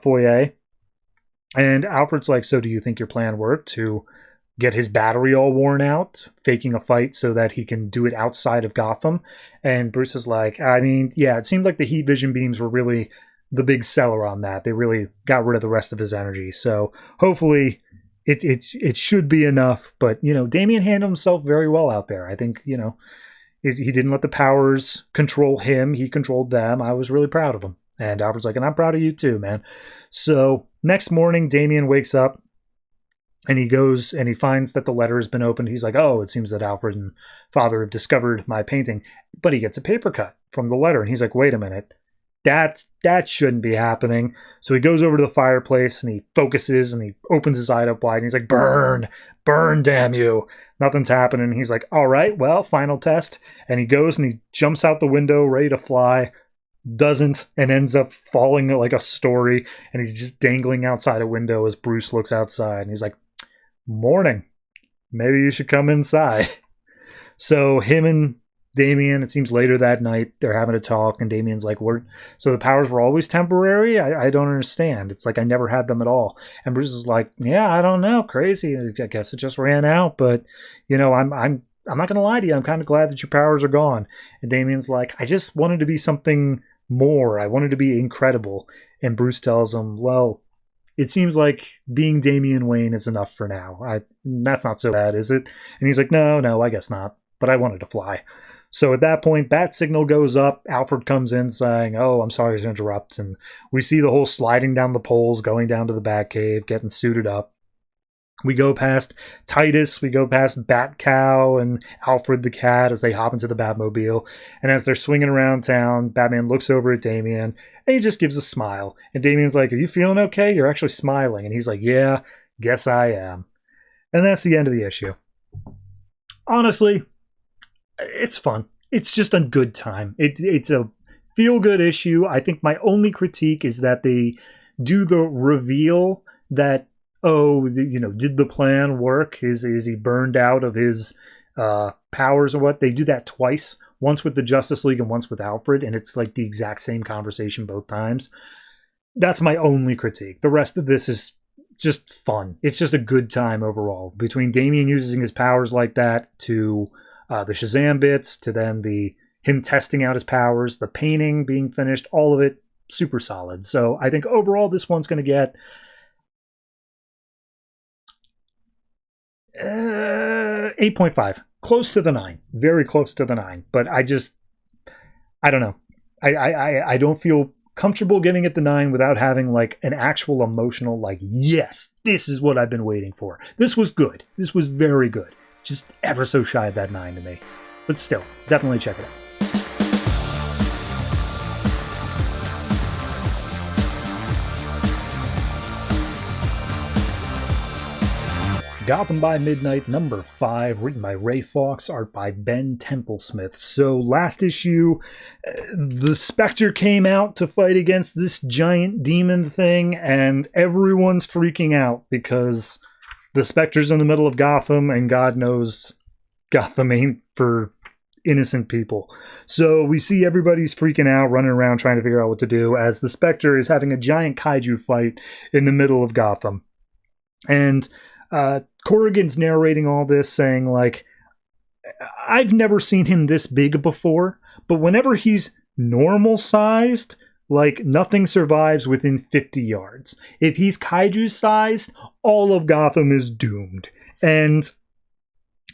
foyer. And Alfred's like, so do you think your plan worked to get his battery all worn out, faking a fight so that he can do it outside of Gotham? And Bruce is like, I mean, yeah, it seemed like the heat vision beams were really the big seller on that. They really got rid of the rest of his energy. So hopefully it should be enough, but Damian handled himself very well out there. I think he didn't let the powers control him; he controlled them. I was really proud of him, and Alfred's like, and I'm proud of you too, man. So next morning, Damian wakes up, and he goes and he finds that the letter has been opened. He's like, oh, it seems that Alfred and Father have discovered my painting, but he gets a paper cut from the letter, and he's like, wait a minute. That shouldn't be happening. So he goes over to the fireplace and he focuses and he opens his eye up wide and he's like, burn, damn you. Nothing's happening. He's like, all right, well, final test. And he goes and he jumps out the window ready to fly, doesn't, and ends up falling like a story. And he's just dangling outside a window as Bruce looks outside. And he's like, morning. Maybe you should come inside. So him and Damian, it seems later that night, they're having a talk, and Damian's like, so the powers were always temporary? I don't understand. It's like I never had them at all. And Bruce is like, yeah, I don't know. Crazy. I guess it just ran out, but, I'm not going to lie to you. I'm kind of glad that your powers are gone. And Damian's like, I just wanted to be something more. I wanted to be incredible. And Bruce tells him, well, it seems like being Damian Wayne is enough for now. That's not so bad, is it? And he's like, no, I guess not. But I wanted to fly. So at that point, Bat Signal goes up. Alfred comes in saying, oh, I'm sorry to interrupt. And we see the whole sliding down the poles, going down to the Batcave, getting suited up. We go past Titus, we go past Bat Cow and Alfred the Cat as they hop into the Batmobile. And as they're swinging around town, Batman looks over at Damian and he just gives a smile. And Damian's like, are you feeling okay? You're actually smiling. And he's like, yeah, guess I am. And that's the end of the issue. Honestly, it's fun. It's just a good time. It's a feel-good issue. I think my only critique is that they do the reveal that, did the plan work? Is he burned out of his powers or what? They do that twice, once with the Justice League and once with Alfred, and it's like the exact same conversation both times. That's my only critique. The rest of this is just fun. It's just a good time overall. Between Damian using his powers like that, to the Shazam bits, to then him testing out his powers, the painting being finished, all of it super solid. So I think overall this one's going to get 8.5, close to the 9, very close to the 9. But I don't know. I don't feel comfortable giving it the 9 without having like an actual emotional, like, yes, this is what I've been waiting for. This was good. This was very good. Just ever so shy of that 9 to me. But still, definitely check it out. Gotham by Midnight, number 5, written by Ray Fawkes, art by Ben Templesmith. So last issue, the Spectre came out to fight against this giant demon thing, and everyone's freaking out because the Spectre's in the middle of Gotham, and God knows Gotham ain't for innocent people. So we see everybody's freaking out, running around trying to figure out what to do, as the Spectre is having a giant kaiju fight in the middle of Gotham. And Corrigan's narrating all this, saying, like, I've never seen him this big before, but whenever he's normal-sized, like, nothing survives within 50 yards. If he's kaiju-sized, all of Gotham is doomed. And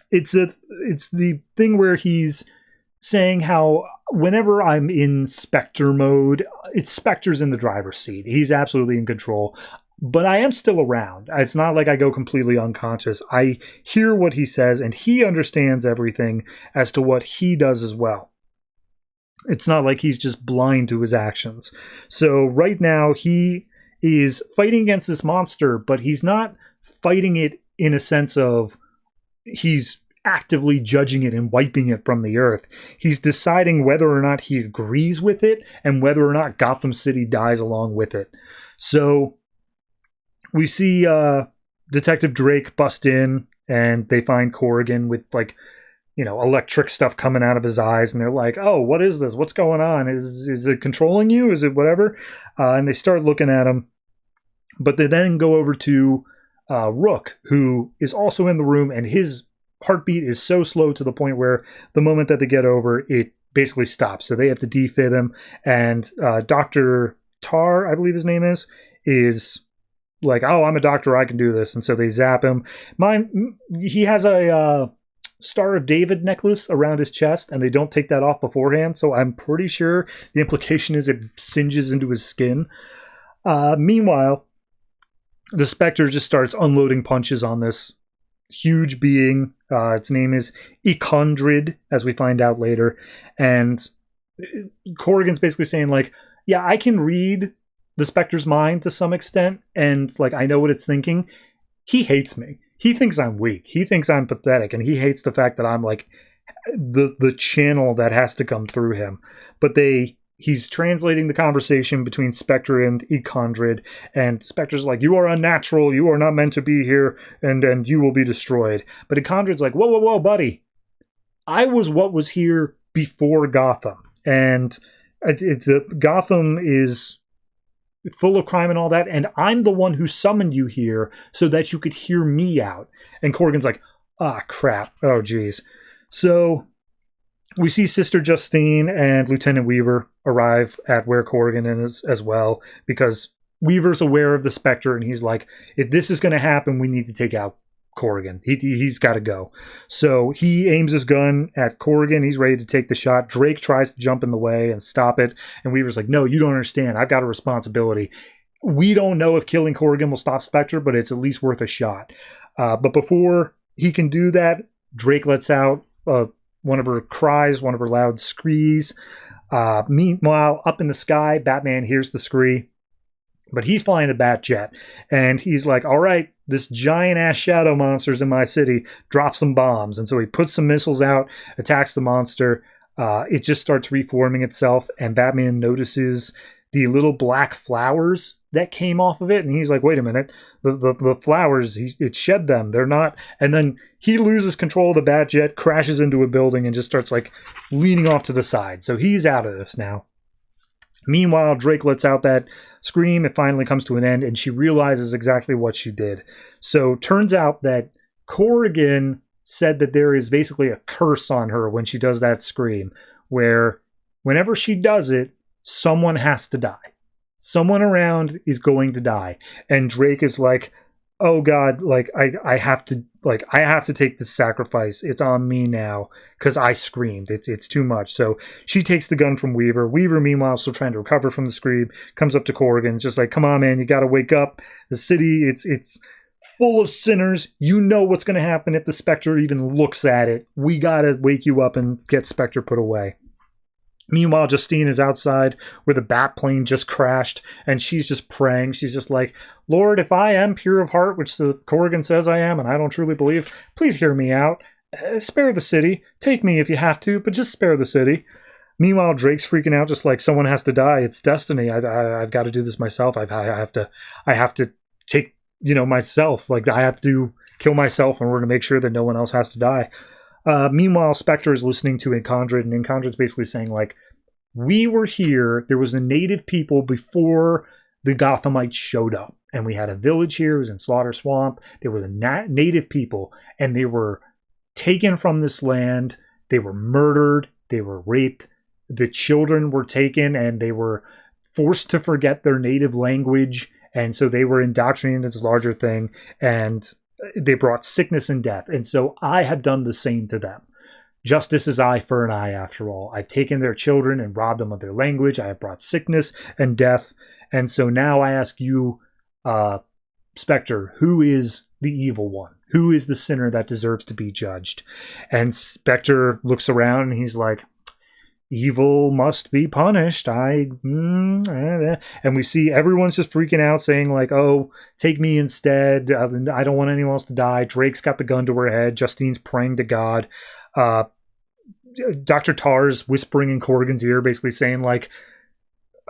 it's the thing where he's saying how whenever I'm in Spectre mode, it's Spectre's in the driver's seat. He's absolutely in control. But I am still around. It's not like I go completely unconscious. I hear what he says, and he understands everything as to what he does as well. It's not like he's just blind to his actions. So right now, he is fighting against this monster, but he's not fighting it in a sense of he's actively judging it and wiping it from the earth. He's deciding whether or not he agrees with it and whether or not Gotham City dies along with it. So we see Detective Drake bust in, and they find Corrigan with, like, electric stuff coming out of his eyes, and they're like, oh, what is this? What's going on? Is it controlling you? Is it whatever? And they start looking at him, but they then go over to Rook, who is also in the room, and his heartbeat is so slow to the point where the moment that they get over, it basically stops. So they have to defib him, and Dr. Tarr, I believe his name is like, oh, I'm a doctor, I can do this. And so they zap him. He has a Star of David necklace around his chest, and they don't take that off beforehand, so I'm pretty sure the implication is it singes into his skin. Meanwhile, the Spectre just starts unloading punches on this huge being. Its name is Echondrid, as we find out later. And Corrigan's basically saying, like, yeah, I can read the Spectre's mind to some extent, and, like, I know what it's thinking. He hates me. He thinks I'm weak. He thinks I'm pathetic, and he hates the fact that I'm, like, the channel that has to come through him. But he's translating the conversation between Spectre and Echondrid, and Spectre's like, you are unnatural, you are not meant to be here, and you will be destroyed. But Echondrid's like, whoa, buddy. I was what was here before Gotham. And Gotham is full of crime and all that, and I'm the one who summoned you here so that you could hear me out. And Corrigan's like, crap. Oh, geez. So we see Sister Justine and Lieutenant Weaver arrive at where Corrigan is as well, because Weaver's aware of the Spectre, and he's like, if this is going to happen, we need to take out Corrigan. He's got to go. So he aims his gun at Corrigan. He's ready to take the shot. Drake tries to jump in the way and stop it. And Weaver's like, no, you don't understand. I've got a responsibility. We don't know if killing Corrigan will stop Spectre, but it's at least worth a shot. But before he can do that, Drake lets out one of her cries, one of her loud screes. Meanwhile, up in the sky, Batman hears the scree. But he's flying the Batjet, and he's like, all right, this giant-ass shadow monster's in my city. Drop some bombs. And so he puts some missiles out, attacks the monster. It just starts reforming itself, and Batman notices the little black flowers that came off of it, and he's like, wait a minute, the flowers, it shed them. They're not... And then he loses control of the Batjet, crashes into a building, and just starts, like, leaning off to the side. So he's out of this now. Meanwhile, Drake lets out that scream. It finally comes to an end, and she realizes exactly what she did. So turns out that Corrigan said that there is basically a curse on her when she does that scream, where whenever she does it, someone has to die. Someone around is going to die. And Drake is like, oh God, like I have to take this sacrifice. It's on me now because I screamed. It's too much. So she takes the gun from Weaver. Weaver, meanwhile, still trying to recover from the scream, comes up to Corrigan, just like, come on, man, you got to wake up. The city, it's full of sinners. You know what's going to happen if the Spectre even looks at it. We got to wake you up and get Spectre put away. Meanwhile, Justine is outside where the bat plane just crashed, and she's just praying. She's just like, Lord, if I am pure of heart, which the Corrigan says I am, and I don't truly believe, please hear me out. Spare the city. Take me if you have to, but just spare the city. Meanwhile, Drake's freaking out, just like, someone has to die. It's destiny. I've got to do this myself. I have to take, myself. Like, I have to kill myself in order to make sure that no one else has to die. Meanwhile, Spectre is listening to Incondred, and Incondred's basically saying, like, we were here, there was the native people before the Gothamites showed up, and we had a village here, it was in Slaughter Swamp, they were the native people, and they were taken from this land, they were murdered, they were raped, the children were taken, and they were forced to forget their native language, and so they were indoctrinated into this larger thing, and they brought sickness and death. And so I have done the same to them. Justice is eye for an eye, after all. I've taken their children and robbed them of their language. I have brought sickness and death. And so now I ask you, Spectre, who is the evil one? Who is the sinner that deserves to be judged? And Spectre looks around and he's like, evil must be punished. And we see everyone's just freaking out, saying like, oh, take me instead. I don't want anyone else to die. Drake's got the gun to her head. Justine's praying to God. Dr. Tarr's whispering in Corrigan's ear, basically saying like,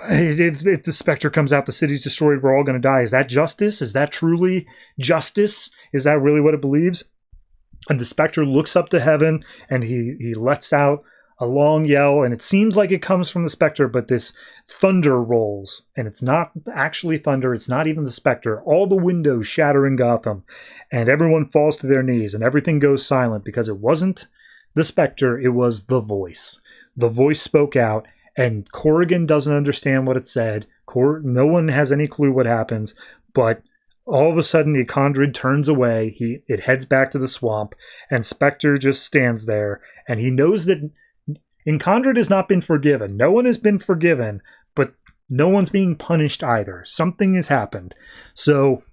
if the Spectre comes out, the city's destroyed, we're all going to die. Is that justice? Is that truly justice? Is that really what it believes? And the Spectre looks up to heaven, and he lets out a long yell, and it seems like it comes from the Spectre, but this thunder rolls, and it's not actually thunder, it's not even the Spectre. All the windows shatter in Gotham, and everyone falls to their knees, and everything goes silent, because it wasn't the Spectre, it was the voice. The voice spoke out, and Corrigan doesn't understand what it said. No one has any clue what happens, but all of a sudden the Incondred turns away, it heads back to the swamp, and Spectre just stands there, and he knows that Incondred has not been forgiven. No one has been forgiven, but no one's being punished either. Something has happened. So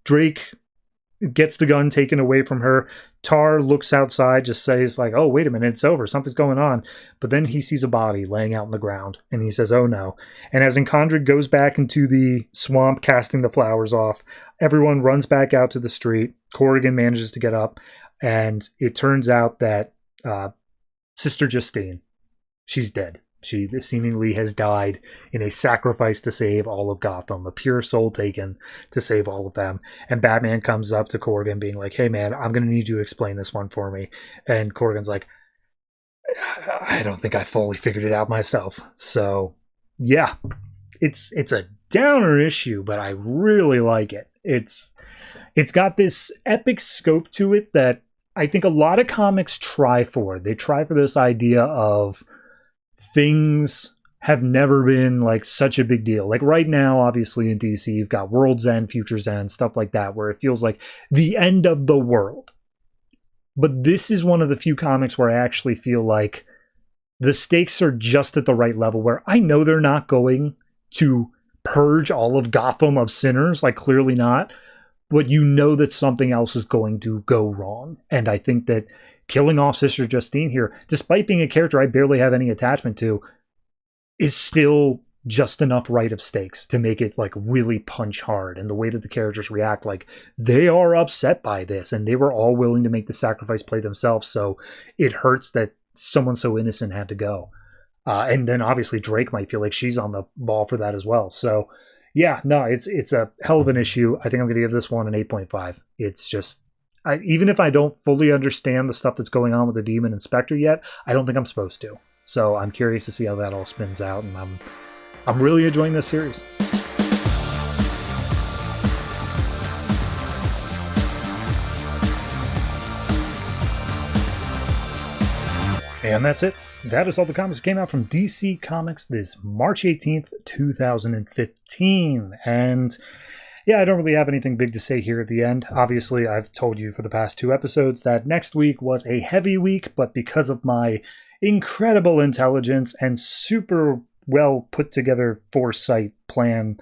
Drake gets the gun taken away from her. Tarr looks outside, just says like, oh, wait a minute, it's over. Something's going on. But then he sees a body laying out on the ground, and he says, oh no. And as Incondred goes back into the swamp, casting the flowers off, everyone runs back out to the street. Corrigan manages to get up, and it turns out that Sister Justine, she's dead. She seemingly has died in a sacrifice to save all of Gotham, a pure soul taken to save all of them. And Batman comes up to Corrigan being like, hey man, I'm going to need you to explain this one for me. And Corrigan's like, I don't think I fully figured it out myself. So, yeah, it's a downer issue, but I really like it. It's got this epic scope to it that I think a lot of comics try for. They try for this idea of things have never been like such a big deal. Like right now, obviously in DC, you've got World's End, Future's End, stuff like that, where it feels like the end of the world. But this is one of the few comics where I actually feel like the stakes are just at the right level, where I know they're not going to purge all of Gotham of sinners, like clearly not, but you know that something else is going to go wrong. And I think that killing off Sister Justine here, despite being a character I barely have any attachment to, is still just enough right of stakes to make it like really punch hard. And the way that the characters react, like they are upset by this and they were all willing to make the sacrifice play themselves. So it hurts that someone so innocent had to go. And then obviously Drake might feel like she's on the ball for that as well. So yeah, no, it's a hell of an issue. I think I'm going to give this one an 8.5. It's just, even if I don't fully understand the stuff that's going on with the Demon and Spectre yet, I don't think I'm supposed to. So I'm curious to see how that all spins out, and I'm really enjoying this series. And that's it. That is all the comics that came out from DC Comics this March 18th, 2015. And yeah, I don't really have anything big to say here at the end. Obviously, I've told you for the past 2 episodes that next week was a heavy week, but because of my incredible intelligence and super well put together foresight plan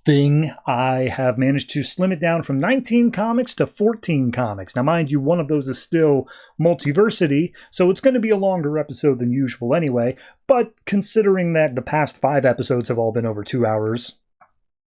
thing, I have managed to slim it down from 19 comics to 14 comics. Now, mind you, one of those is still Multiversity, so it's going to be a longer episode than usual anyway, but considering that the past 5 episodes have all been over 2 hours,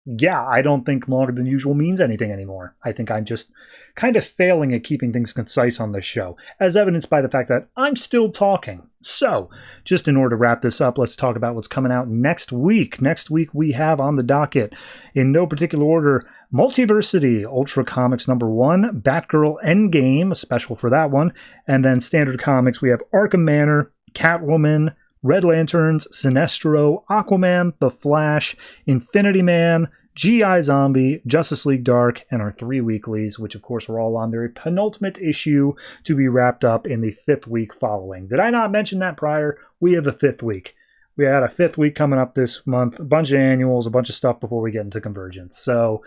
yeah, I don't think longer than usual means anything anymore. I think I'm just kind of failing at keeping things concise on this show, as evidenced by the fact that I'm still talking. So, just in order to wrap this up, let's talk about what's coming out next week. Next week we have on the docket, in no particular order, Multiversity, Ultra Comics #1, Batgirl Endgame, a special for that one, and then Standard Comics we have Arkham Manor, Catwoman, Red Lanterns, Sinestro, Aquaman, The Flash, Infinity Man, G.I. Zombie, Justice League Dark, and our 3 weeklies, which of course are all on their penultimate issue to be wrapped up in the 5th week following. Did I not mention that prior? We have a 5th week. We had a 5th week coming up this month, a bunch of annuals, a bunch of stuff before we get into Convergence. So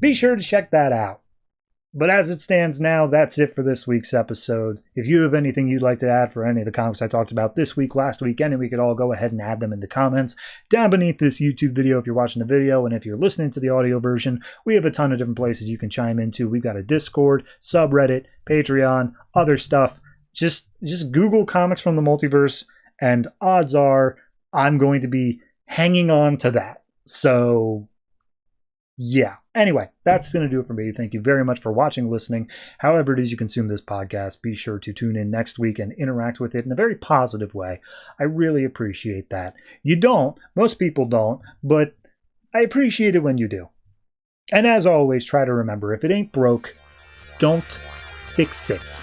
be sure to check that out. But as it stands now, that's it for this week's episode. If you have anything you'd like to add for any of the comics I talked about this week, last week, any week at all, go ahead and add them in the comments down beneath this YouTube video if you're watching the video. And if you're listening to the audio version, we have a ton of different places you can chime into. We've got a Discord, subreddit, Patreon, other stuff. Just Google comics from the multiverse, and odds are I'm going to be hanging on to that. So yeah. Anyway, that's going to do it for me. Thank you very much for watching, listening. However it is you consume this podcast, be sure to tune in next week and interact with it in a very positive way. I really appreciate that. You don't. Most people don't. But I appreciate it when you do. And as always, try to remember, if it ain't broke, don't fix it.